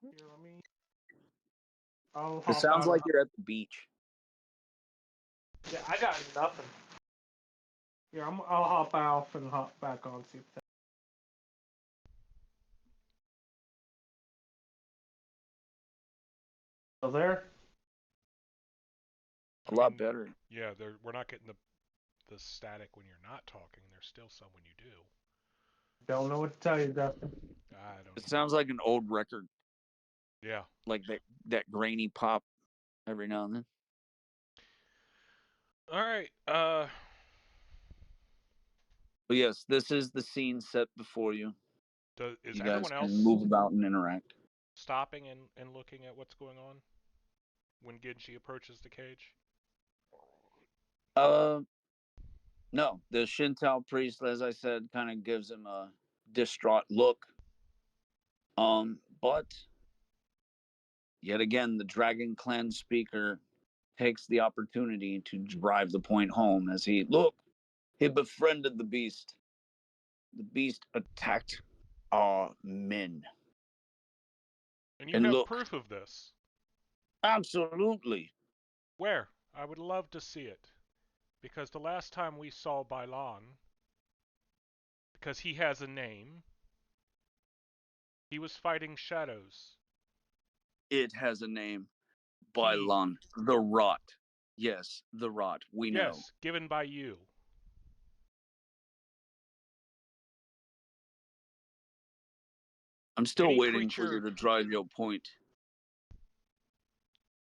Here, let me. It sounds like you're at the beach. Yeah, I got nothing. Here, I'll hop off and hop back on. See if that. Still there? A lot better. Yeah, we're not getting the static when you're not talking. There's still some when you do. Don't know what to tell you, Justin. I don't. It sounds like an old record. Yeah. Like that grainy pop every now and then. All right. But yes, this is the scene set before you. Is you guys everyone else can move about and interact. stopping and looking at what's going on when Genji approaches the cage? No. The Shintal priest, as I said, kind of gives him a distraught look. But yet again, the Dragon Clan speaker takes the opportunity to drive the point home as he befriended the beast. The beast attacked our men. And you And have look, proof of this. Absolutely. Where? I would love to see it. Because the last time we saw Bylon, because he has a name, he was fighting shadows. It has a name. Bylon. The Rot. Yes, the Rot. We know. Yes, given by you. I'm still Any waiting for creature- you to drive your point.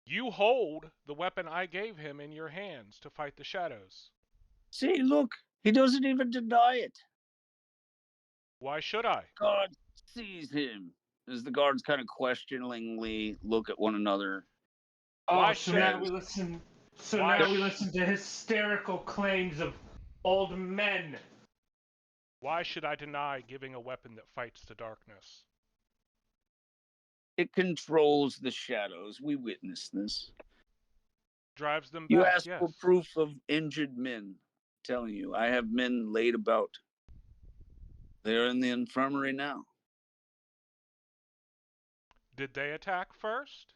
You hold the weapon I gave him in your hands to fight the shadows. See, look. He doesn't even deny it. Why should I? God sees him. As the guards kind of questioningly look at one another. Why So should- now we listen. So Why now we listen to hysterical claims of old men. Why should I deny giving a weapon that fights the darkness? It controls the shadows. We witnessed this. Drives them You back, asked yes. for proof of injured men. I'm telling you, I have men laid about. They're in the infirmary now. Did they attack first?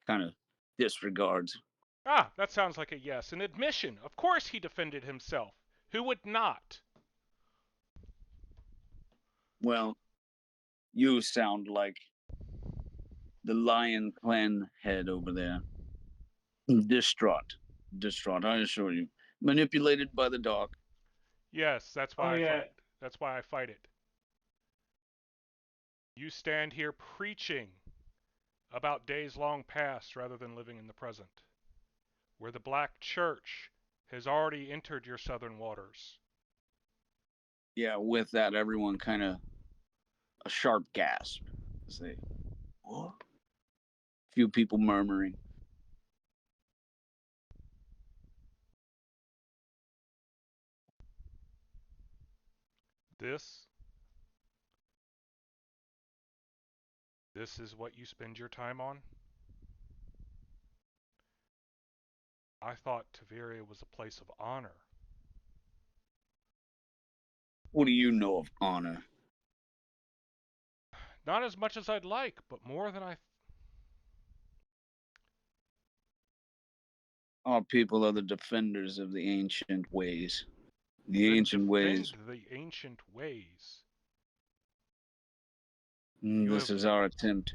Kind of disregards. Ah, that sounds like a yes. An admission. Of course he defended himself. Who would not? Well, you sound like the Lion Clan head over there. Distraught. Distraught, I assure you. Manipulated by the dark. Yes, that's Oh why I yeah. fight. That's why I fight it. You stand here preaching about days long past rather than living in the present, where the Black Church has already entered your southern waters. Yeah, with that, everyone kind of a sharp gasp. Say, what? Few people murmuring. This is what you spend your time on? I thought Taveria was a place of honor. What do you know of honor? Not as much as I'd like, but more than I... Our people are the defenders of the ancient ways. The Then ancient ways. defend the ancient ways. This is our attempt.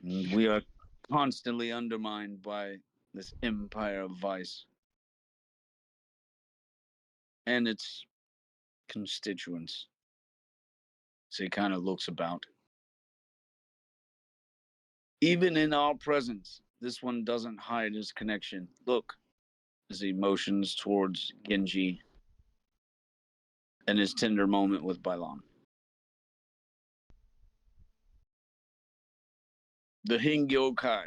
We are constantly undermined by this empire of vice and its constituents. So he kind of looks about. Even in our presence, this one doesn't hide his connection. Look, as he motions towards Genji and his tender moment with Bailan. The Hingyokai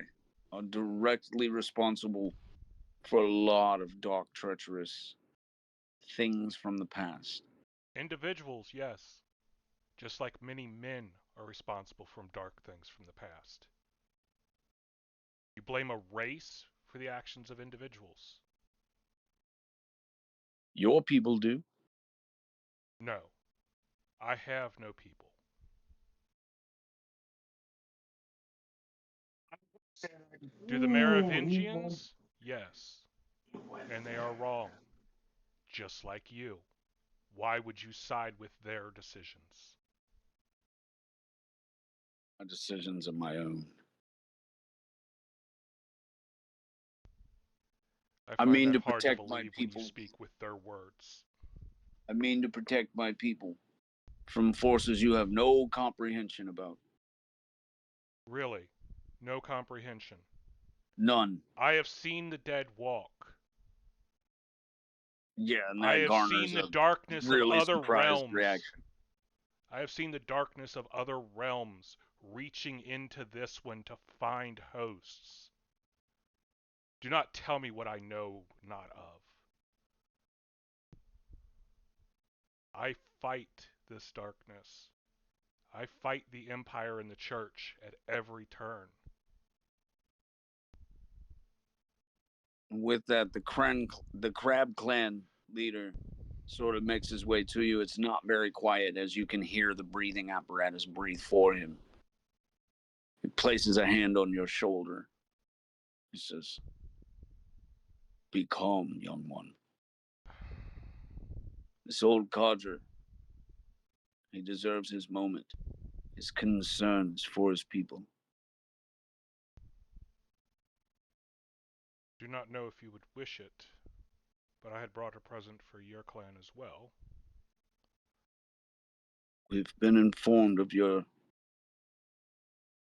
are directly responsible for a lot of dark, treacherous things from the past. Individuals, yes. Just like many men are responsible for dark things from the past. You blame a race for the actions of individuals. Your people do. No. I have no people. Do the Merovingians? Yes. And they are wrong. Just like you. Why would you side with their decisions? My decisions are my own. I find mean that to hard to protect my believe when you people. speak with their words. I mean to protect my people from forces you have no comprehension about. Really? No comprehension. None. I have seen the dead walk. Yeah, and I that have garners seen the a darkness of really other surprised realms. reaction. I have seen the darkness of other realms reaching into this one to find hosts. Do not tell me what I know not of. I fight this darkness. I fight the Empire and the Church at every turn. With that, the Crab Clan leader sort of makes his way to you. It's not very quiet as you can hear the breathing apparatus breathe for him. He places a hand on your shoulder. He says, "Be calm, young one. This old codger, he deserves his moment. His concern is for his people." Do not know if you would wish it, but I had brought a present for your clan as well. We've been informed of your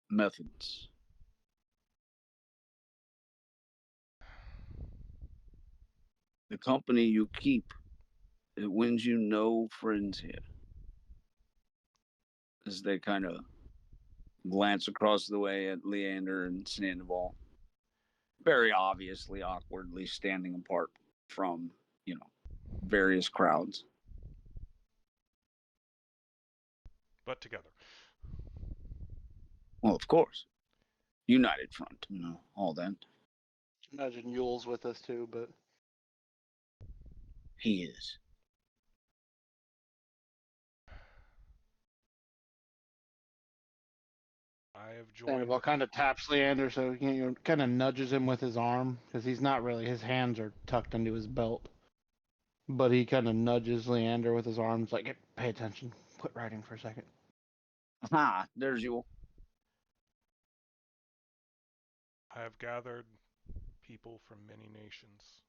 methods. The company you keep, it wins you no friends here. As they kind of glance across the way at Leander and Sandoval, very obviously awkwardly standing apart. from, various crowds. But together. Well, of course. United front, all that. Imagine Yule's with us too, but He is. I have joined. Sandoval kind of taps Leander, so he kind of nudges him with his arm because he's not really. His hands are tucked into his belt, but he kind of nudges Leander with his arms, like, "Pay attention. Quit writing for a second." Ah, there's you. I have gathered people from many nations.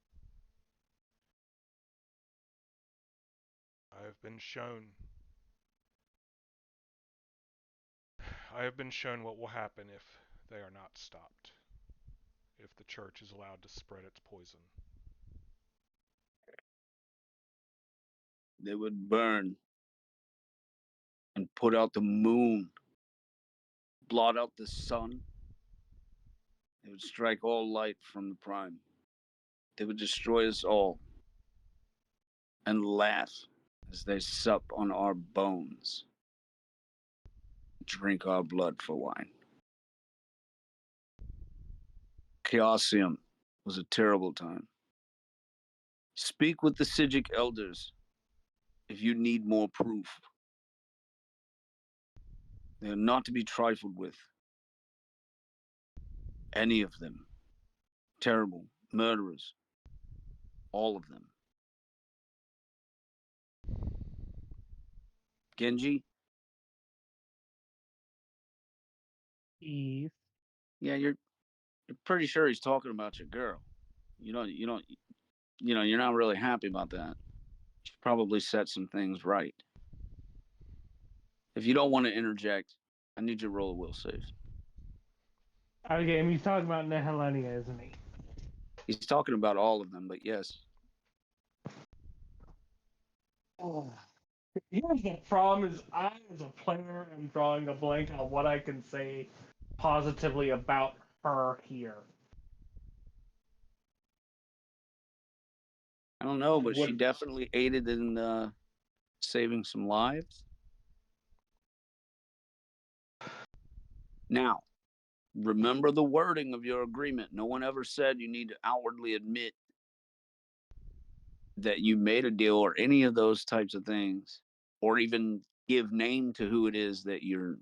I have been shown what will happen if they are not stopped. If the church is allowed to spread its poison. They would burn and put out the moon, blot out the sun. They would strike all light from the prime. They would destroy us all and laugh as they sup on our bones, drink our blood for wine. Chaosium was a terrible time. Speak with the Sigic elders if you need more proof. They are not to be trifled with. Any of them. Terrible. Murderers. All of them. Genji? Eve. Yeah, you're pretty sure he's talking about your girl. You're not really happy about that. You should probably set some things right. If you don't want to interject, I need you to roll a will save. Okay, and he's talking about Nehelenia, isn't he? He's talking about all of them, but yes. Oh. Here's the problem: is I, as a player, am drawing a blank on what I can say positively about her here. I don't know, but she What- definitely aided in saving some lives. Now, remember the wording of your agreement. No one ever said you need to outwardly admit that you made a deal or any of those types of things, or even give name to who it is that you're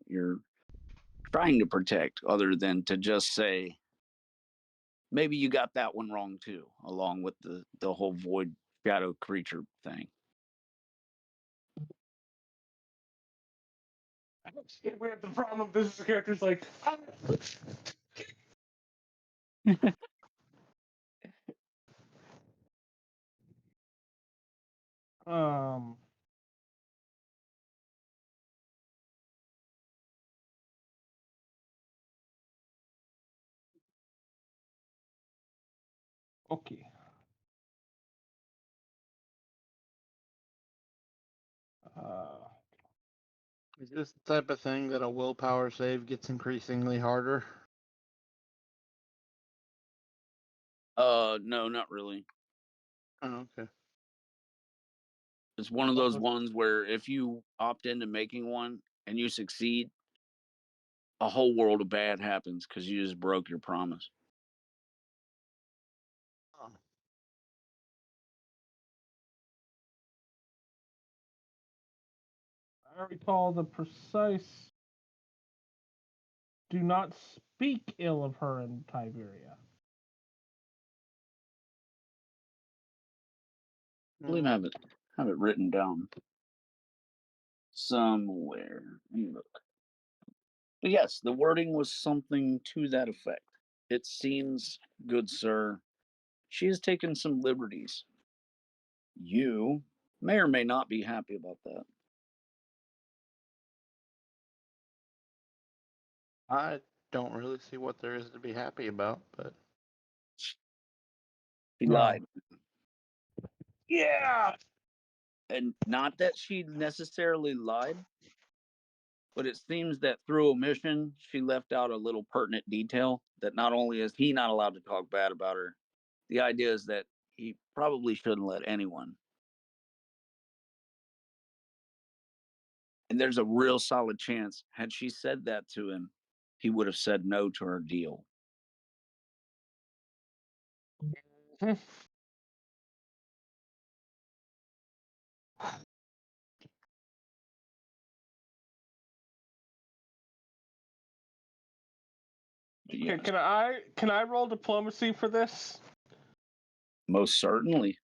trying to protect, other than to just say, maybe you got that one wrong too, along with the whole void shadow creature thing. I don't see where the problem of this character's like. Um. Okay. Is this the type of thing that a willpower save gets increasingly harder? No, not really. Oh, okay. It's one of those ones where if you opt into making one and you succeed, a whole world of bad happens because you just broke your promise. Oh. I recall the precise. Do not speak ill of her in Tiberia. I believe I have it written down somewhere. Let me look. But yes, the wording was something to that effect. It seems, good sir, she has taken some liberties. You may or may not be happy about that. I don't really see what there is to be happy about, but She No. lied. Yeah. And not that she necessarily lied, but it seems that through omission, she left out a little pertinent detail that not only is he not allowed to talk bad about her, the idea is that he probably shouldn't let anyone. And there's a real solid chance, had she said that to him, he would have said no to her deal. Yes, Can I roll diplomacy for this most certainly.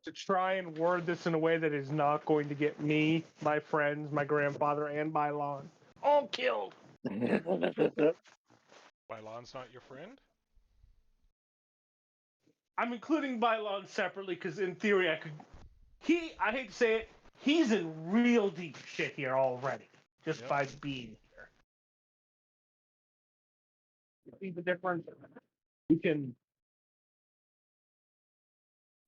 to try and word this in a way that is not going to get me, my friends, my grandfather, and Bylon all killed? Bylon's not your friend? I'm including Bylon separately because in theory I could. I hate to say it, he's in real deep shit here already just Yep. by being here. You see the difference? We can.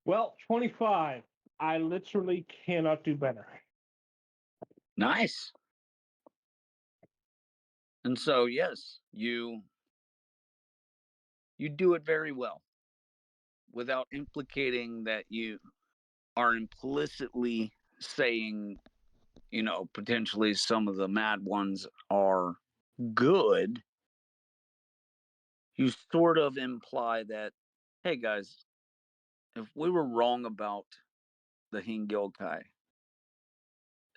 Well, 25. I literally cannot do better. Nice. And so, yes, you do it very well without implicating that you are implicitly saying, potentially some of the mad ones are good. You sort of imply that, hey guys, if we were wrong about the Hingilkai,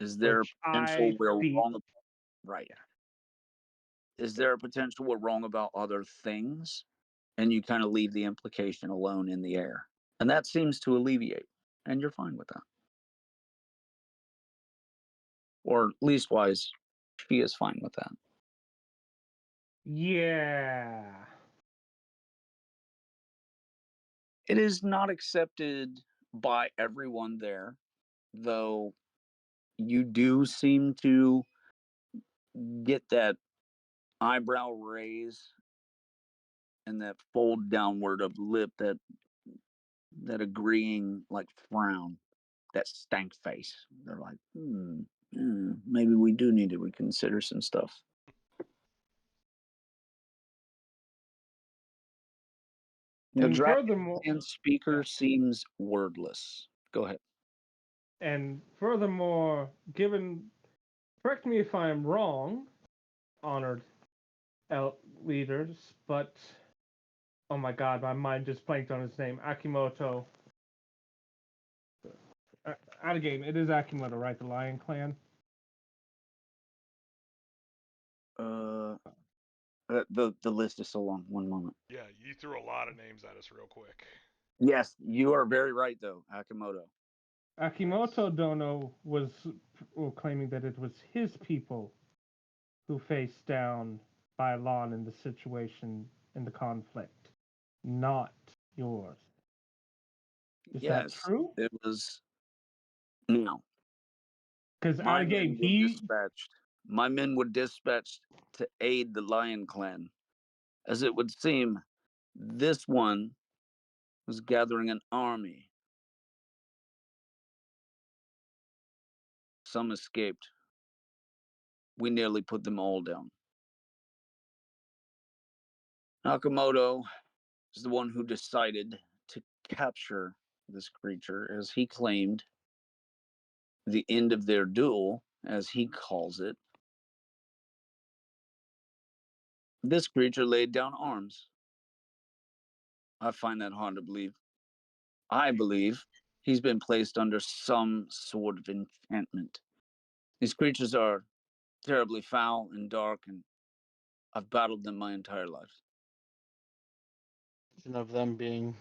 is there Which potential I we're beat. wrong? Right. Is there a potential we're wrong about other things? And you kind of leave the implication alone in the air. And that seems to alleviate. And you're fine with that. Or leastwise, she is fine with that. Yeah. It is not accepted by everyone there, though you do seem to get that eyebrow raise and that fold downward of the lip, that agreeing like frown, that stank face. They're like, maybe we do need to reconsider some stuff. The And dragon furthermore, and speaker seems wordless. Go ahead. given, correct me if I'm wrong, honored leaders, but oh my god, my mind just blanked on his name. Akimoto. Out of game. It is Akimoto, right? The Lion Clan. The list is so long. One moment. Yeah, you threw a lot of names at us real quick. Yes, you are very right, though, Akimoto. Akimoto Dono was claiming that it was his people who faced down Bylon in the situation in the conflict, not yours. Is that Yes, true? it was. No, Because out of game, my men were dispatched to aid the Lion Clan. As it would seem, this one was gathering an army. Some escaped. We nearly put them all down. Nakamoto is the one who decided to capture this creature, as he claimed, the end of their duel, as he calls it. This creature laid down arms. I find that hard to believe. I believe he's been placed under some sort of enchantment. These creatures are terribly foul and dark, and I've battled them my entire life. Of them being,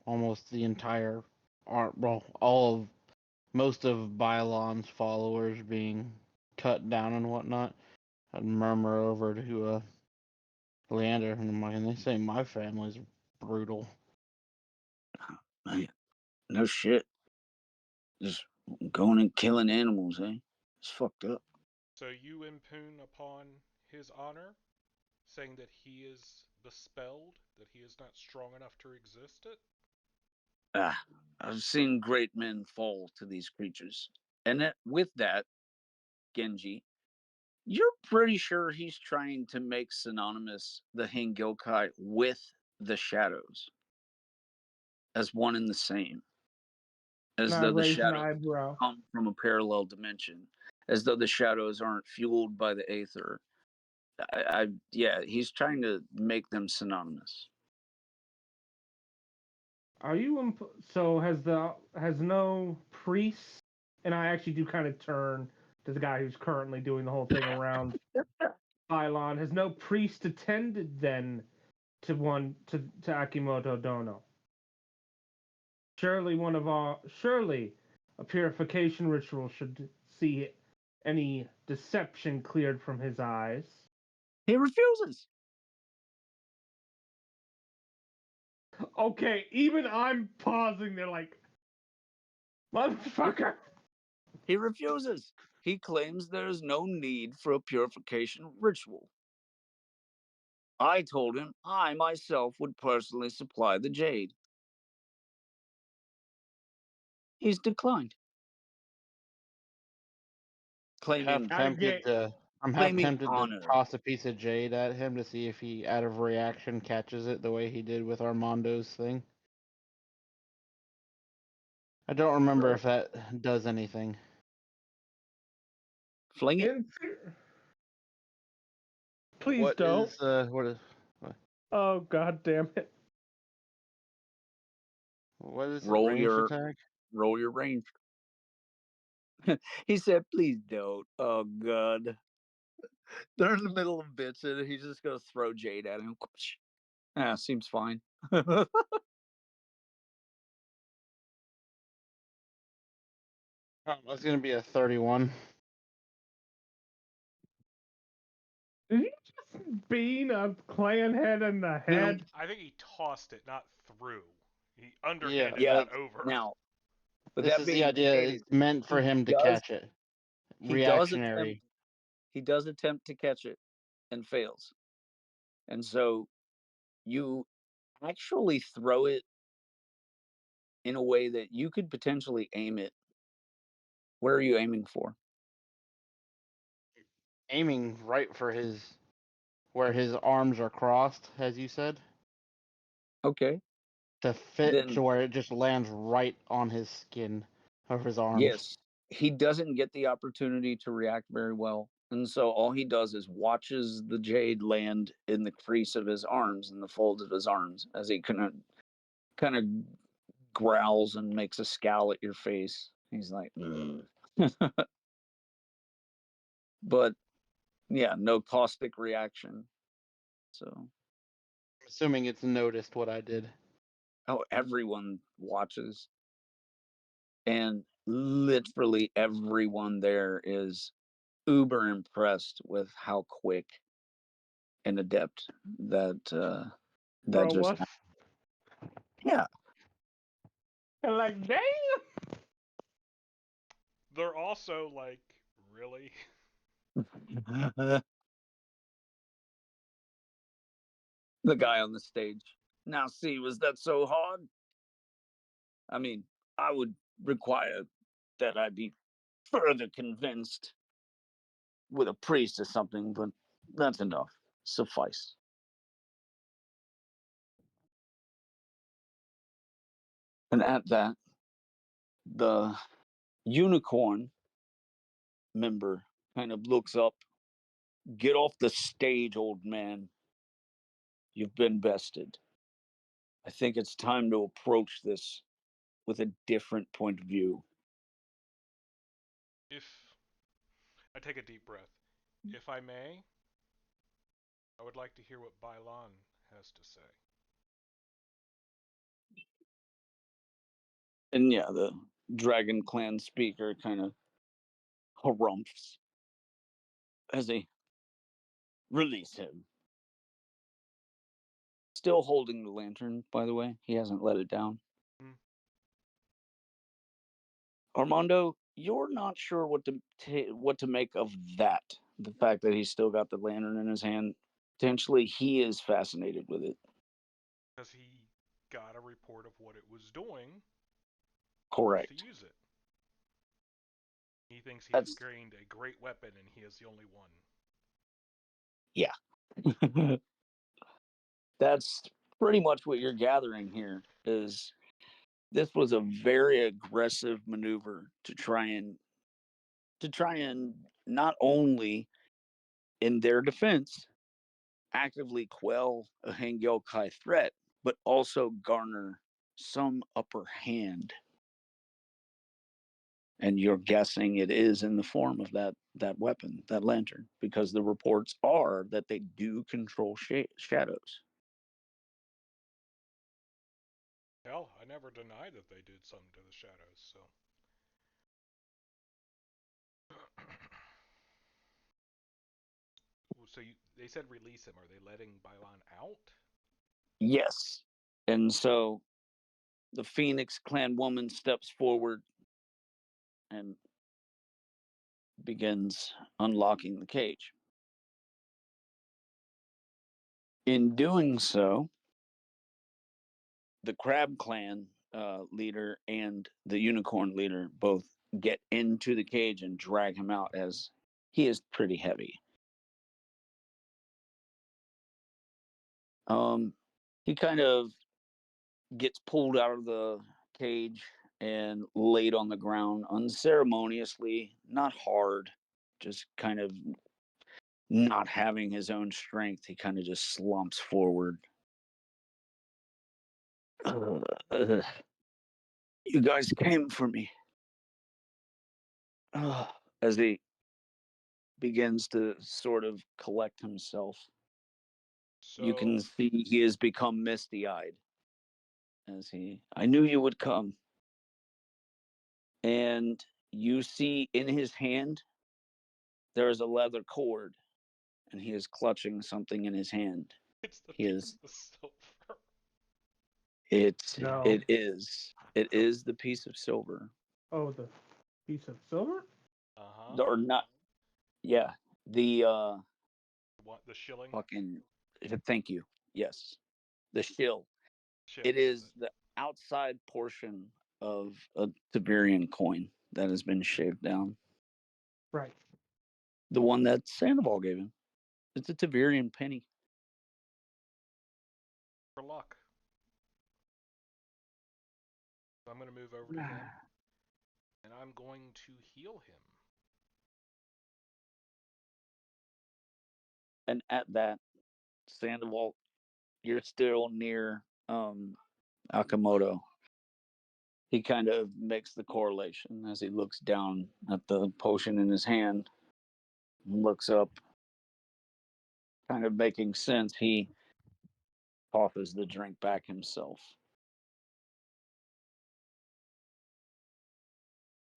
almost the entire, most of Bylon's followers being cut down and whatnot. I'd murmur over to Leander, and I'm like, and they say my family's brutal. Man, no shit. Just going and killing animals, eh? It's fucked up. So you impugn upon his honor, saying that he is bespelled, that he is not strong enough to resist it? I've seen great men fall to these creatures. And with that, Genji, you're pretty sure he's trying to make synonymous the Hingilkai with the shadows. as one and the same, as And I though the raise an shadows eyebrow. come from a parallel dimension, as though the shadows aren't fueled by the aether. Yeah, he's trying to make them synonymous. Are you so has no priest? And I actually do kind of turn to the guy who's currently doing the whole thing around Pylon. Has no priest attended then to Akimoto Dono? Surely a purification ritual should see any deception cleared from his eyes. He refuses. Okay, even I'm pausing there like, motherfucker. He refuses. He claims there is no need for a purification ritual. I told him I myself would personally supply the jade. He's declined, Half claiming tempted to. I'm half claiming tempted to honor. toss a piece of jade at him to see if he, out of reaction, catches it the way he did with Armando's thing. I don't remember if that does anything. Fling it. Please What don't. is what is Oh god damn it. what is it? Roll Ranged your attack? roll your range. He said, "Please don't." Oh god. They're in the middle of bitching, and he's just gonna throw jade at him. Ah, seems fine. Oh, that's gonna be a 31. Did you just bean a clan head in the head? I think he tossed it, not threw. He Yeah, underhanded, Yeah. not over. Now, but this that is the being idea. stated, It's meant for he him to does catch it. he does Reactionary. attempt to catch it and fails. And so you actually throw it in a way that you could potentially aim it. Where are you aiming for? Aiming right for where his arms are crossed, as you said, Okay. to fit Then to where it just lands right on his skin of his arms. yes, he doesn't get the opportunity to react very well. And so all he does is watches the jade land in the crease of his arms, in the folds of his arms, as he kind of growls and makes a scowl at your face. He's like, "Mm." But yeah, no caustic reaction. So, Assuming it's noticed what I did. oh, everyone watches, and literally everyone there is uber impressed with how quick and adept that Bro, just what? yeah. And like, damn. They're also like, really? The guy on the stage. Now, see, was that so hard? I mean, I would require that I be further convinced with a priest or something, but that's enough. Suffice. And at that, the unicorn member kind of looks up. Get off the stage, old man. You've been bested. I think it's time to approach this with a different point of view. If I take a deep breath, if I may, I would like to hear what Bylon has to say. And yeah, the Dragon Clan speaker kind of harumphs as they release him. Still holding the lantern, by the way. He hasn't let it down. Hmm. Armando, you're not sure what to make of that. The fact that he's still got the lantern in his hand. Potentially, he is fascinated with it. Because he got a report of what it was doing. Correct. To use it. He thinks he's That's gained a great weapon and he is the only one. yeah. That's pretty much what you're gathering here. Is This was a very aggressive maneuver to try and not only in their defense actively quell a Hangyokai threat, but also garner some upper hand. And you're guessing it is in the form of that weapon, that lantern, because the reports are that they do control shadows. Hell, I never denied that they did something to the shadows, so. So they said release him. Are they letting Bylon out? Yes. And so the Phoenix Clan woman steps forward and begins unlocking the cage. In doing so, the Crab Clan leader and the Unicorn leader both get into the cage and drag him out, as he is pretty heavy. He kind of gets pulled out of the cage and laid on the ground unceremoniously, not hard, just kind of not having his own strength. He kind of just slumps forward. You guys came for me. As he begins to sort of collect himself, you can So, see he has become misty-eyed. I knew you would come. And you see in his hand, there is a leather cord, and he is clutching something in his hand. it's the He piece is. of silver. No. It is the piece of silver. Oh, the piece of silver? Uh-huh. Or not. Yeah. The What, the shilling? fucking. Thank you. Yes. The shill. Shill, It that's is the outside portion of a Tiberian coin that has been shaved down. Right. The one that Sandoval gave him. It's a Tiberian penny. For luck. So I'm going to move over to him, and I'm going to heal him. And at that, Sandoval, you're still near Akamoto. He kind of makes the correlation as he looks down at the potion in his hand, looks up, kind of making sense. He offers the drink back himself.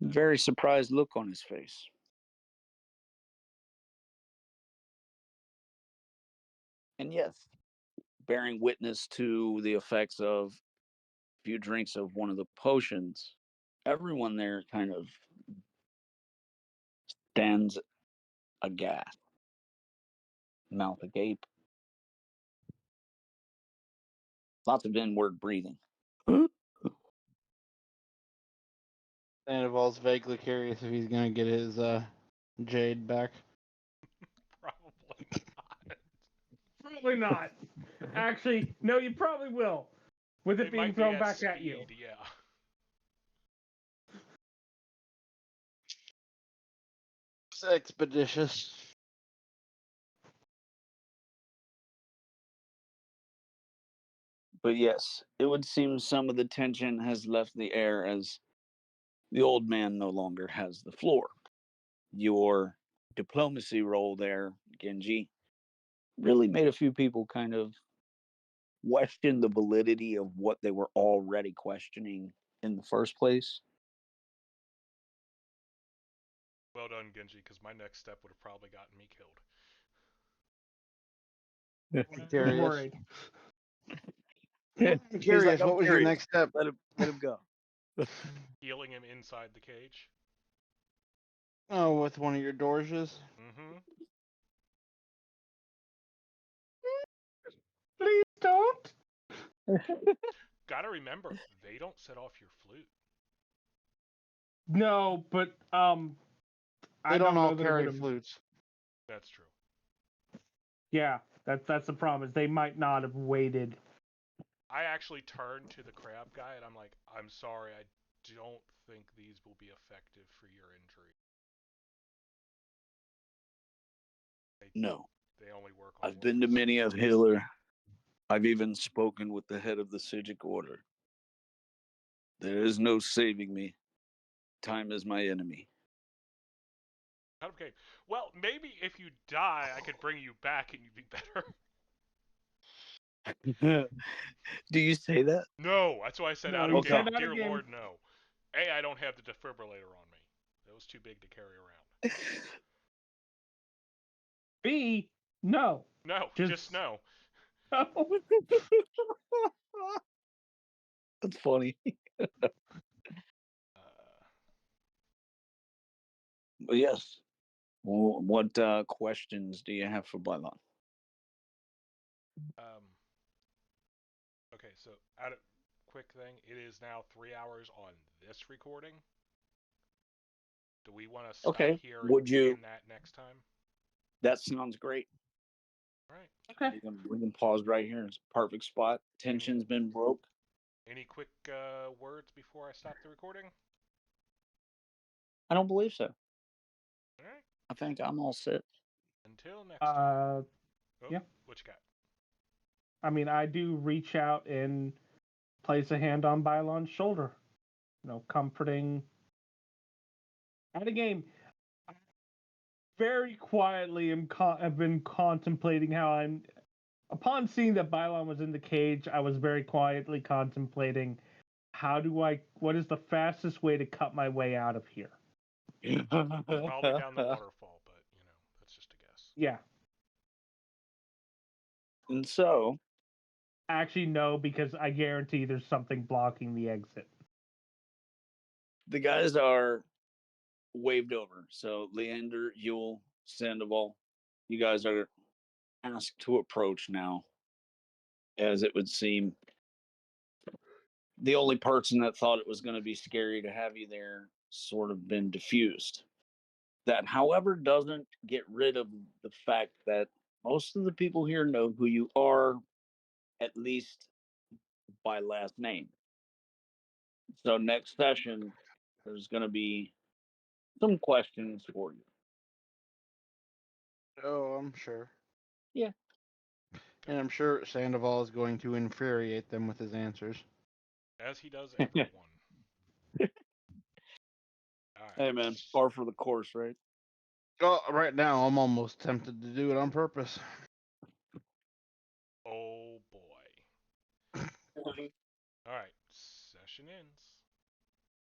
Very surprised look on his face. And yes, bearing witness to the effects of a few drinks of one of the potions, everyone there kind of stands aghast, mouth agape. Lots of inward breathing. Sandoval's vaguely curious if he's gonna get his jade back. Probably not. Probably not. Actually, no, you probably will. With it being might be thrown at back at you. speed, yeah. It's expeditious. But yes, it would seem some of the tension has left the air as the old man no longer has the floor. Your diplomacy role there, Genji, really made a few people kind of question the validity of what they were already questioning in the first place. Well done, Genji, because my next step would have probably gotten me killed. I'm Curious. worried. I'm He's curious. like, "I'm What was your curious. next step? Let him go." Healing him inside the cage. Oh, with one of your Dorjes? Mm-hmm. Please don't. Gotta remember, they don't set off your flute. No, but They I don't all know that it carry would. flutes. That's true. Yeah, that's the problem. Is they might not have waited I actually turned to the crab guy and I'm like, I'm sorry, I don't think these will be effective for your injury. No. They only work on I've been to wounds. many a healer. I've even spoken with the head of the Sijic Order. There is no saving me. Time is my enemy. Okay. Well, maybe if you die, I could bring you back and you'd be better. Do you say that? No, that's why I said No, out you of said game. out of Dear game. Lord, no. A, I don't have the defibrillator on me. That was too big to carry around. B, no. No, just no. That's funny. Uh, But yes. Well, what questions do you have for Blylon? Okay, so out of quick thing, it is now 3 hours on this recording. Do we want to stop Okay. here Would and you? begin that next time? That sounds great. All right. Okay. We can pause right here. It's a perfect spot. Tension's been broke. Any quick words before I stop the recording? I don't believe so. All right. I think I'm all set. Until next time. Oh, yeah. What you got? I mean, I do reach out and place a hand on Bylon's shoulder, comforting. At a game, I very quietly have been contemplating how I'm. Upon seeing that Bylon was in the cage, I was very quietly contemplating what is the fastest way to cut my way out of here? Probably down the waterfall, but that's just a guess. Yeah. And so, Actually, no, because I guarantee there's something blocking the exit. the guys are waved over. So, Leander, Yule, Sandoval, you guys are asked to approach now, as it would seem. The only person that thought it was going to be scary to have you there sort of been diffused. That, however, doesn't get rid of the fact that most of the people here know who you are, at least by last name. So next session, there's going to be some questions for you. Oh, I'm sure. Yeah. And I'm sure Sandoval is going to infuriate them with his answers. As he does everyone. All right. Hey, man, par for the course, right? Oh, right now I'm almost tempted to do it on purpose. Oh boy. All right. Session ends.